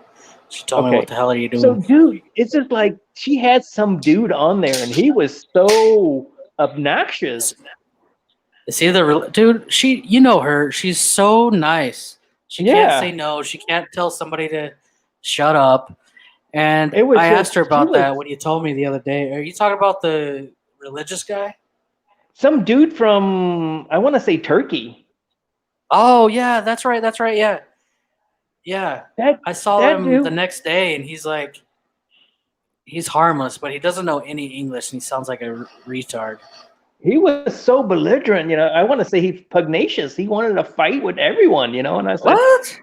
[SPEAKER 1] She told me, "What the hell are you doing?"
[SPEAKER 3] So, dude, it's just like she had some dude on there, and he was so obnoxious.
[SPEAKER 1] See dude? You know her. She's so nice. She can't say no. She can't tell somebody to shut up. And I asked her about that when you told me the other day. Are you talking about the religious guy?
[SPEAKER 3] Some dude from, I want to say, Turkey.
[SPEAKER 1] Oh, yeah, that's right. Yeah. Yeah. I saw him the next day, and he's like, he's harmless, but he doesn't know any English, and he sounds like a retard.
[SPEAKER 3] he was so belligerent, I want to say he's pugnacious. He wanted to fight with everyone, and I said,
[SPEAKER 1] What?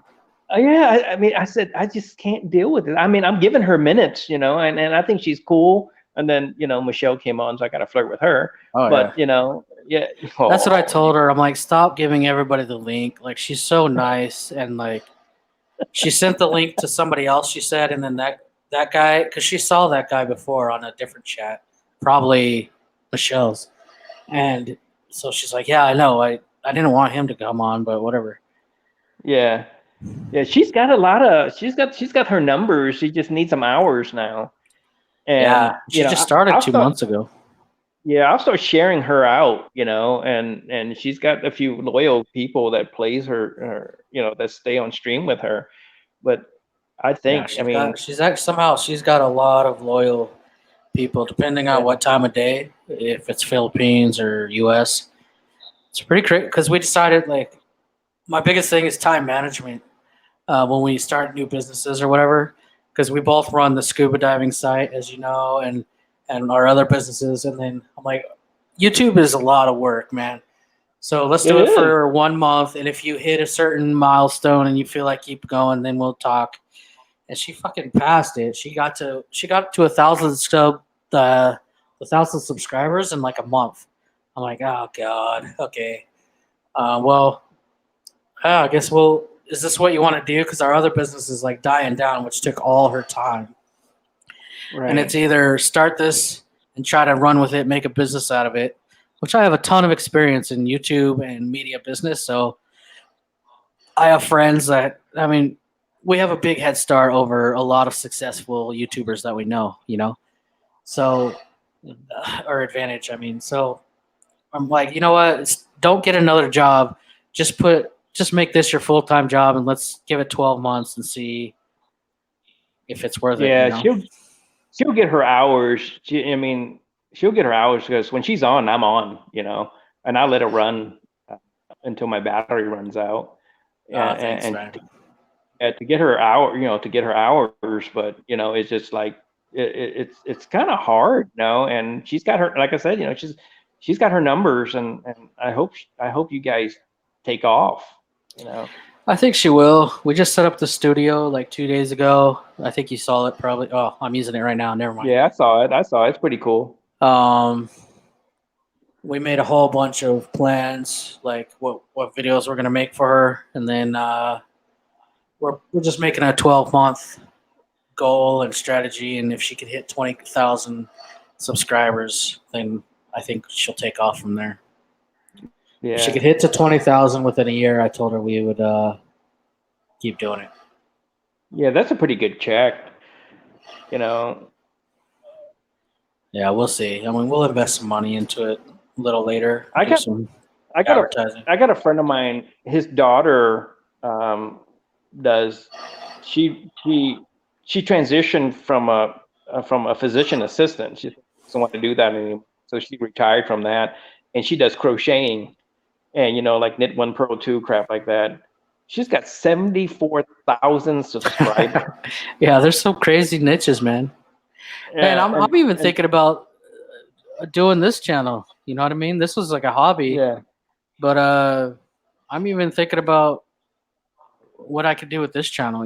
[SPEAKER 3] yeah, I mean, I said, I just can't deal with it. I mean, I'm giving her minutes, and I think she's cool. And then, Michelle came on, so I got to flirt with her.
[SPEAKER 1] Oh yeah.
[SPEAKER 3] But, yeah.
[SPEAKER 1] That's what I
[SPEAKER 3] Oh,
[SPEAKER 1] told her. I'm like, stop giving everybody the link. Like, she's so nice, and like, she sent the link to somebody else. She said, and then that guy, because she saw that guy before on a different chat, probably Michelle's, and so she's like, yeah, I know. I didn't want him to come on, but whatever.
[SPEAKER 3] yeah. Yeah, she's got her numbers. She just needs some hours now. And,
[SPEAKER 1] Yeah, she just started
[SPEAKER 3] I'll
[SPEAKER 1] 2 months ago.
[SPEAKER 3] I'll start sharing her out, and she's got a few loyal people that plays her, that stay on stream with her. But I
[SPEAKER 1] Yeah,
[SPEAKER 3] think, I mean,
[SPEAKER 1] she's got a lot of loyal people, depending on
[SPEAKER 3] yeah,
[SPEAKER 1] what time of day, if it's Philippines or U.S. It's pretty crazy because we decided like my biggest thing is time management when we start new businesses or whatever. Because we both run the scuba diving site, as you know, and our other businesses. And then I'm like, YouTube is a lot of work, man. So let's
[SPEAKER 3] it
[SPEAKER 1] do it
[SPEAKER 3] is.
[SPEAKER 1] for 1 month, and if you hit a certain milestone and you feel like keep going, then we'll talk. And she fucking passed it. She got to 1,000 subscribers in like a month. I'm like, oh god, okay. Well, I guess we'll. Is this what you want to do? Because our other business is like dying down, which took all her time. And it's
[SPEAKER 3] Right.
[SPEAKER 1] either start this and try to run with it, make a business out of it, which I have a ton of experience in YouTube and media business. So I have friends that, I mean, we have a big head start over a lot of successful YouTubers that we know. So, or advantage, I mean. So I'm like, you know what? Don't get another job. Just make this your full time job, and let's give it 12 months and see if it's worth it.
[SPEAKER 3] Yeah, she'll get her hours. I mean, she'll get her hours because when she's on, I'm on, and I let it run until my battery runs out.
[SPEAKER 1] Thanks,
[SPEAKER 3] And
[SPEAKER 1] man.
[SPEAKER 3] to get her hour, to get her hours, but it's just like it's kind of hard, and she's got her, like I said, she's got her numbers, and I hope you guys take off,
[SPEAKER 1] I think she will. We just set up the studio like 2 days ago. I think you saw it probably. Oh, I'm using it right now. Never mind.
[SPEAKER 3] Yeah, I saw it, it's pretty cool.
[SPEAKER 1] Um, we made a whole bunch of plans, like what videos we're gonna make for her, and then we're just making a 12-month goal and strategy. And if she could hit 20,000 subscribers, then I think she'll take off from there. If she
[SPEAKER 3] Yeah,
[SPEAKER 1] could hit to 20,000 within a year, I told her we would keep doing it.
[SPEAKER 3] yeah, that's a pretty good check, you know
[SPEAKER 1] Yeah, we'll see. I mean, we'll invest some money into it a little later.
[SPEAKER 3] I
[SPEAKER 1] Do
[SPEAKER 3] got
[SPEAKER 1] some
[SPEAKER 3] I got a
[SPEAKER 1] advertising.
[SPEAKER 3] I got a friend of mine. His daughter does. She transitioned from a physician assistant. She doesn't want to do that anymore, so she retired from that, and she does crocheting and like knit one, purl two, crap like that. She's got 74,000 subscribers.
[SPEAKER 1] Yeah, there's some crazy niches, man. And
[SPEAKER 3] Yeah,
[SPEAKER 1] I'm even thinking about doing this channel. You know what I mean? This was like a hobby,
[SPEAKER 3] yeah,
[SPEAKER 1] but I'm even thinking about what I could do with this channel.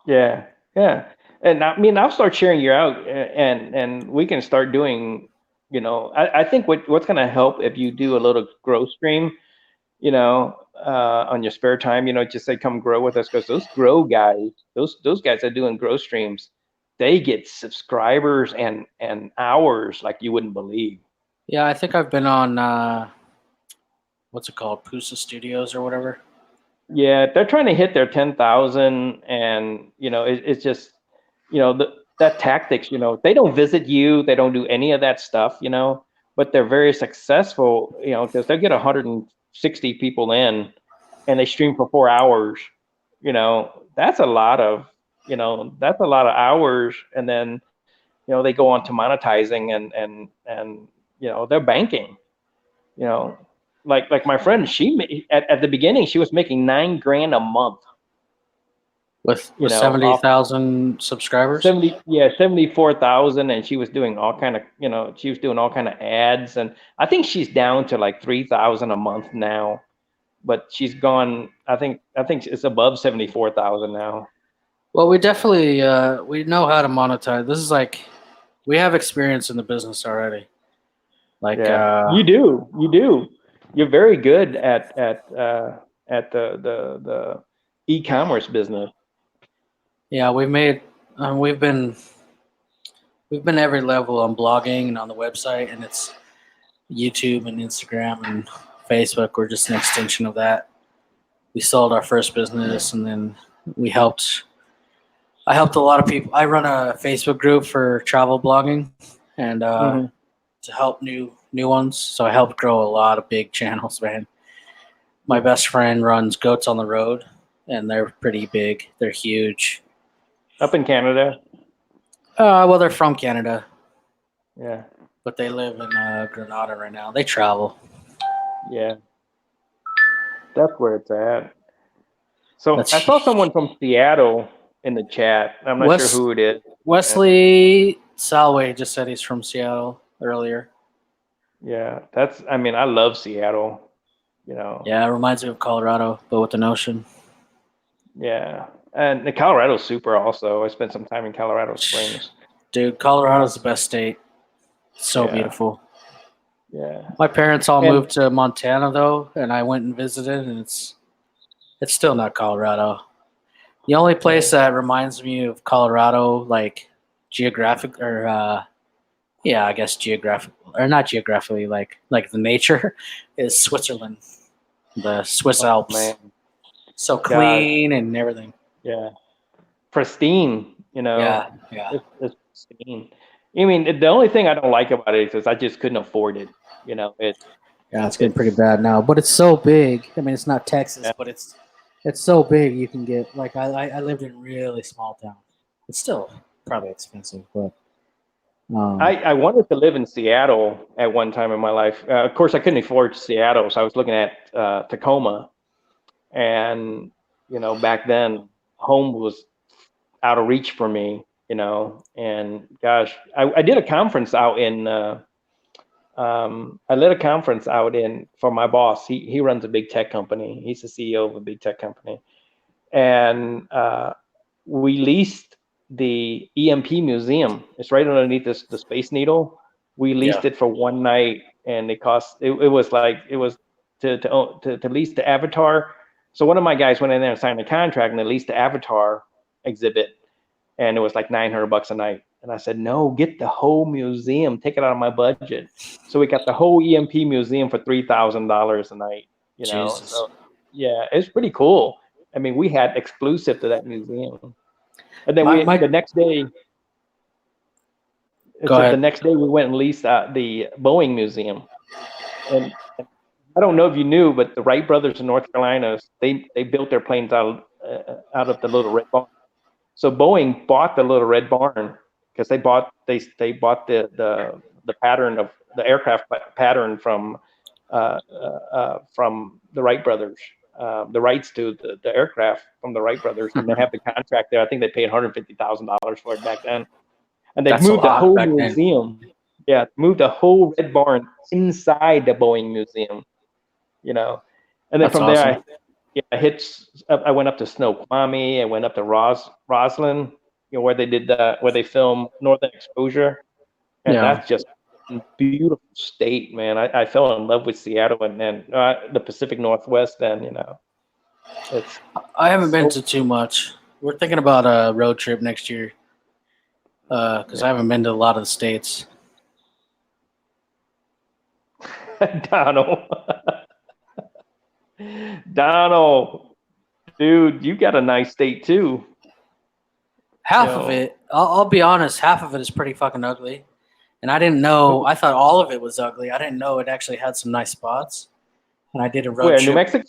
[SPEAKER 3] yeah, yeah. And I mean, I'll start sharing you out, and we can start doing. I think what's going to help if you do a little grow stream, on your spare time, just say come grow with us, because those grow guys, those guys are doing grow streams, they get subscribers and hours like you wouldn't believe.
[SPEAKER 1] Yeah, I think I've been on what's it called, Pusa Studios or whatever.
[SPEAKER 3] Yeah, they're trying to hit their 10,000, and it's just that tactics. They don't visit you, they don't do any of that stuff. But they're very successful. Because they get 160 people in, and they stream for 4 hours. That's a lot of hours, and then they go on to monetizing, and they're banking. You know, like my friend, at the beginning she was making $9,000 a month.
[SPEAKER 1] with
[SPEAKER 3] you know,
[SPEAKER 1] 70,000 subscribers.
[SPEAKER 3] 74,000, and she was doing all kind of, she was doing all kind of ads, and I think she's down to like 3,000 a month now, but she's gone. I think it's above 74,000 now.
[SPEAKER 1] Well, we definitely we know how to monetize. This is like we have experience in the business already. Like
[SPEAKER 3] you do. You're very good at the e-commerce business.
[SPEAKER 1] yeah, we've been every level on blogging and on the website, and it's YouTube and Instagram and Facebook. We're just an extension of that. We sold our first business, and then we helped. I helped a lot of people. I run a Facebook group for travel blogging, and to help new ones. So I helped grow a lot of big channels, man. My best friend runs Goats on the Road, and they're pretty big. They're huge.
[SPEAKER 3] Up in Canada.
[SPEAKER 1] Well, they're from Canada.
[SPEAKER 3] Yeah.
[SPEAKER 1] But they live in Grenada right now. They travel.
[SPEAKER 3] Yeah. That's where it's at. So I saw someone from Seattle in the chat. I'm not sure who it is.
[SPEAKER 1] Wesley Salway just said he's from Seattle earlier.
[SPEAKER 3] Yeah, I love Seattle,
[SPEAKER 1] Yeah, it reminds me of Colorado, but with an ocean.
[SPEAKER 3] Yeah, and the Colorado's super also. I spent some time in Colorado Springs.
[SPEAKER 1] Dude, Colorado's the best state. So beautiful.
[SPEAKER 3] Yeah.
[SPEAKER 1] My parents all moved to Montana though, and I went and visited, and it's still not Colorado. The only place that reminds me of Colorado, like geographic or I guess geographic or not geographically, like the nature, is Switzerland, the Swiss Alps.
[SPEAKER 3] Man.
[SPEAKER 1] So clean and everything.
[SPEAKER 3] Yeah, pristine.
[SPEAKER 1] Yeah.
[SPEAKER 3] It's pristine. I mean, the only thing I don't like about it is I just couldn't afford it.
[SPEAKER 1] It's getting pretty bad now, but it's so big. I mean, it's not Texas, but it's so big. You can get like I lived in a really small town. It's still probably expensive, but
[SPEAKER 3] I wanted to live in Seattle at one time in my life. Of course, I couldn't afford Seattle, so I was looking at Tacoma, and back then home was out of reach for me. And gosh, I did a conference out in. I led a conference out for my boss. He runs a big tech company. He's the CEO of a big tech company, and we leased the EMP museum. It's right underneath the Space Needle. We leased it for one night, and it was to lease the Avatar. So one of my guys went in there and signed a contract, and they leased the Avatar exhibit, and it was like $900 a night. And I said, no, get the whole museum, take it out of my budget. So we got the whole EMP museum for $3,000 a night. So yeah, it's pretty cool. I mean, we had exclusive to that museum. And then the next day, the next day we went and leased the Boeing Museum. And I don't know if you knew, but the Wright brothers in North Carolina, they built their planes out of the Little Red Barn. So Boeing bought the Little Red Barn because they bought the pattern of the aircraft pattern from the Wright brothers. The rights to the aircraft from the Wright brothers, and they have the contract there. I think they paid $150,000 for it back then, and they moved the whole museum. Yeah, moved the whole Red Barn inside the Boeing Museum. And then from there, I went up to Snoqualmie. I went up to Roslyn, where they filmed Northern Exposure, and that's just a beautiful state, man. I fell in love with Seattle and then the Pacific Northwest. And
[SPEAKER 1] I haven't been to too much. We're thinking about a road trip next year because I haven't been to a lot of the states.
[SPEAKER 3] Donald, dude, you got a nice state too.
[SPEAKER 1] Half of it, I'll be honest, half of it is pretty fucking ugly. And I didn't know, I thought all of it was ugly. I didn't know it actually had some nice spots. And I did a road trip.
[SPEAKER 3] New Mexico?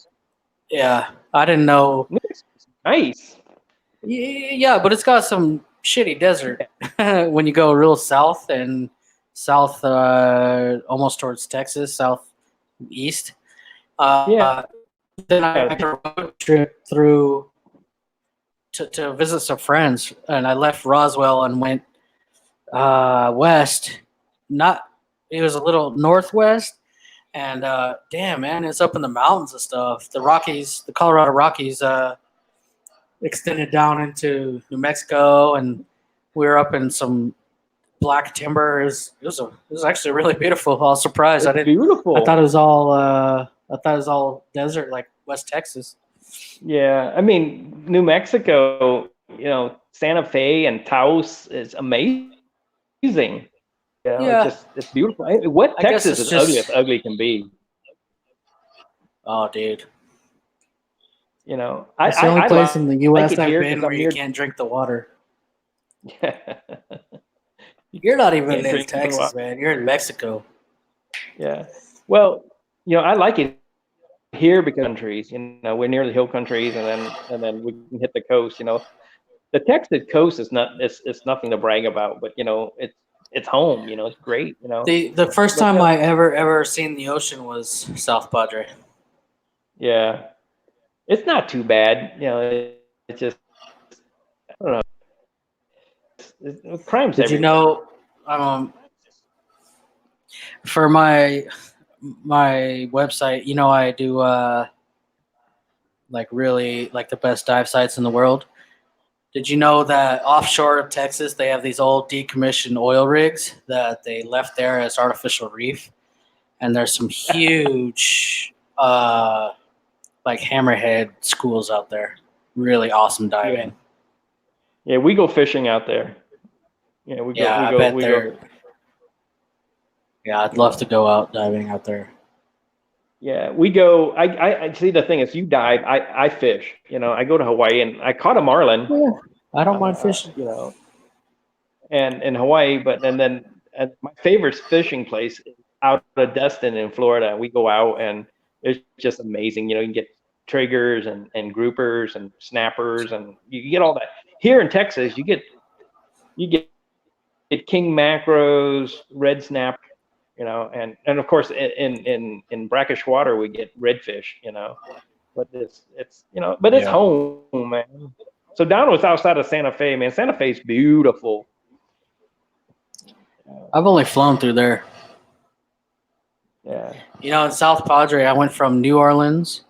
[SPEAKER 1] Yeah, I didn't know.
[SPEAKER 3] New Mexico's nice.
[SPEAKER 1] Yeah, but it's got some shitty desert when you go real south and south, almost towards Texas, southeast. Then I took a road trip through to visit some friends, and I left Roswell and went west. Not it was a little northwest, and damn man, it's up in the mountains and stuff. The Rockies, the Colorado Rockies, extended down into New Mexico, and we were up in some black timber. It was actually really beautiful. I was surprised.
[SPEAKER 3] It's beautiful.
[SPEAKER 1] I thought it was all desert like West Texas.
[SPEAKER 3] Yeah, I mean, New Mexico, Santa Fe and Taos is amazing.
[SPEAKER 1] Yeah.
[SPEAKER 3] It's beautiful. What
[SPEAKER 1] I guess
[SPEAKER 3] Texas
[SPEAKER 1] it's
[SPEAKER 3] is ugly
[SPEAKER 1] just-
[SPEAKER 3] as ugly can be.
[SPEAKER 1] Oh, dude. It's the only place in the U.S.
[SPEAKER 3] it
[SPEAKER 1] I've
[SPEAKER 3] here
[SPEAKER 1] been
[SPEAKER 3] 'cause
[SPEAKER 1] where
[SPEAKER 3] I'm
[SPEAKER 1] you
[SPEAKER 3] near-
[SPEAKER 1] can't drink the water. You're not even
[SPEAKER 3] Can't
[SPEAKER 1] in
[SPEAKER 3] drink the
[SPEAKER 1] Texas,
[SPEAKER 3] water.
[SPEAKER 1] man. You're in Mexico.
[SPEAKER 3] Yeah. Well, I like it here because countries, we're near the hill countries, and then we can hit the coast. The Texas coast is it's nothing to brag about, but it's home. It's great.
[SPEAKER 1] The first
[SPEAKER 3] But,
[SPEAKER 1] time I ever seen the ocean was South Padre.
[SPEAKER 3] Yeah, it's not too bad. It's just I don't know. Crime's
[SPEAKER 1] Did you
[SPEAKER 3] everywhere.
[SPEAKER 1] know? For my website, I do like really like the best dive sites in the world. Did you know that offshore of Texas they have these old decommissioned oil rigs that they left there as artificial reef, and there's some huge like hammerhead schools out there. Really awesome diving.
[SPEAKER 3] Yeah, we go fishing out there. Yeah, we go.
[SPEAKER 1] Yeah,
[SPEAKER 3] we
[SPEAKER 1] I
[SPEAKER 3] go.
[SPEAKER 1] bet
[SPEAKER 3] we
[SPEAKER 1] they're.
[SPEAKER 3] go.
[SPEAKER 1] Yeah, I'd love to go out diving out there.
[SPEAKER 3] Yeah, we go. I see. The thing is, you dive. I fish. I go to Hawaii and I caught a marlin.
[SPEAKER 1] Yeah, I don't mind fishing.
[SPEAKER 3] And in Hawaii, but and then my favorite fishing place is out of Destin in Florida. We go out and it's just amazing. You can get triggers and groupers and snappers and you get all that. Here in Texas, you get king macros, red snapper, and of course in brackish water we get redfish, but it's but it's
[SPEAKER 1] Yeah.
[SPEAKER 3] home, man. So down was outside of Santa Fe, man. Santa Fe's beautiful.
[SPEAKER 1] I've only flown through there.
[SPEAKER 3] Yeah.
[SPEAKER 1] In South Padre, I went from New Orleans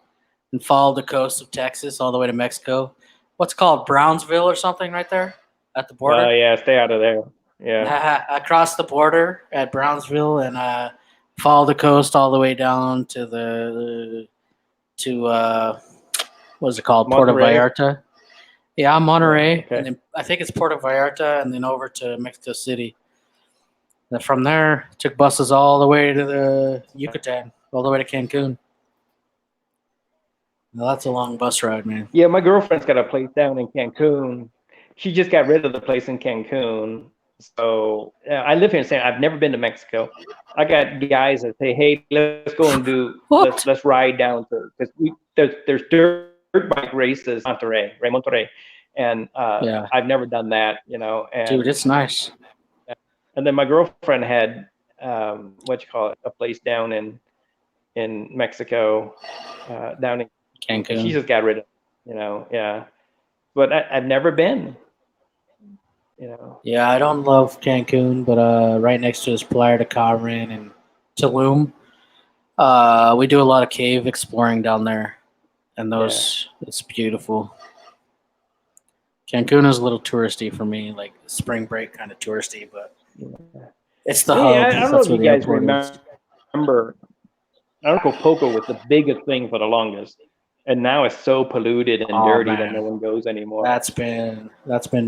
[SPEAKER 1] and followed the coast of Texas all the way to Mexico. What's it called, Brownsville or something right there at the border?
[SPEAKER 3] Oh yeah, stay out of there. Yeah.
[SPEAKER 1] I crossed the border at Brownsville and followed the coast all the way down to what is it called? Puerto
[SPEAKER 3] Monterrey?
[SPEAKER 1] Vallarta. Yeah, Monterey.
[SPEAKER 3] Okay.
[SPEAKER 1] And then I think it's Puerto Vallarta and then over to Mexico City. And from there, took buses all the way to the Yucatan, all the way to Cancun. Well, that's a long bus ride, man.
[SPEAKER 3] Yeah, my girlfriend's got a place down in Cancun. She just got rid of the place in Cancun. So I live here in San. I've never been to Mexico. I got guys that say, "Hey, let's go and let's ride down to because there's dirt bike races in Monterrey, and
[SPEAKER 1] Yeah.
[SPEAKER 3] I've never done that, And
[SPEAKER 1] Dude, it's nice.
[SPEAKER 3] and then my girlfriend had a place down in Mexico, down in
[SPEAKER 1] Cancun.
[SPEAKER 3] she just got rid of, yeah. But I've never been,
[SPEAKER 1] Yeah, I don't love Cancun, but right next to is Playa del Carmen and Tulum. We do a lot of cave exploring down there, and it's beautiful. Cancun is a little touristy for me, like spring break kind of touristy, but it's the hub.
[SPEAKER 3] I don't know
[SPEAKER 1] That's
[SPEAKER 3] if you
[SPEAKER 1] where the
[SPEAKER 3] guys
[SPEAKER 1] airport is.
[SPEAKER 3] remember. Acapulco was the biggest thing for the longest, and now it's so polluted and dirty that
[SPEAKER 1] man.
[SPEAKER 3] no one goes anymore.
[SPEAKER 1] That's been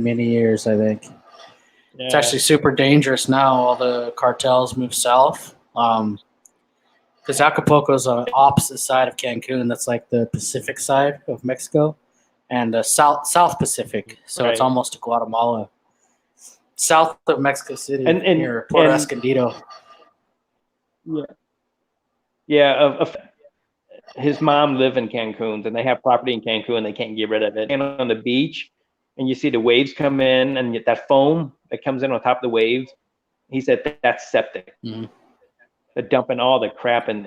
[SPEAKER 1] many years, I think.
[SPEAKER 3] Yeah.
[SPEAKER 1] It's actually super dangerous now. All the cartels move south. Because Acapulco is on the opposite side of Cancun. That's like the Pacific side of Mexico, and the South Pacific. So it's
[SPEAKER 3] Right.
[SPEAKER 1] almost to Guatemala, south of Mexico City,
[SPEAKER 3] And-
[SPEAKER 1] near Puerto
[SPEAKER 3] and-
[SPEAKER 1] Escondido.
[SPEAKER 3] Yeah, his mom lived in Cancun, and they have property in Cancun, and they can't get rid of it. And on the beach, and you see the waves come in, and that foam that comes in on top of the waves. He said that's septic.
[SPEAKER 1] Mhm.
[SPEAKER 3] They're dumping all the crap in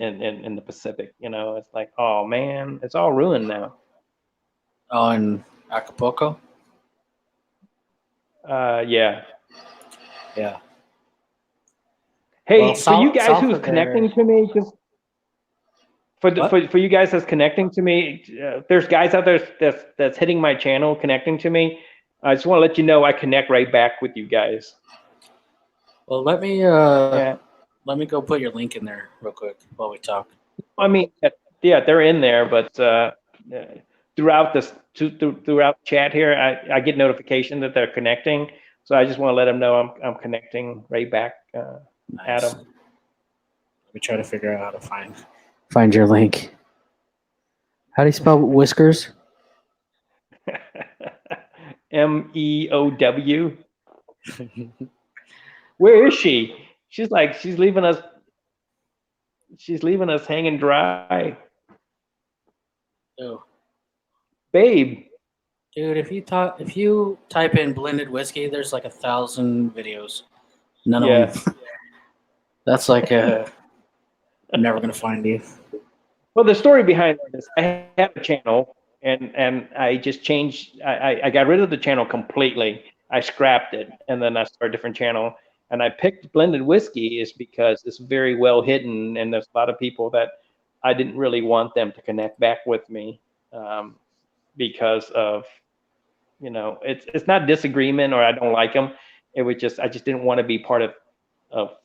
[SPEAKER 3] the Pacific. It's like, oh man, it's all ruined now.
[SPEAKER 1] Oh, in Acapulco.
[SPEAKER 3] Yeah.
[SPEAKER 1] Yeah.
[SPEAKER 3] Hey,
[SPEAKER 1] Well,
[SPEAKER 3] for you guys
[SPEAKER 1] south
[SPEAKER 3] who's
[SPEAKER 1] of
[SPEAKER 3] connecting
[SPEAKER 1] there.
[SPEAKER 3] to me, just
[SPEAKER 1] What?
[SPEAKER 3] for you guys that's connecting to me, there's guys out there that's hitting my channel, connecting to me. I just want to let you know I connect right back with you guys.
[SPEAKER 1] Well, let me
[SPEAKER 3] Yeah.
[SPEAKER 1] go put your link in there real quick while we talk.
[SPEAKER 3] I mean, yeah, they're in there, but throughout throughout chat here, I get notification that they're connecting. So I just want to let them know I'm connecting right back at
[SPEAKER 1] Nice.
[SPEAKER 3] them.
[SPEAKER 1] Let me try to figure out how to find your link. How do you spell whiskers?
[SPEAKER 3] MEOW. Where is she? She's like she's leaving us hanging dry.
[SPEAKER 1] Oh,
[SPEAKER 3] Babe.
[SPEAKER 1] dude, if you type in blended whiskey, there's like 1,000 videos. None of
[SPEAKER 3] Yeah.
[SPEAKER 1] them. That's like I'm never gonna find you.
[SPEAKER 3] Well, the story behind that is I have a channel and I just changed. I got rid of the channel completely. I scrapped it and then I started a different channel. And I picked blended whiskey is because it's very well hidden and there's a lot of people that I didn't really want them to connect back with me because of it's not disagreement or I don't like them. It was just I just didn't want to be part of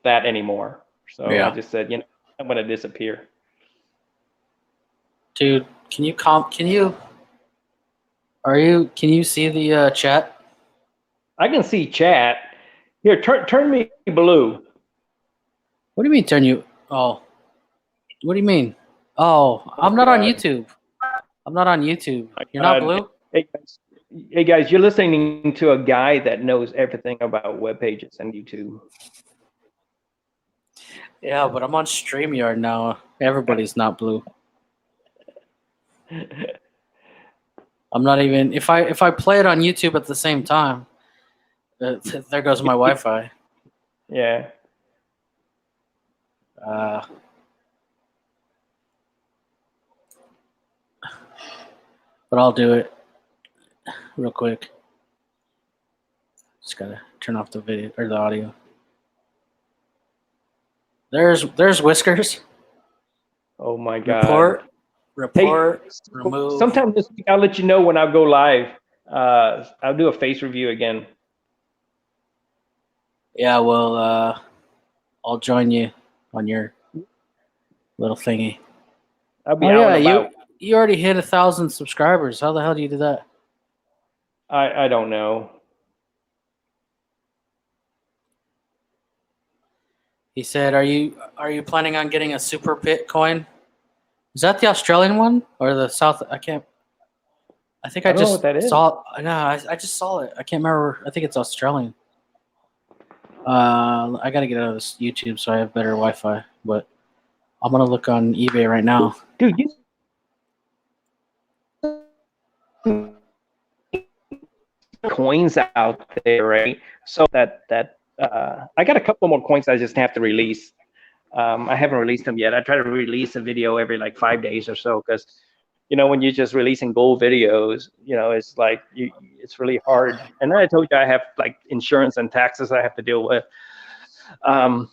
[SPEAKER 3] that anymore. So I
[SPEAKER 1] Yeah,
[SPEAKER 3] just said I'm going to disappear.
[SPEAKER 1] dude, can you can you see the chat?
[SPEAKER 3] I can see chat. Here, turn me blue.
[SPEAKER 1] What do you mean turn you? Oh, what do you mean? Oh,
[SPEAKER 3] Oh
[SPEAKER 1] I'm
[SPEAKER 3] my
[SPEAKER 1] not on
[SPEAKER 3] God.
[SPEAKER 1] YouTube. I'm not on YouTube.
[SPEAKER 3] My
[SPEAKER 1] You're not
[SPEAKER 3] God.
[SPEAKER 1] blue?
[SPEAKER 3] Hey guys, you're listening to a guy that knows everything about web pages and YouTube.
[SPEAKER 1] Yeah, but I'm on StreamYard now. Everybody's not blue. I'm not even if I play it on YouTube at the same time, there goes my Wi-Fi.
[SPEAKER 3] Yeah.
[SPEAKER 1] But I'll do it real quick. Just gotta turn off the video or the audio. There's whiskers.
[SPEAKER 3] Oh my God.
[SPEAKER 1] Report,
[SPEAKER 3] Hey,
[SPEAKER 1] remove.
[SPEAKER 3] sometime this week I'll let you know when I'll go live. I'll do a face review again.
[SPEAKER 1] Yeah, well, I'll join you on your little thingy.
[SPEAKER 3] I'll be
[SPEAKER 1] Oh
[SPEAKER 3] out
[SPEAKER 1] yeah,
[SPEAKER 3] and about.
[SPEAKER 1] you already hit 1,000 subscribers. How the hell do you do that?
[SPEAKER 3] I don't know.
[SPEAKER 1] He said, "Are you planning on getting a super pit coin? Is that the Australian one or the South? I can't. I think
[SPEAKER 3] I
[SPEAKER 1] I
[SPEAKER 3] don't know what
[SPEAKER 1] just
[SPEAKER 3] that is.
[SPEAKER 1] saw. No, I just saw it. I can't remember. I think it's Australian. I gotta get out of this YouTube so I have better Wi-Fi. But I'm gonna look on eBay right now.
[SPEAKER 3] Dude, coins out there, right? So that I got a couple more coins I just have to release. I haven't released them yet. I try to release a video every like 5 days or so because when you're just releasing gold videos, it's like it's really hard. And then I told you I have like insurance and taxes I have to deal with. But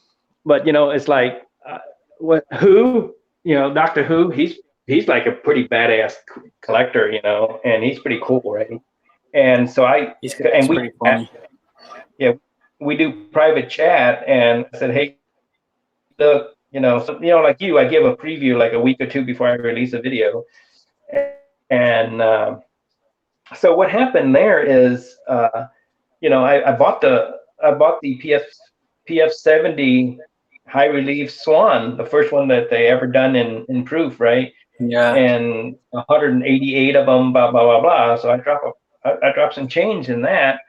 [SPEAKER 3] it's like Doctor Who, he's like a pretty badass collector, and he's pretty cool, right? And so
[SPEAKER 1] He's pretty funny.
[SPEAKER 3] yeah, we do private chat, and I said, hey, look, like you, I give a preview like a week or two before I release a video, and so what happened there is, I bought the PF70 high relief Swan, the first one that they ever done in proof, right?
[SPEAKER 1] Yeah.
[SPEAKER 3] And 188 of them, blah blah blah blah. So I dropped some change in that.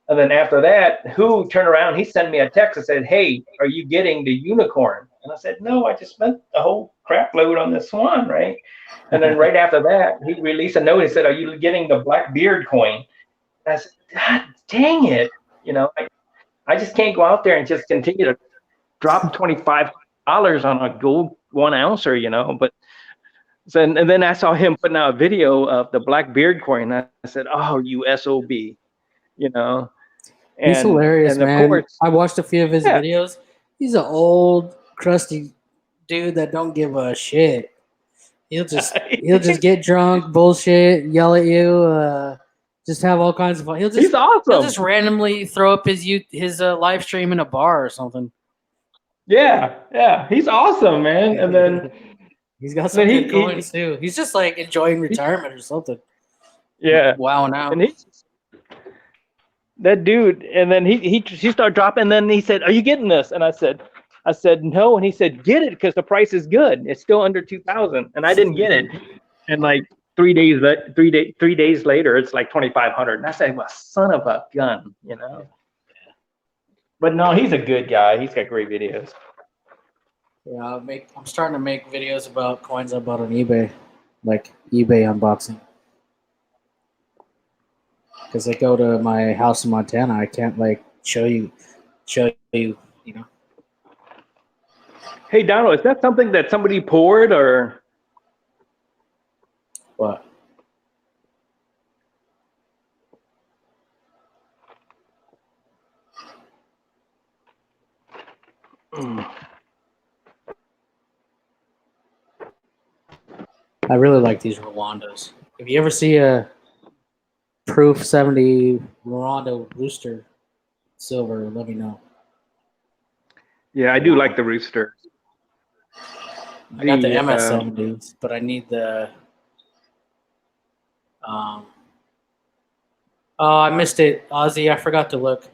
[SPEAKER 3] And then after that, who turned around, he sent me a text and said, hey, are you getting the unicorn? And I said, no, I just spent a whole crap load on this Swan, right? And then right after that, he released a note and said, are you getting the black beard coin? And I said, God dang it. I just can't go out there and just continue to drop $25 on a gold 1 ouncer, but So, and then I saw him putting out a video of the black beard coin. I said, "Oh, you SOB," you know.
[SPEAKER 1] He's hilarious,
[SPEAKER 3] And of
[SPEAKER 1] man.
[SPEAKER 3] course,
[SPEAKER 1] I watched a few of his
[SPEAKER 3] yeah.
[SPEAKER 1] videos. He's an old, crusty dude that don't give a shit. He'll just get drunk, bullshit, yell at you, just have all kinds of fun.
[SPEAKER 3] He's
[SPEAKER 1] He'll
[SPEAKER 3] awesome.
[SPEAKER 1] just randomly throw up his live stream in a bar or something.
[SPEAKER 3] Yeah, he's awesome, man. And then
[SPEAKER 1] He's got some
[SPEAKER 3] then
[SPEAKER 1] good coins too. He's just like enjoying retirement or something.
[SPEAKER 3] yeah,
[SPEAKER 1] Wowing out.
[SPEAKER 3] and that dude. And then he started dropping. And then he said, "Are you getting this?" And I said no. And he said, "Get it because the price is good. It's still under 2,000." And I didn't get it. And like 3 days later, it's like 2,500. And I said, "Well, son of a gun," you know. But no, he's a good guy. He's got great videos.
[SPEAKER 1] Yeah, I'm starting to make videos about coins I bought on eBay, like eBay unboxing. Because they go to my house in Montana, I can't like show you, you know.
[SPEAKER 3] Hey, Donald, is that something that somebody poured or?
[SPEAKER 1] What? I really like these Rwandas. If you ever see a Proof 70 Rwanda Rooster silver, let me know.
[SPEAKER 3] Yeah, I do like the rooster.
[SPEAKER 1] I got the MS70s, but I need the. Oh, I missed it, Ozzy. I forgot to look.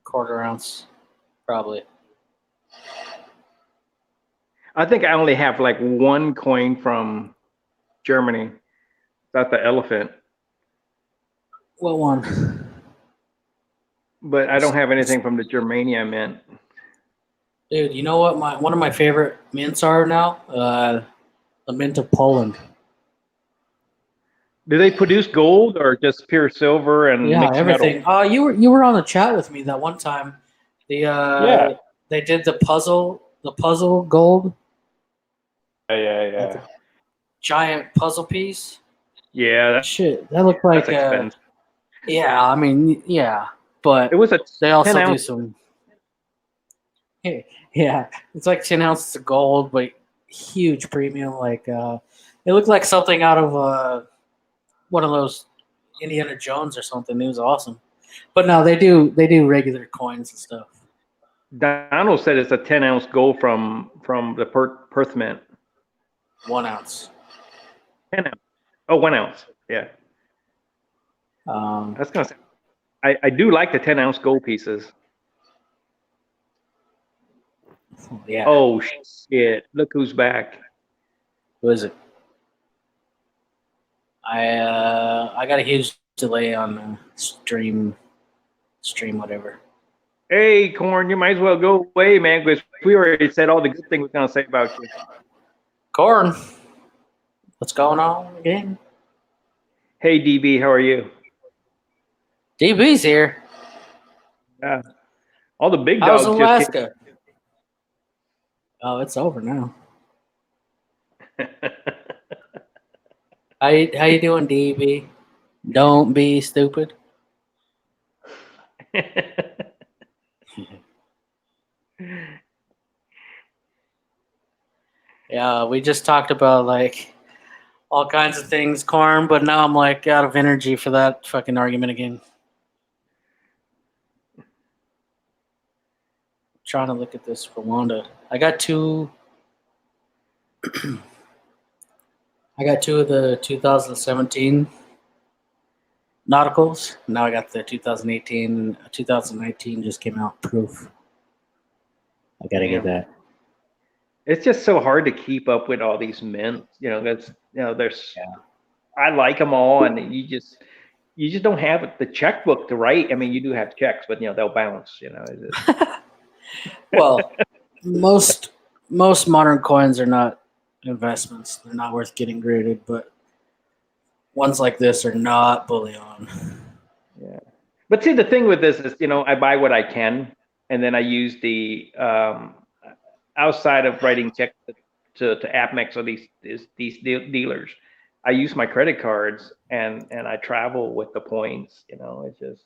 [SPEAKER 1] Quarter ounce, probably.
[SPEAKER 3] I think I only have like one coin from Germany. That's the elephant.
[SPEAKER 1] What one?
[SPEAKER 3] But I don't have anything from the Germania mint.
[SPEAKER 1] Dude, you know what? One of my favorite mints are now. The mint of Poland.
[SPEAKER 3] Do they produce gold or just pure silver and
[SPEAKER 1] Yeah,
[SPEAKER 3] mixed
[SPEAKER 1] everything.
[SPEAKER 3] metal?
[SPEAKER 1] You were on the chat with me that one time.
[SPEAKER 3] Yeah.
[SPEAKER 1] They did the puzzle gold,
[SPEAKER 3] Yeah.
[SPEAKER 1] giant puzzle piece.
[SPEAKER 3] Yeah,
[SPEAKER 1] Shit, that looked like
[SPEAKER 3] that's expensive.
[SPEAKER 1] yeah. I mean, yeah, but
[SPEAKER 3] It was a
[SPEAKER 1] they also
[SPEAKER 3] 10
[SPEAKER 1] do
[SPEAKER 3] ounce.
[SPEAKER 1] some. Yeah, it's like 10 ounces of gold, but huge premium. Like it looked like something out of one of those Indiana Jones or something. It was awesome. But no, they do regular coins and stuff.
[SPEAKER 3] Donald said it's a 10 ounce gold from the Perth mint.
[SPEAKER 1] 1 ounce.
[SPEAKER 3] 10 ounce. Oh, 1 ounce. Yeah.
[SPEAKER 1] Um,
[SPEAKER 3] I was gonna say I do like the 10 ounce gold pieces.
[SPEAKER 1] yeah.
[SPEAKER 3] Oh shit! Look who's back.
[SPEAKER 1] Who is it? I got a huge delay on stream whatever.
[SPEAKER 3] Hey, Corn, you might as well go away, man, because we already said all the good things we're gonna say about you.
[SPEAKER 1] Corn, what's going on again?
[SPEAKER 3] Hey, DB, how are you?
[SPEAKER 1] DB's here.
[SPEAKER 3] Yeah. All the big
[SPEAKER 1] How's
[SPEAKER 3] dogs
[SPEAKER 1] Alaska? Oh, it's over now. How you doing, DB? Don't be stupid. Yeah, we just talked about like all kinds of things, Corn, but now I'm like out of energy for that fucking argument again. Trying to look at this Rwanda. I got two of the 2017 nauticals. Now I got the 2018, 2019 just came out. Proof. I gotta get that.
[SPEAKER 3] It's just so hard to keep up with all these mints. There's. Yeah. I like them all, and you just don't have the checkbook to write. I mean, you do have checks, but they'll bounce.
[SPEAKER 1] Well, most modern coins are not investments. They're not worth getting graded, but ones like this are not bullion.
[SPEAKER 3] Yeah. But see, the thing with this is, I buy what I can, and then I use the outside of writing checks to Amex or these dealers. I use my credit cards and I travel with the points. You know, it's just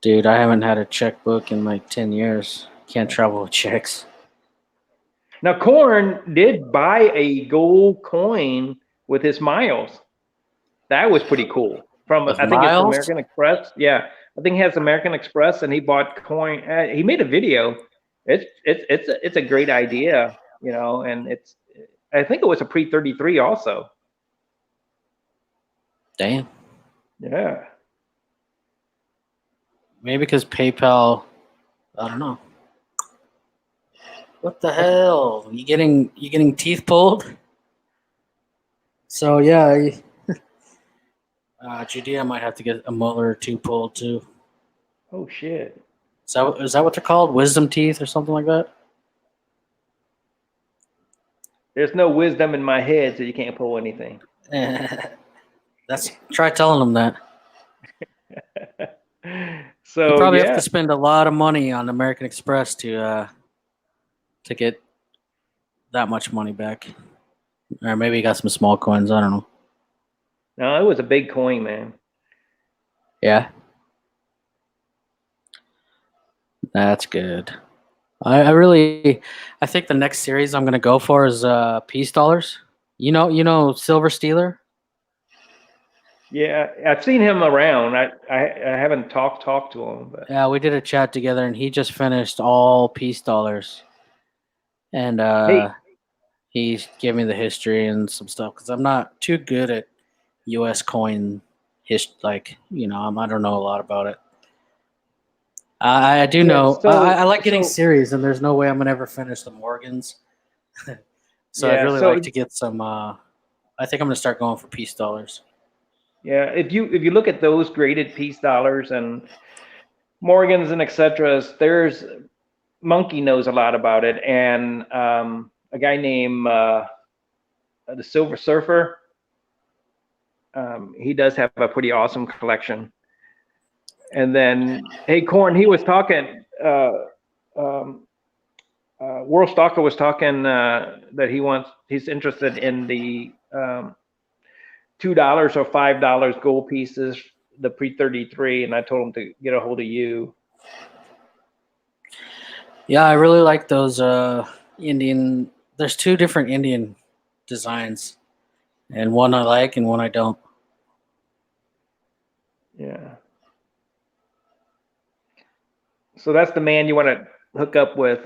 [SPEAKER 1] Dude, I haven't had a checkbook in like 10 years. Can't travel with checks.
[SPEAKER 3] now. Corn did buy a gold coin with his miles. That was pretty cool. From
[SPEAKER 1] With
[SPEAKER 3] I think it's
[SPEAKER 1] miles?
[SPEAKER 3] American Express. Yeah, I think he has American Express, and he bought coin. He made a video. It's a great idea, you know, and it's. I think it was a pre 33 also.
[SPEAKER 1] Damn.
[SPEAKER 3] Yeah.
[SPEAKER 1] Maybe because PayPal, I don't know. What the hell? You getting teeth pulled? So yeah, Judea might have to get a molar or two pulled too.
[SPEAKER 3] Oh shit.
[SPEAKER 1] Is that what they're called? Wisdom teeth or something like that?
[SPEAKER 3] There's no wisdom in my head, so you can't pull anything.
[SPEAKER 1] Try telling them that. You
[SPEAKER 3] So
[SPEAKER 1] probably have
[SPEAKER 3] yeah,
[SPEAKER 1] to spend a lot of money on American Express to get that much money back. Or maybe you got some small coins. I don't know.
[SPEAKER 3] no, it was a big coin, man.
[SPEAKER 1] Yeah, that's good. I think the next series I'm gonna go for is peace dollars. You know Silver Stealer.
[SPEAKER 3] Yeah, I've seen him around. I haven't talked to him, but
[SPEAKER 1] Yeah, we did a chat together, and he just finished all peace dollars, and
[SPEAKER 3] hey,
[SPEAKER 1] he gave me the history and some stuff because I'm not too good at U.S. coin like I don't know a lot about it. I do
[SPEAKER 3] yeah.
[SPEAKER 1] know. I like getting
[SPEAKER 3] So
[SPEAKER 1] series, and there's no way I'm gonna ever finish the Morgans. So I'd
[SPEAKER 3] yeah,
[SPEAKER 1] really like to get some. I think I'm gonna start going for peace dollars.
[SPEAKER 3] yeah. If you look at those graded peace dollars and Morgans and etc., there's Monkey knows a lot about it, and a guy named the Silver Surfer. He does have a pretty awesome collection. And then, hey, Corn, he was talking. Um, World Stalker was talking that he's interested in the $2 or $5 gold pieces, the pre 33, and I told him to get a hold of you.
[SPEAKER 1] Yeah, I really like those Indian. There's two different Indian designs, and one I like and one I don't.
[SPEAKER 3] Yeah. So that's the man you want to hook up with,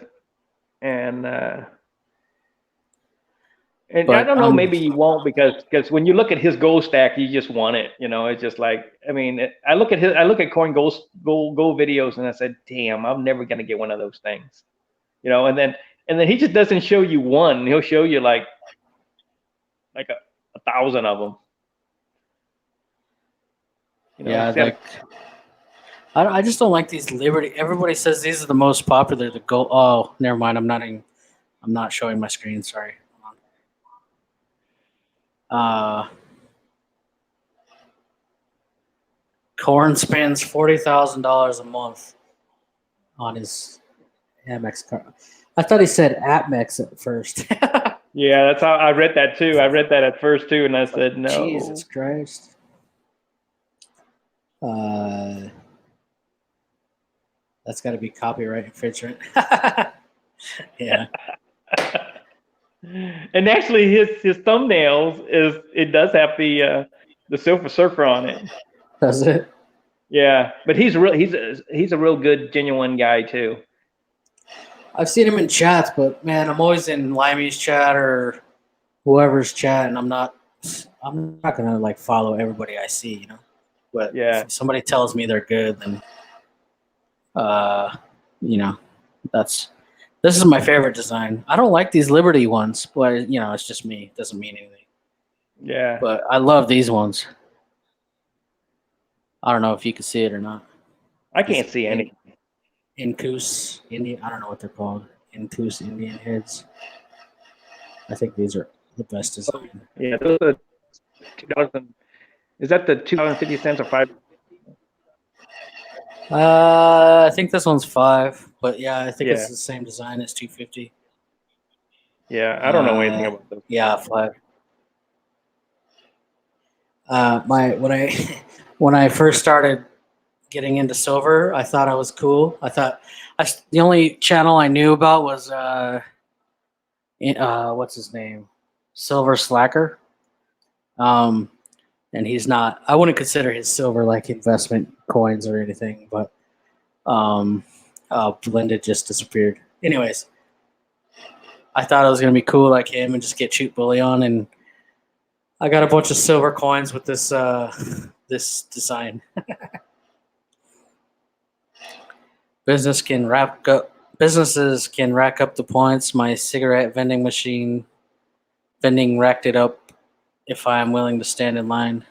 [SPEAKER 3] and I
[SPEAKER 1] But
[SPEAKER 3] don't know, maybe you won't because when you look at his gold stack, you just want it. You know, it's just like I mean, I look at Coin gold videos, and I said, damn, I'm never gonna get one of those things. You know, and then he just doesn't show you one; he'll show you like a thousand of them. You know,
[SPEAKER 1] yeah,
[SPEAKER 3] he's got
[SPEAKER 1] like I just don't like these Liberty. Everybody says these are the most popular. The gold. Oh, never mind. I'm not showing my screen. Sorry. Corn spends $40,000 a month on his Amex card. I thought he said Atmex at first.
[SPEAKER 3] yeah, that's how I read that too. I read that at first too, and I said no.
[SPEAKER 1] Jesus Christ. That's got to be copyright infringement. Yeah.
[SPEAKER 3] And actually, his thumbnails it does have the Silver Surfer on it.
[SPEAKER 1] Does it?
[SPEAKER 3] Yeah, but he's a real good genuine guy too.
[SPEAKER 1] I've seen him in chats, but man, I'm always in Limey's chat or whoever's chat, and I'm not gonna like follow everybody I see, you know. But
[SPEAKER 3] Yeah,
[SPEAKER 1] if somebody tells me they're good, then you know, this is my favorite design. I don't like these Liberty ones, but it's just me. It doesn't mean anything.
[SPEAKER 3] yeah.
[SPEAKER 1] But I love these ones. I don't know if you can see it or not.
[SPEAKER 3] I can't see any.
[SPEAKER 1] Incus Indian. I don't know what they're called. Incus Indian heads. I think these are the best design.
[SPEAKER 3] Yeah, those are 2000. Is that the 2.50 or 5?
[SPEAKER 1] I think this one's 5, but yeah, I think
[SPEAKER 3] Yeah,
[SPEAKER 1] it's the same design as 250.
[SPEAKER 3] Yeah, I don't know anything about those.
[SPEAKER 1] Yeah, 5. When I when I first started getting into silver, I thought I was cool. I thought the only channel I knew about was what's his name, Silver Slacker. Um, and he's not. I wouldn't consider his silver like investment coins or anything, but Blended just disappeared. Anyways, I thought I was gonna be cool like him and just get cheap bullion, and I got a bunch of silver coins with this this design. Businesses can rack up the points. My cigarette vending racked it up if I am willing to stand in line.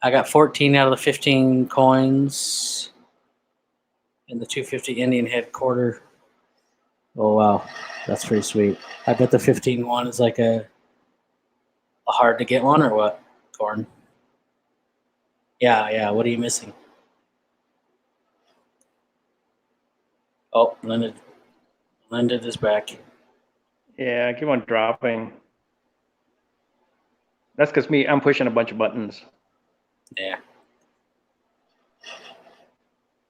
[SPEAKER 1] I got 14 out of the 15 coins in the 250 Indian head quarter. Oh wow, that's pretty sweet. I bet the 15 one is like a hard to get one or what, Corn? Yeah. What are you missing? Oh, Blended is back.
[SPEAKER 3] Yeah, I keep on dropping. That's because I'm pushing a bunch of buttons.
[SPEAKER 1] Yeah.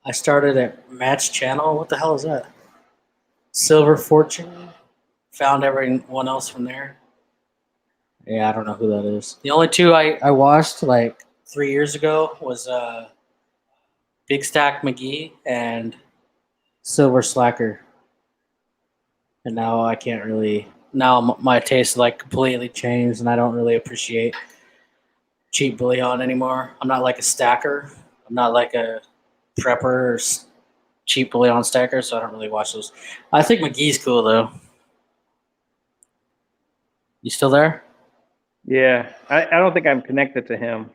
[SPEAKER 1] I started at Match Channel. What the hell is that? Silver Fortune. Found everyone else from there. Yeah, I don't know who that is. The only two I watched like 3 years ago was Big Stack McGee and Silver Slacker. And now I can't really. Now my taste like completely changed, and I don't really appreciate cheap bullion anymore. I'm not like a stacker. I'm not like a prepper or cheap bullion stacker, so I don't really watch those. I think McGee's cool though. You still there?
[SPEAKER 3] Yeah, I don't think I'm connected to him.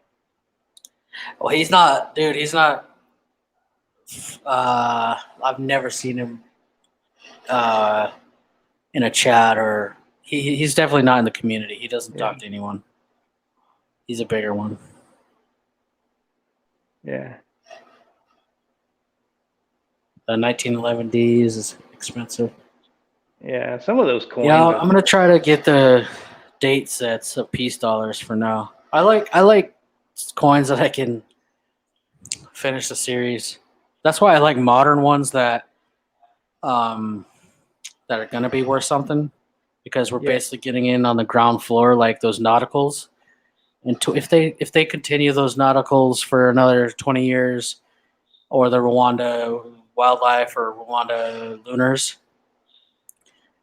[SPEAKER 1] Well, he's not, dude. He's not. I've never seen him in a chat or he's definitely not in the community. He doesn't talk to anyone. He's a bigger one.
[SPEAKER 3] Yeah.
[SPEAKER 1] The 1911Ds is expensive.
[SPEAKER 3] Yeah, some of those coins.
[SPEAKER 1] Yeah, I'm gonna try to get the date sets of peace dollars for now. I like coins that I can finish the series. That's why I like modern ones that are gonna be worth something, because we're basically getting in on the ground floor like those nauticals. And if they continue those nauticals for another 20 years, or the Rwanda wildlife or Rwanda lunars,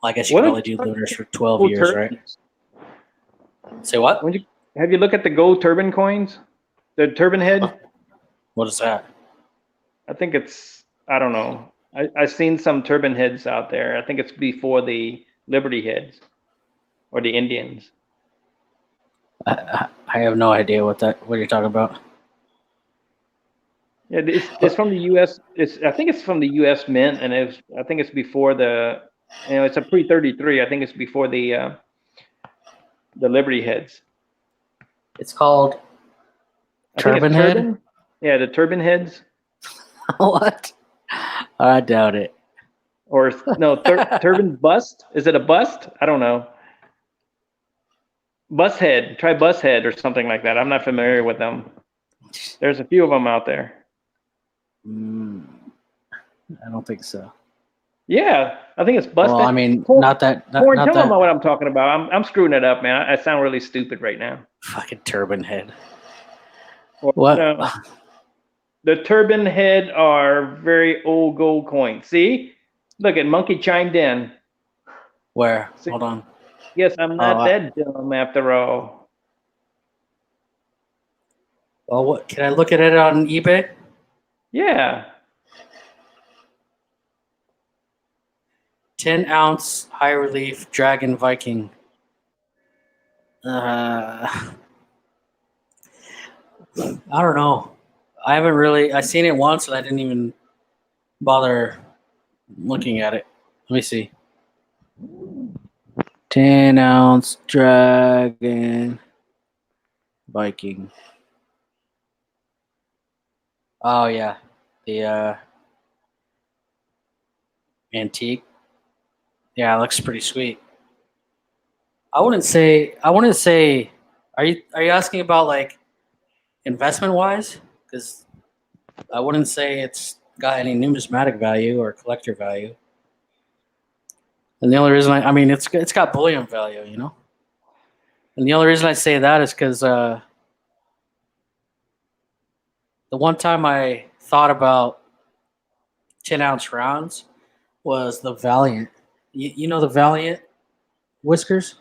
[SPEAKER 1] well, I guess you
[SPEAKER 3] What
[SPEAKER 1] can
[SPEAKER 3] are
[SPEAKER 1] only do lunars for 12
[SPEAKER 3] gold
[SPEAKER 1] years, right?
[SPEAKER 3] turbans?
[SPEAKER 1] Say what?
[SPEAKER 3] Have you looked at the gold turban coins? The turban head?
[SPEAKER 1] What is that?
[SPEAKER 3] I think I don't know. I've seen some turban heads out there. I think it's before the Liberty heads or the Indians.
[SPEAKER 1] I have no idea what you're talking about.
[SPEAKER 3] Yeah, it's from the U.S. I think it's from the U.S. Mint, and I think it's before it's a pre-33. I think it's before the Liberty heads.
[SPEAKER 1] It's called Turban Head?
[SPEAKER 3] Yeah, the turban heads.
[SPEAKER 1] What? I doubt it.
[SPEAKER 3] Or no, turban bust? Is it a bust? I don't know. Bus head. Try bus head or something like that. I'm not familiar with them. There's a few of them out there.
[SPEAKER 1] I don't think so.
[SPEAKER 3] Yeah, I think it's bus.
[SPEAKER 1] Well, I mean,
[SPEAKER 3] Corn,
[SPEAKER 1] not that.
[SPEAKER 3] tell them
[SPEAKER 1] that
[SPEAKER 3] what I'm talking about. I'm screwing it up, man. I sound really stupid right now.
[SPEAKER 1] fucking Turban Head.
[SPEAKER 3] Or,
[SPEAKER 1] What?
[SPEAKER 3] no, the turban head are very old gold coins. See, look at Monkey chimed in.
[SPEAKER 1] Where?
[SPEAKER 3] See?
[SPEAKER 1] Hold on.
[SPEAKER 3] Yes, I'm not that dumb after all.
[SPEAKER 1] Well, what? Can I look at it on eBay?
[SPEAKER 3] Yeah.
[SPEAKER 1] 10-ounce high relief Dragon Viking. I don't know. I haven't really. I seen it once and I didn't even bother looking at it. Let me see. 10-ounce Dragon Viking. Oh yeah, the antique. Yeah, it looks pretty sweet. I wouldn't say. Are you asking about like investment wise? Because I wouldn't say it's got any numismatic value or collector value. And the only reason I mean, it's got bullion value, you know. And the only reason I say that is because the one time I thought about 10-ounce rounds was the Valiant. You know the Valiant whiskers?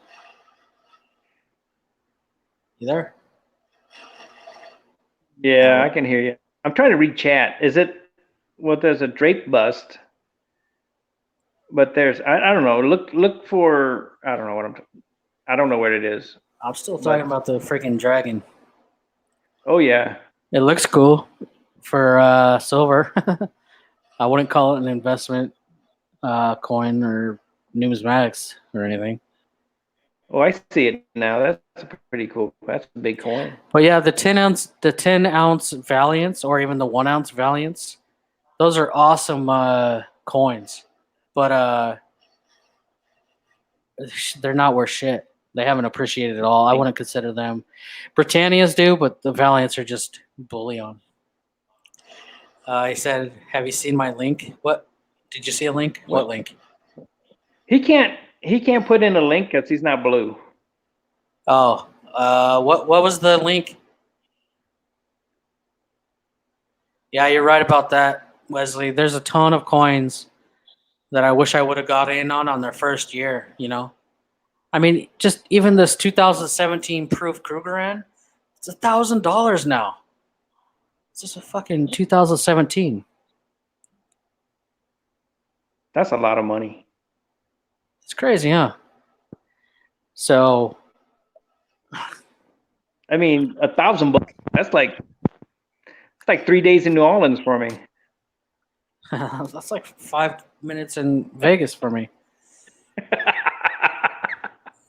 [SPEAKER 1] You there?
[SPEAKER 3] Yeah,
[SPEAKER 1] Oh,
[SPEAKER 3] I can hear you. I'm trying to read chat. Is it? Well, there's a Drake bust, but there's I don't know. Look for I don't know what I don't know what it is.
[SPEAKER 1] I'm still talking
[SPEAKER 3] But
[SPEAKER 1] about the freaking dragon.
[SPEAKER 3] oh yeah,
[SPEAKER 1] It looks cool for silver. I wouldn't call it an investment coin or numismatics or anything.
[SPEAKER 3] oh I see it now. That's pretty cool. That's a big coin.
[SPEAKER 1] But yeah, the 10-ounce Valiants or even the 1-ounce Valiants, those are awesome coins. But they're not worth shit. They haven't appreciated at all. I wouldn't consider them. Britannias do, but the Valiants are just bullion. He said, "Have you seen my link? What? Did you see a link? What link?
[SPEAKER 3] He can't put in a link because he's not blue.
[SPEAKER 1] Oh, what was the link? Yeah, you're right about that, Wesley. There's a ton of coins that I wish I would have got in on their first year. You know, I mean, just even this 2017 Proof Krugerrand, it's $1,000 now. It's just a fucking 2017.
[SPEAKER 3] That's a lot of money.
[SPEAKER 1] It's crazy, huh? So,
[SPEAKER 3] I mean, $1,000. It's like 3 days in New Orleans for me.
[SPEAKER 1] that's like 5 minutes in Vegas for me.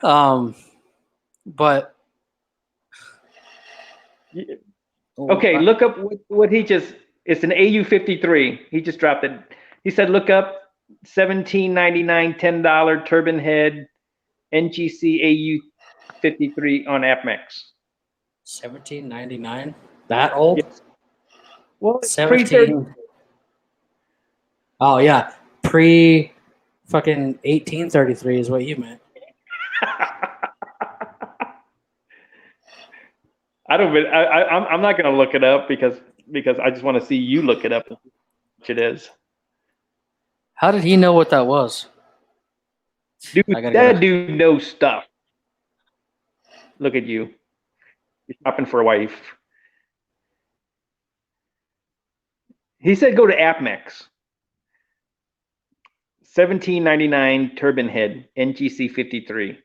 [SPEAKER 1] But
[SPEAKER 3] Okay, look up what he just. It's an AU-53. He just dropped it. He said, look up $17.99, $10 turban head NGC AU-53 on AppMex.
[SPEAKER 1] 1799. That old?
[SPEAKER 3] Yes. Well, it's
[SPEAKER 1] 17. Oh yeah, pre fucking 1833 is what you meant.
[SPEAKER 3] I'm not gonna look it up because I just want to see you look it up. Which it is.
[SPEAKER 1] How did he know what that was?
[SPEAKER 3] Dude,
[SPEAKER 1] I
[SPEAKER 3] that dude knows stuff. Look at you. You're shopping for a wife. He said go to AppMex. 17.99 turban head NGC 53.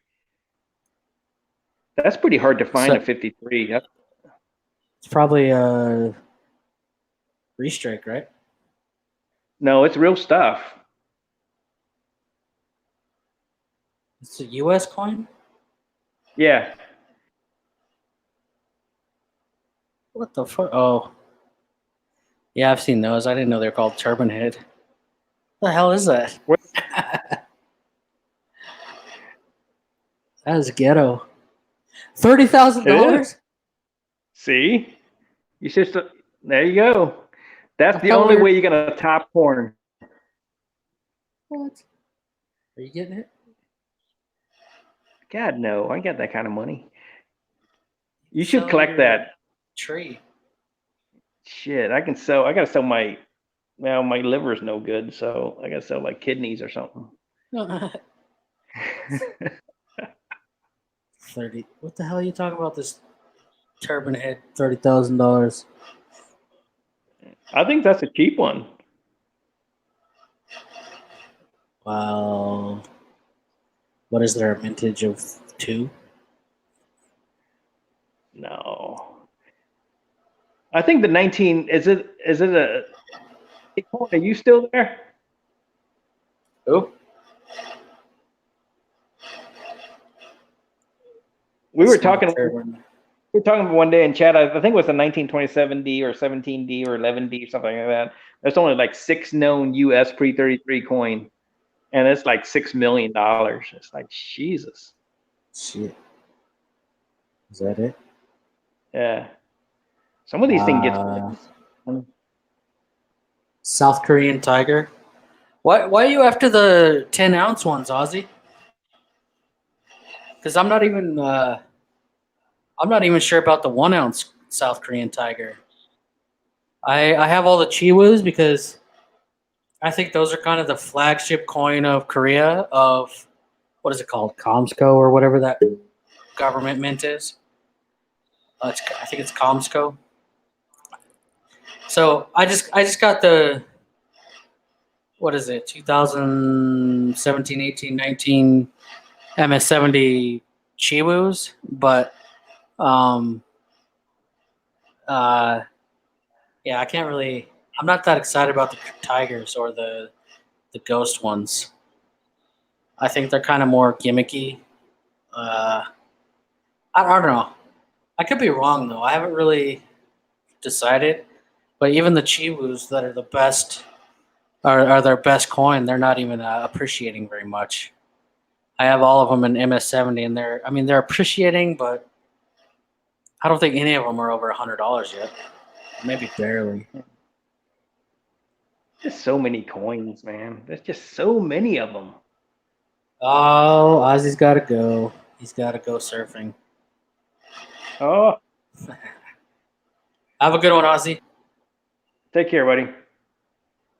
[SPEAKER 3] That's pretty hard to find a 53.
[SPEAKER 1] It's probably a restrike, right?
[SPEAKER 3] No, it's real stuff.
[SPEAKER 1] It's a U.S. coin.
[SPEAKER 3] Yeah.
[SPEAKER 1] What the fuck? Oh, yeah, I've seen those. I didn't know they're called turban head. What the hell is that? That is ghetto. $30,000.
[SPEAKER 3] See, you just there you go. That's the only way you're gonna top porn.
[SPEAKER 1] What? Are you getting it?
[SPEAKER 3] God no, I ain't got that kind of money. You should collect that
[SPEAKER 1] tree.
[SPEAKER 3] Shit, I can sell. I gotta sell my. Well, my liver's no good, so I gotta sell like kidneys or something.
[SPEAKER 1] 30. What the hell are you talking about? This turban head, $30,000.
[SPEAKER 3] I think that's a cheap one.
[SPEAKER 1] Wow. What is there, a vintage of 2?
[SPEAKER 3] No. I think the 19 is it a are you still there?
[SPEAKER 1] Oh.
[SPEAKER 3] We were talking one day in chat. I think it was a 1927D or 17D or 11D or something like that. There's only like 6 known US pre-33 coin. and it's like $6 million. It's like Jesus.
[SPEAKER 1] Shit. Is that it?
[SPEAKER 3] Yeah. Some of these things get.
[SPEAKER 1] South Korean tiger. Why are you after the 10-ounce ones, Ozzy? Because I'm not even sure about the 1-ounce South Korean tiger. I have all the Chiwus because I think those are kind of the flagship coin of Korea, of what is it called, Comsco or whatever that government mint is. I think it's Comsco. So I just got the, what is it, 2017, 18, 19 MS70 Chiwus, but um uh yeah, I'm not that excited about the tigers or the ghost ones. I think they're kind of more gimmicky. Uh I don't know. I could be wrong though. I haven't really decided. But even the Chiwus that are the best are their best coin, they're not even appreciating very much. I have all of them in MS70, and they're appreciating, but I don't think any of them are over $100 yet. Maybe barely.
[SPEAKER 3] Just so many coins, man. There's just so many of them.
[SPEAKER 1] Oh, Ozzy's got to go. He's got to go surfing.
[SPEAKER 3] Oh,
[SPEAKER 1] Have a good one, Ozzy.
[SPEAKER 3] take care, buddy.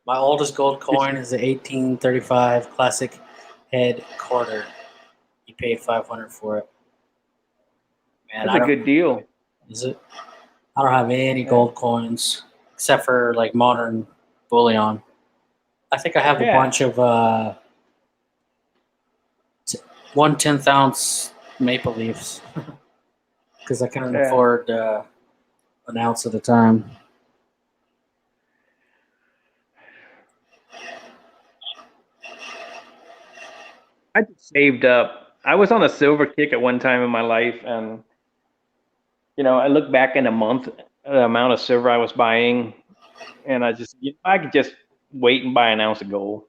[SPEAKER 1] My oldest gold coin is the 1835 classic head quarter. He paid $500 for it. Man,
[SPEAKER 3] That's a good deal.
[SPEAKER 1] Is it? I don't have any gold coins except for like modern bullion. I think I have a bunch of 1/10 ounce maple leafs because I couldn't afford an ounce at a time.
[SPEAKER 3] I just saved up. I was on a silver kick at one time in my life, and I look back in a month, the amount of silver I was buying, and I could just wait and buy an ounce of gold.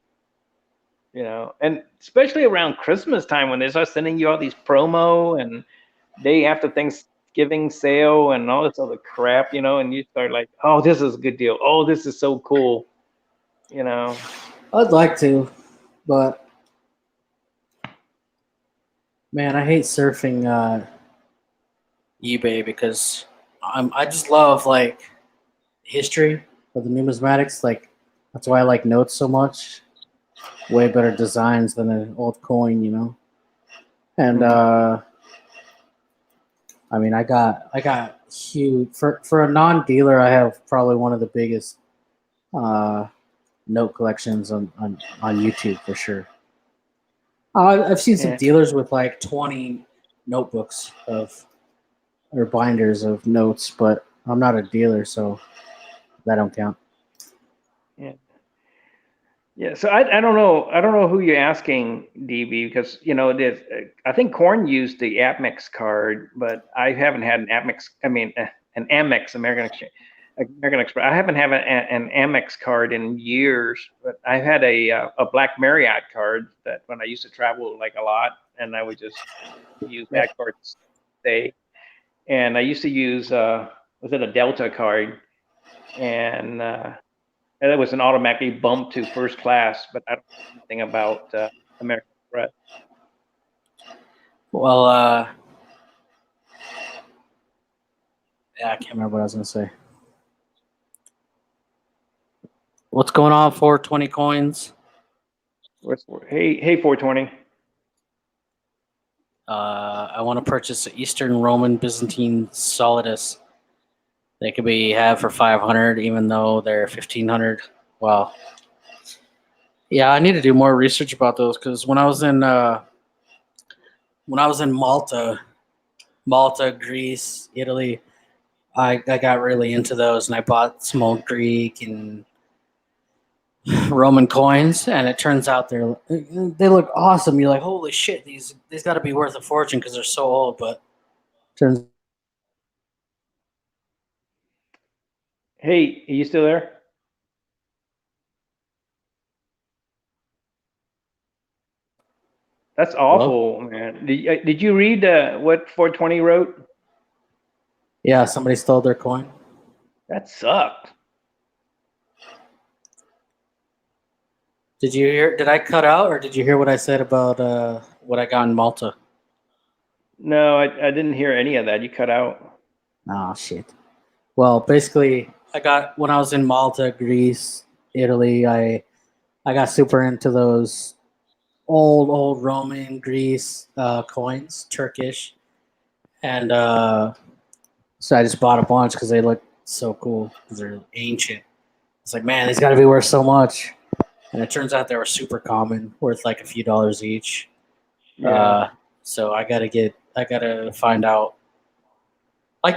[SPEAKER 3] And especially around Christmas time when they start sending you all these promo and day after Thanksgiving sale and all this other crap, and you start like, oh, this is a good deal. Oh, this is so cool.
[SPEAKER 1] I'd like to, but man, I hate surfing eBay because I just love like history of the numismatics. Like that's why I like notes so much. Way better designs than an old coin. And I mean, I got huge for a non-dealer. I have probably one of the biggest note collections on YouTube for sure. I've seen some dealers with like 20 notebooks or binders of notes, but I'm not a dealer, so that don't count.
[SPEAKER 3] Yeah. Yeah, so I don't know. I don't know who you're asking, DB, because I think Corn used the Amex card, but I haven't had an Amex. I mean, an Amex American Express. I haven't had an Amex card in years, but I've had a Black Marriott card that when I used to travel like a lot, and I would just use that card to stay. And I used to use was it a Delta card, and it was an automatically bump to first class, but I don't know anything about American Express.
[SPEAKER 1] Well, yeah, I can't remember what I was gonna say. What's going on? 420 coins.
[SPEAKER 3] Hey, 420.
[SPEAKER 1] I want to purchase an Eastern Roman Byzantine Solidus. They could be had for 500, even though they're 1,500. Wow. Yeah, I need to do more research about those because when I was in Malta, Greece, Italy, I got really into those, and I bought some old Greek and Roman coins, and it turns out they look awesome. You're like, holy shit, these got to be worth a fortune because they're so old. But turns.
[SPEAKER 3] Hey, are you still there? That's awful, man. Did you read what 420 wrote?
[SPEAKER 1] Yeah, somebody stole their coin.
[SPEAKER 3] That sucked.
[SPEAKER 1] Did you hear? Did I cut out, or did you hear what I said about what I got in Malta?
[SPEAKER 3] No, I didn't hear any of that. You cut out.
[SPEAKER 1] Oh shit. Well, basically, I got when I was in Malta, Greece, Italy. I got super into those old Roman Greece coins, Turkish, and so I just bought a bunch because they look so cool because they're ancient. It's like, man, these got to be worth so much, and it turns out they were super common, worth like a few dollars each.
[SPEAKER 3] Yeah.
[SPEAKER 1] So I gotta find out.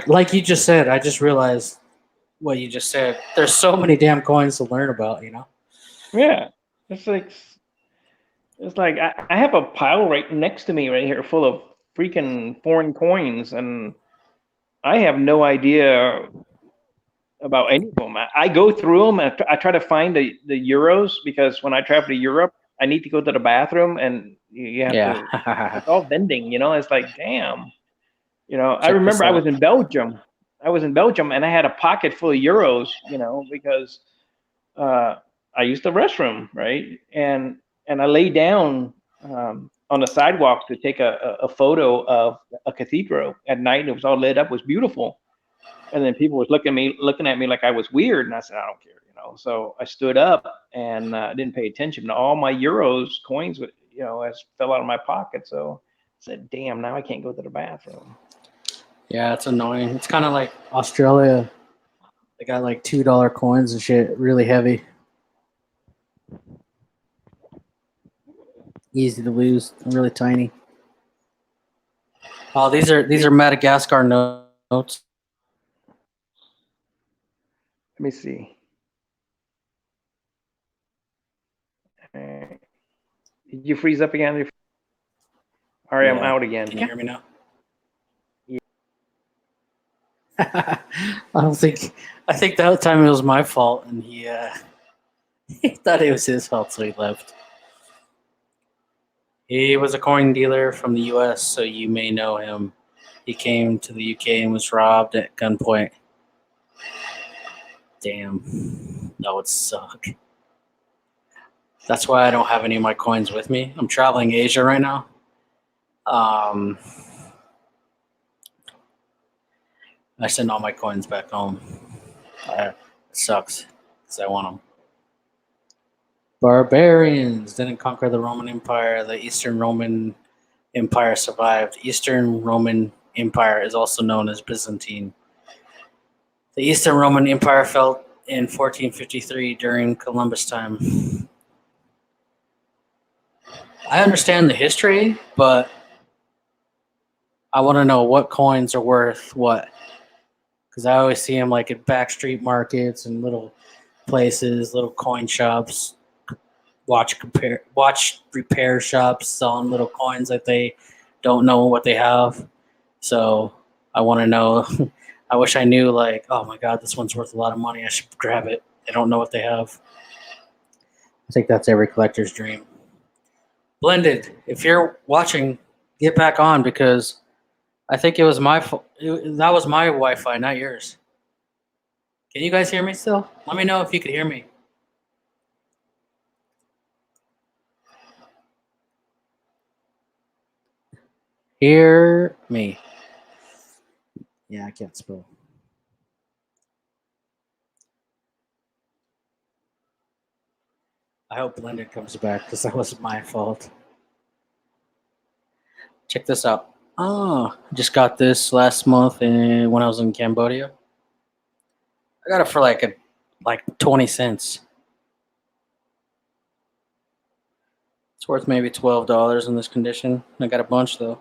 [SPEAKER 1] Like you just said, I just realized what you just said. There's so many damn coins to learn about, you know.
[SPEAKER 3] Yeah. It's like I have a pile right next to me right here full of freaking foreign coins, and I have no idea about any of them. I go through them and I try to find the euros because when I travel to Europe, I need to go to the bathroom and you have to.
[SPEAKER 1] Yeah.
[SPEAKER 3] It's all vending, you know. It's like, damn. You know, I
[SPEAKER 1] Check this
[SPEAKER 3] remember I was
[SPEAKER 1] out.
[SPEAKER 3] in Belgium. I was in Belgium and I had a pocket full of euros, you know, because uh, I used the restroom, right? And I lay down on the sidewalk to take a photo of a cathedral at night. It was all lit up, it was beautiful. And then people was looking at me like I was weird, and I said, I don't care, you know. So I stood up and didn't pay attention. All my euros coins, you know, as fell out of my pocket. So I said, damn, now I can't go to the bathroom.
[SPEAKER 1] Yeah, it's annoying. It's kind of like Australia. They got like $2 coins and shit, really heavy, easy to lose, really tiny. Oh, these are Madagascar notes.
[SPEAKER 3] Let me see. Did you freeze up again? All right, I'm
[SPEAKER 1] Yeah.
[SPEAKER 3] out again.
[SPEAKER 1] Can you hear me now?
[SPEAKER 3] Yeah.
[SPEAKER 1] I don't think. I think that time it was my fault, and he he thought it was his fault, so he left. He was a coin dealer from the U.S., so you may know him. He came to the U.K. and was robbed at gunpoint. Damn, that would suck. That's why I don't have any of my coins with me. I'm traveling Asia right now. Um, I send all my coins back home. It sucks because I want them. Barbarians didn't conquer the Roman Empire. The Eastern Roman Empire survived. Eastern Roman Empire is also known as Byzantine. The Eastern Roman Empire fell in 1453 during Columbus time. I understand the history, but I want to know what coins are worth what. Because I always see them like at backstreet markets and little places, little coin shops, watch repair shops selling little coins that they don't know what they have. So I want to know. I wish I knew. Like, oh my god, this one's worth a lot of money. I should grab it. I don't know what they have. I think that's every collector's dream. Blended, if you're watching, get back on because I think it was that was my Wi-Fi, not yours. Can you guys hear me still? Let me know if you could hear me. Hear me. Yeah, I can't spell. I hope Blended comes back because that was my fault. Check this out. Oh, I just got this last month when I was in Cambodia. I got it for like 20 cents. It's worth maybe $12 in this condition. I got a bunch though.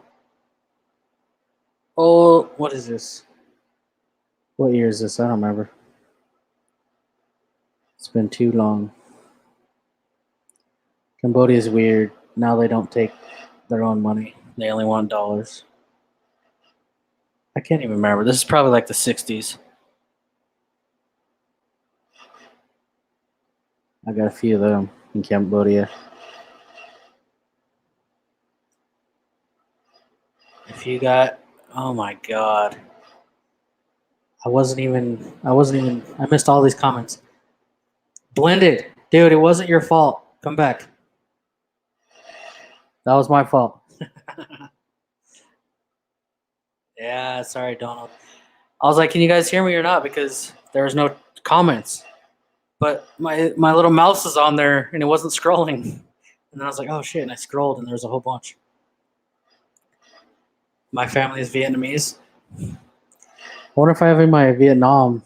[SPEAKER 1] Oh, what is this? What year is this? I don't remember. It's been too long. Cambodia is weird. Now they don't take their own money. They only want dollars. I can't even remember. This is probably like the 60s. I got a few of them in Cambodia. If you got, oh my god, I missed all these comments. Blended, dude, it wasn't your fault. Come back. That was my fault. Yeah, sorry, Donald. I was like, can you guys hear me or not? Because there was no comments. But my little mouse is on there and it wasn't scrolling. And then I was like, oh shit, and I scrolled and there was a whole bunch. My family is Vietnamese. I wonder if I have in my Vietnam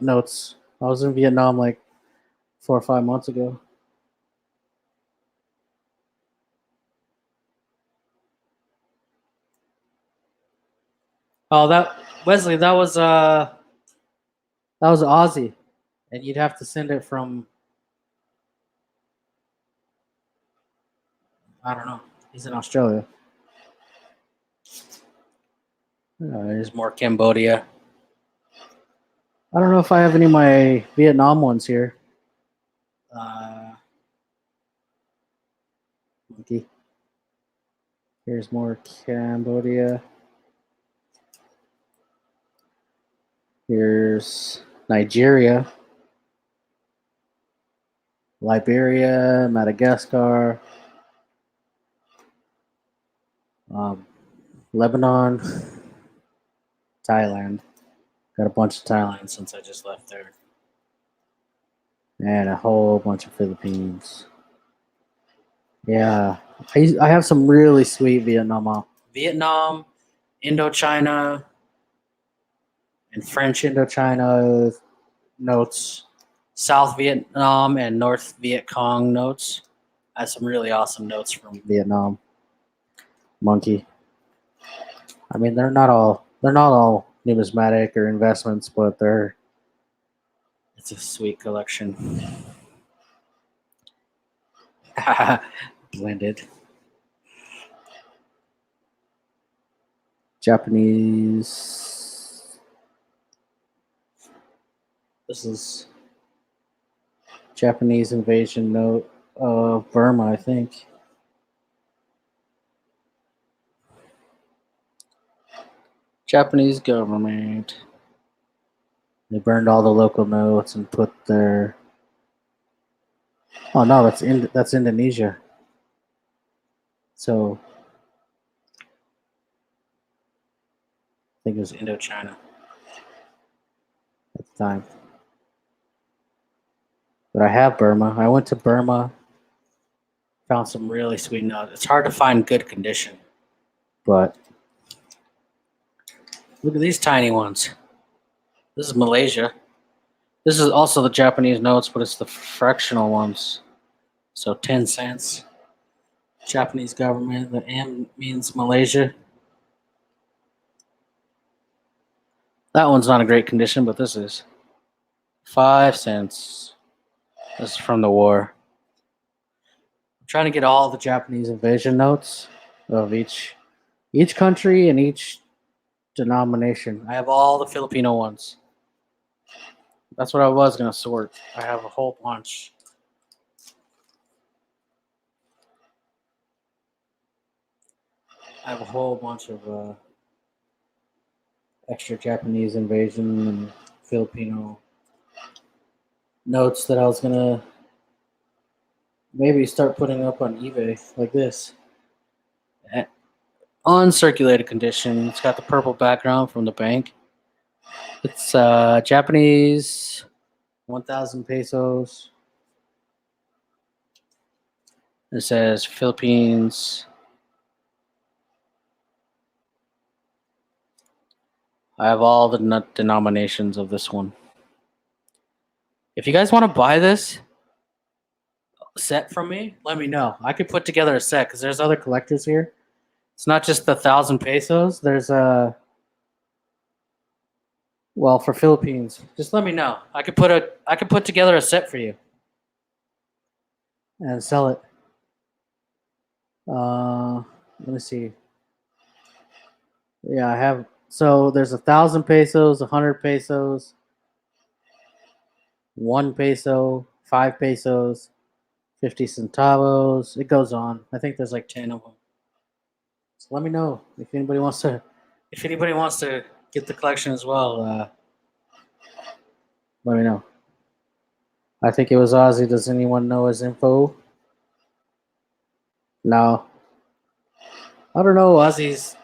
[SPEAKER 1] notes. I was in Vietnam like 4 or 5 months ago. Oh, that Wesley, that was Aussie, and you'd have to send it from, I don't know. He's in Australia. There's more Cambodia. I don't know if I have any of my Vietnam ones here. Monkey. Here's more Cambodia. Here's Nigeria, Liberia, Madagascar, Lebanon, Thailand. Got a bunch of Thailand since I just left there. And a whole bunch of Philippines. Yeah. I have some really sweet Vietnam, Indochina, and French Indochina notes. South Vietnam and North Viet Cong notes. I have some really awesome notes from Vietnam. Monkey. I mean, they're not all numismatic or investments, but it's a sweet collection. Blended. Japanese. This is Japanese invasion note of Burma, I think. Japanese government. They burned all the local notes and put their. Oh no, that's Indonesia. So I think it was Indochina at the time. But I have Burma. I went to Burma, found some really sweet notes. It's hard to find good condition, but look at these tiny ones. This is Malaysia. This is also the Japanese notes, but it's the fractional ones. So 10 cents. Japanese government. The M means Malaysia. That one's not in great condition, but this is 5 cents. This is from the war. I'm trying to get all the Japanese invasion notes of each country and each denomination. I have all the Filipino ones. That's what I was going to sort. I have a whole bunch. I have a whole bunch of extra Japanese invasion and Filipino notes that I was going to maybe start putting up on eBay like this. Uncirculated condition. It's got the purple background from the bank. It's Japanese 1,000 pesos. It says Philippines. I have all the denominations of this one. If you guys want to buy this set from me, let me know. I could put together a set because there's other collectors here. It's not just the 1,000 pesos. There's well, for Philippines, just let me know. I could put together a set for you and sell it. Let me see. Yeah, I have. So there's 1,000 pesos, 100 pesos, 1 peso, 5 pesos, 50 centavos. It goes on. I think there's like 10 of them. So let me know if anybody wants to get the collection as well. Let me know. I think it was Ozzy. Does anyone know his info? No. I don't know Ozzy's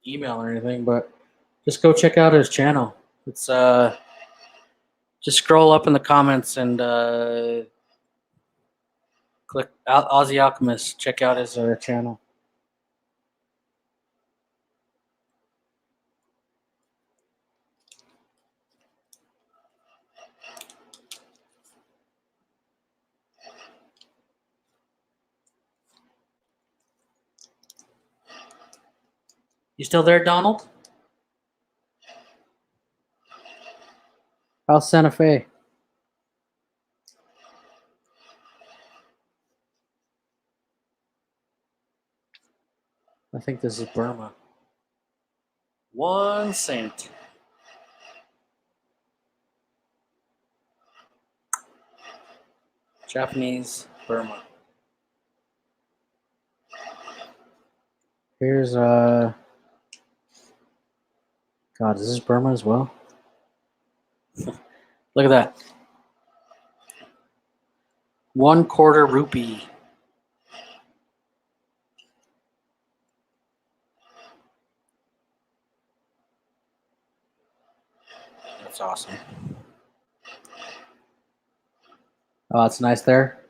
[SPEAKER 1] email or anything, but just go check out his channel. It's just scroll up in the comments and click Ozzy Alchemist. Check out his channel. You still there, Donald? How's Santa Fe? I think this is Burma. 1 cent. Japanese Burma. Here's God, is this Burma as well? Look at that. 1/4 rupee. That's awesome. Oh, it's nice there.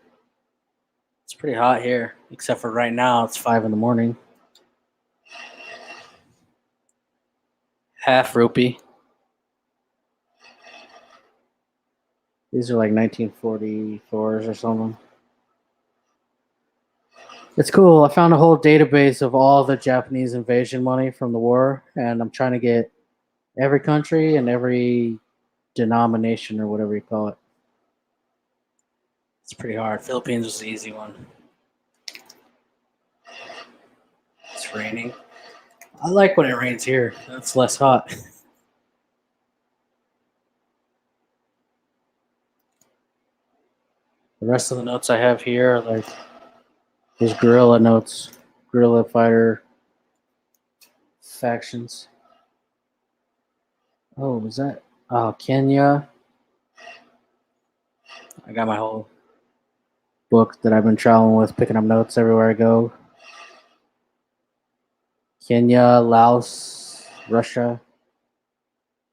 [SPEAKER 1] It's pretty hot here, except for right now. It's 5 in the morning. Half rupee. These are like 1944s or something. It's cool. I found a whole database of all the Japanese invasion money from the war, and I'm trying to get every country and every denomination or whatever you call it. It's pretty hard. Philippines was the easy one. It's raining. I like when it rains here. It's less hot. The rest of the notes I have here are like these guerrilla notes, guerrilla fighter factions. Oh, was that? Oh, Kenya. I got my whole book that I've been traveling with, picking up notes everywhere I go. Kenya, Laos, Russia,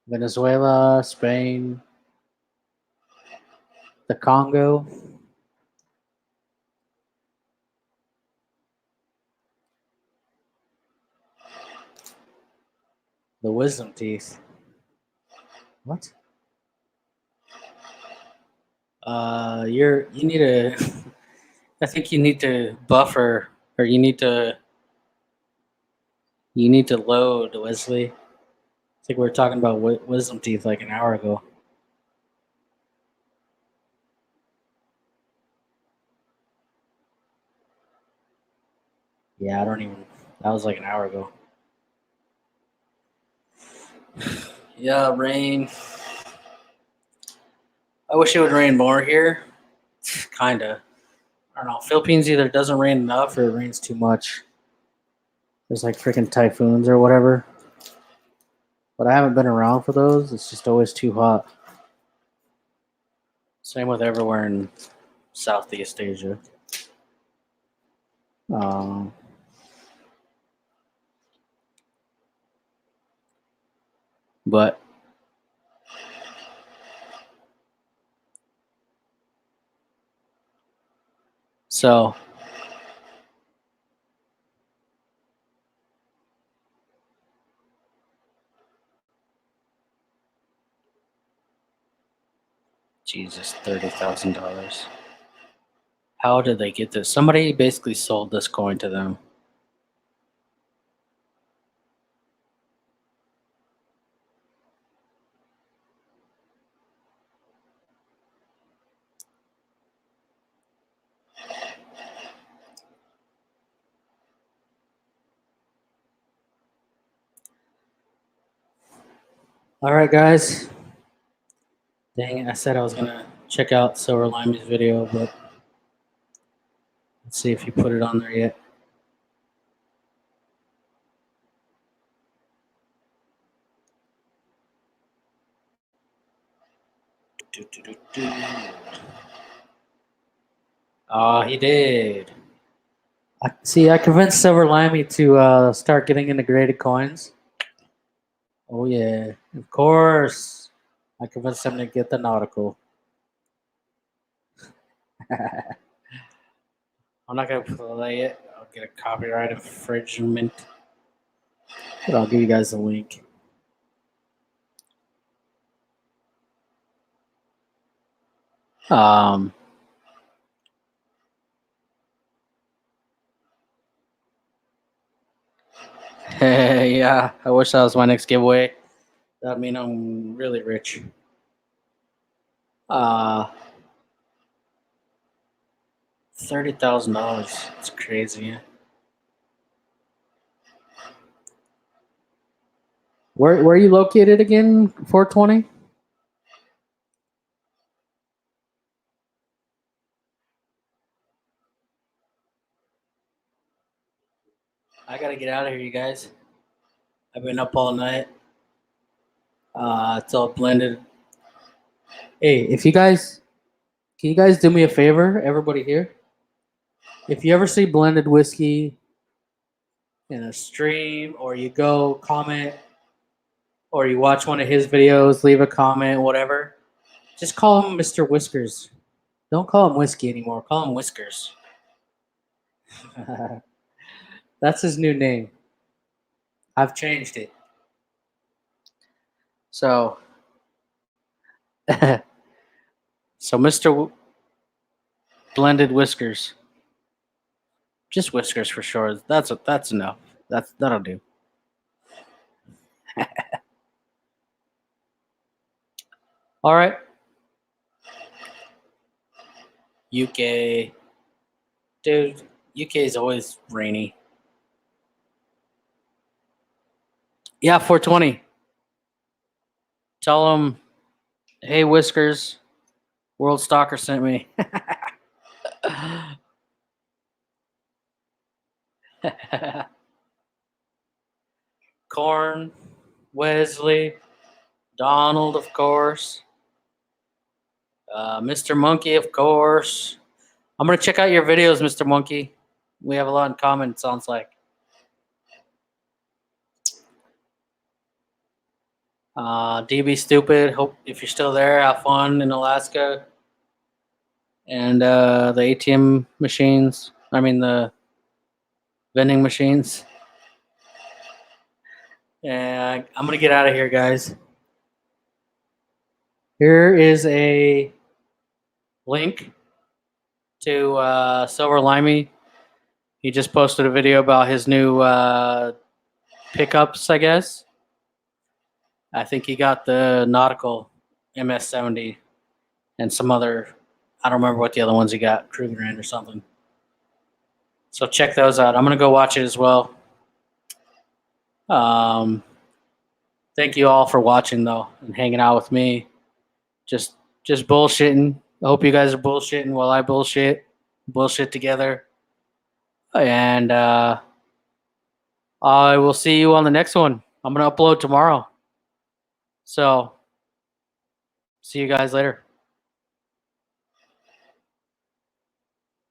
[SPEAKER 1] Venezuela, Spain, the Congo. The wisdom teeth. What? You need to. I think you need to buffer, or you need to load, Wesley. I think we were talking about wisdom teeth like an hour ago. Yeah, I don't even. That was like an hour ago. Yeah, rain. I wish it would rain more here. Kinda. I don't know. Philippines either doesn't rain enough or it rains too much. There's like freaking typhoons or whatever. But I haven't been around for those. It's just always too hot. Same with everywhere in Southeast Asia. But so Jesus, $30,000. How did they get this? Somebody basically sold this coin to them. All right, guys. Dang it, I said I was going to check out Silver Limey's video, but let's see if he put it on there yet. Oh, he did. I convinced Silver Limey to start getting into graded coins. Oh yeah, of course. I convinced him to get the nautical. I'm not gonna play it. I'll get a copyright infringement, but I'll give you guys the link. Um, yeah, I wish that was my next giveaway. That'd mean I'm really rich. $30,000. It's crazy. Where are you located again? 420. I gotta get out of here, you guys. I've been up all night. It's all blended. Hey, if you guys, can you guys do me a favor, everybody here? If you ever see blended whiskey in a stream, or you go comment, or you watch one of his videos, leave a comment, whatever, just call him Mr. Whiskers. Don't call him whiskey anymore. Call him Whiskers. That's his new name. I've changed it. So, so Mr. Blended Whiskers. Just Whiskers for sure. That's enough. That'll do. All right. UK. Dude, UK is always rainy. Yeah, 420. Tell them, hey, Whiskers, World Stalker sent me. Corn, Wesley, Donald, of course. Mr. Monkey, of course. I'm going to check out your videos, Mr. Monkey. We have a lot in common, it sounds like. DB Stupid, hope if you're still there, have fun in Alaska. And the ATM machines, the vending machines. And I'm going to get out of here, guys. Here is a link to Silver Limey. He just posted a video about his new pickups, I guess. I think he got the Nautical MS-70 and some other, I don't remember what the other ones he got, Krugerrand or something. So check those out. I'm going to go watch it as well. Thank you all for watching, though, and hanging out with me. Just bullshitting. I hope you guys are bullshitting while I bullshit together. And I will see you on the next one. I'm going to upload tomorrow. So, see you guys later.